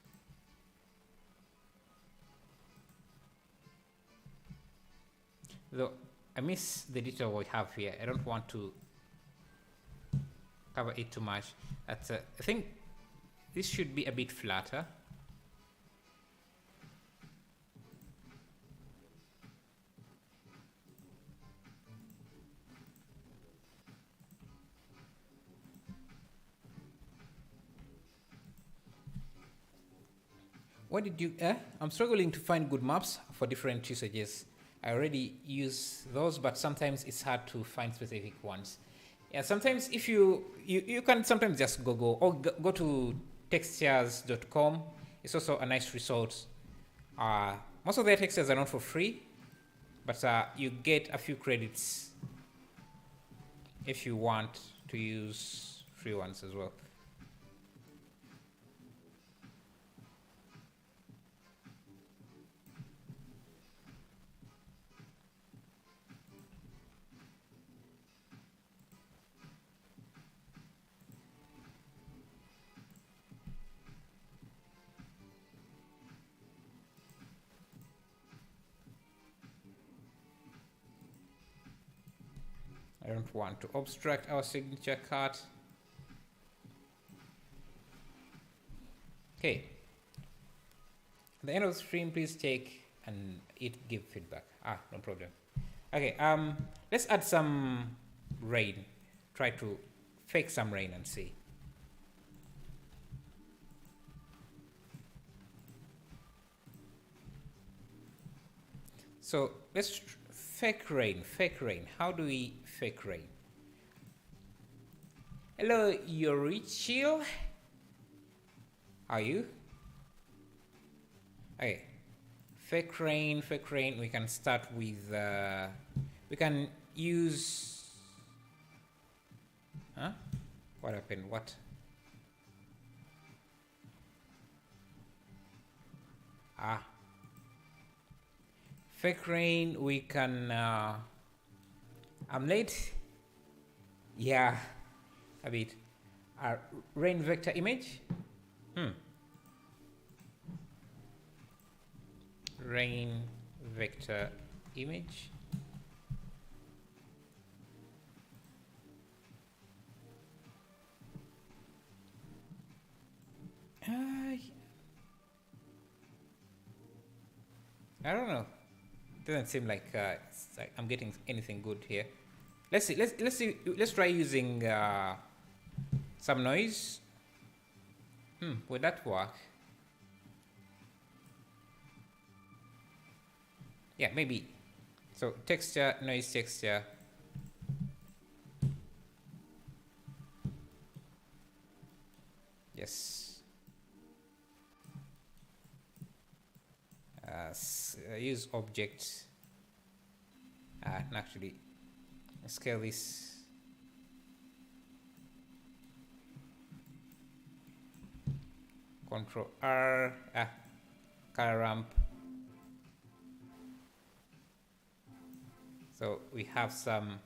Though I miss the detail we have here. I don't want to cover it too much. That's I think this should be a bit flatter. What did you I'm struggling to find good maps for different usages. I already use those, but sometimes it's hard to find specific ones. Yeah, sometimes if you can sometimes just go or go to textures.com. It's also a nice resource. Most of their textures are not for free, but you get a few credits if you want to use free ones as well. I don't want to obstruct our signature card. Okay. At the end of the stream, please take and give feedback. No problem. Okay, let's add some rain. Try to fake some rain and see. So let's fake rain. How do we fake rain? Hello, Yorichil. How are you? Okay. Fake rain. We can start with, we can use, what happened? What? Fake rain, we can, I'm late. Yeah, a bit. Rain vector image. Rain vector image. I don't know. Doesn't seem like, it's like I'm getting anything good here. Let's see. Let's try using some noise. Would that work? Yeah, maybe. So texture, noise texture. Yes. Use objects. Actually, scale this. Control R. color ramp. So we have some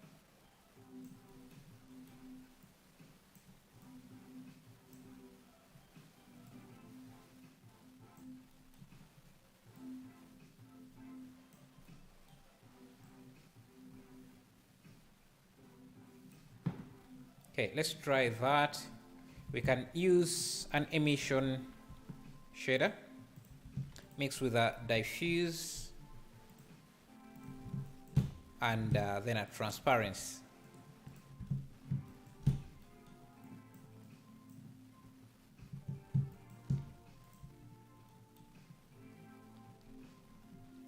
okay, let's try that. We can use an emission shader mixed with a diffuse and then a transparency.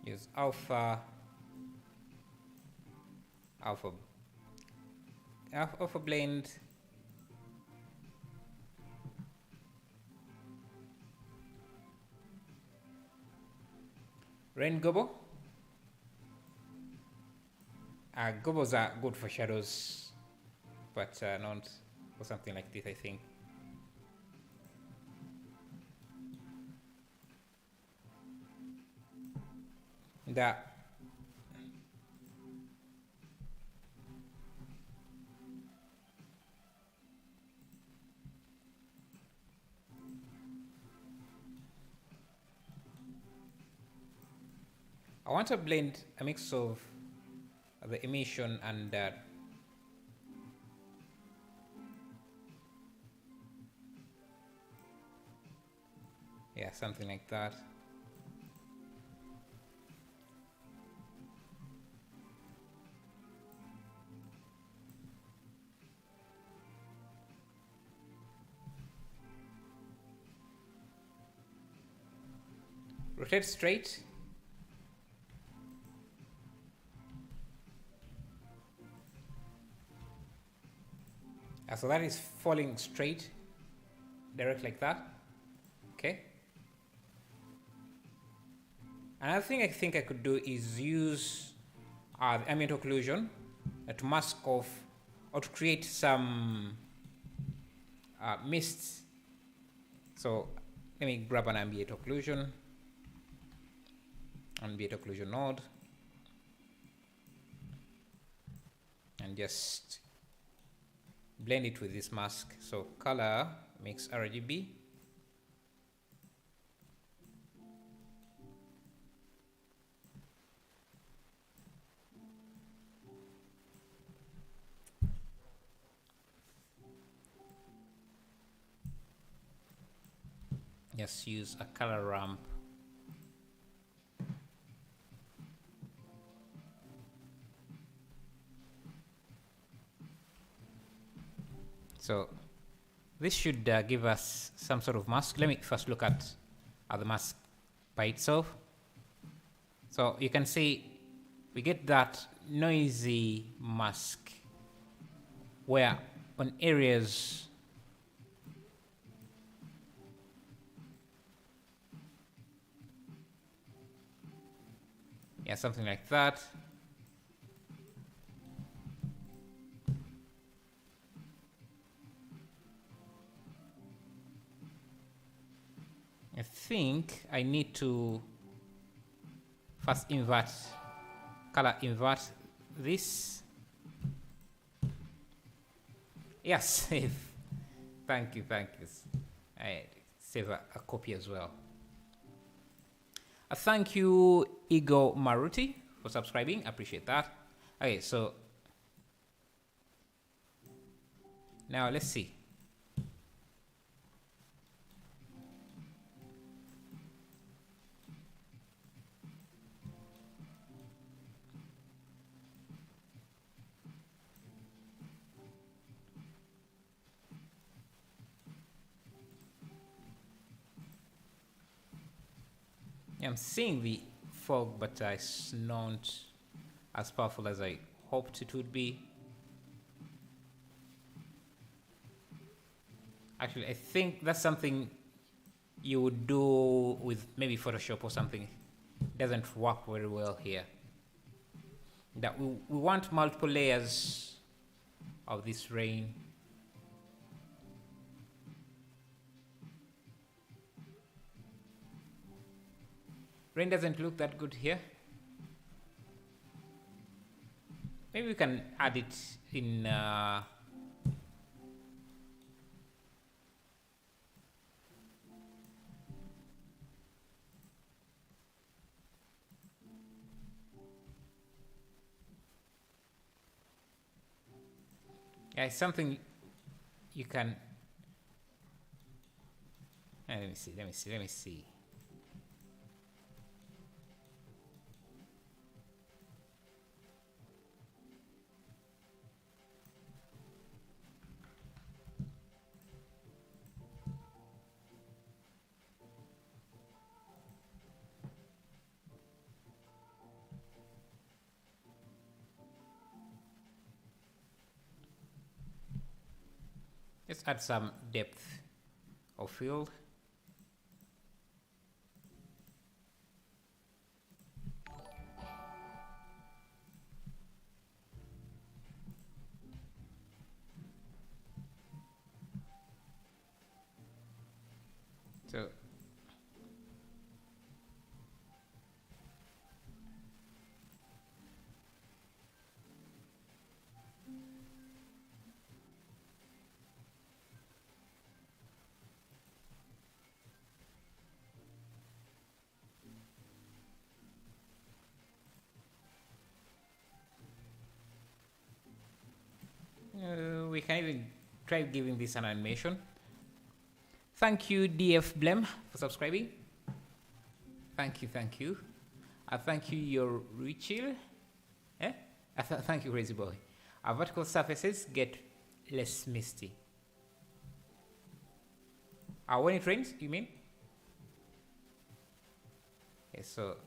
Use alpha blend. Rain gobble. Gobbles are good for shadows, but not for something like this, I think. I want to blend a mix of the emission and yeah, something like that. Rotate straight. So that is falling straight, direct like that. Okay. Another thing I think I could do is use the ambient occlusion to mask off or to create some mists. So let me grab an ambient occlusion node and just blend it with this mask. So color, mix RGB. Just use a color ramp. So this should give us some sort of mask. Let me first look at the mask by itself. So you can see we get that noisy mask where on areas yeah, something like that. I think I need to first color invert this. Yes, save. Thank you. I save a copy as well. Thank you, Igor Maruti, for subscribing. I appreciate that. Okay, so now let's see. I'm seeing the fog, but it's not as powerful as I hoped it would be. Actually, I think that's something you would do with maybe Photoshop or something. It doesn't work very well here. That we want multiple layers of this rain. Rain doesn't look that good here. Maybe we can add it in yeah, it's something you can let me see. Let's add some depth of field. So we can even try giving this an animation. Thank you, DF Blem, for subscribing. Thank you. Thank you, your Richil. Eh? Thank you, Crazy Boy. Our vertical surfaces get less misty. When it rains, you mean? Okay, so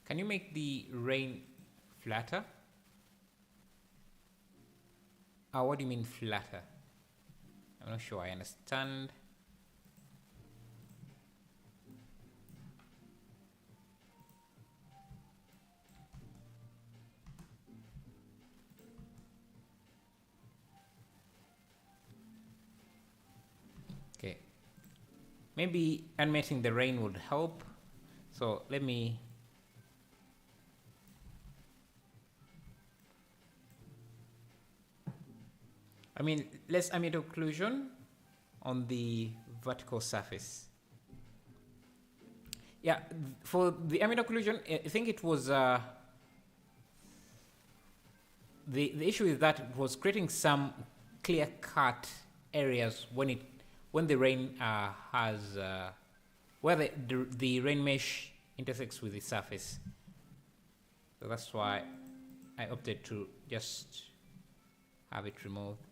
can you make the rain flatter? What do you mean flatter? I'm not sure I understand. Okay. Maybe animating the rain would help. So let me let's emit occlusion on the vertical surface. Yeah, for the emit occlusion, I think it was the issue is that it was creating some clear-cut areas when the rain has where the rain mesh intersects with the surface. So that's why I opted to just have it removed.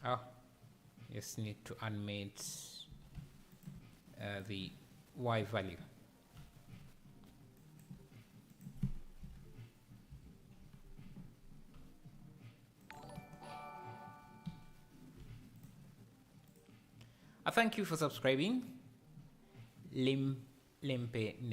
Oh, just need to animate the Y value. Thank you for subscribing. Limpe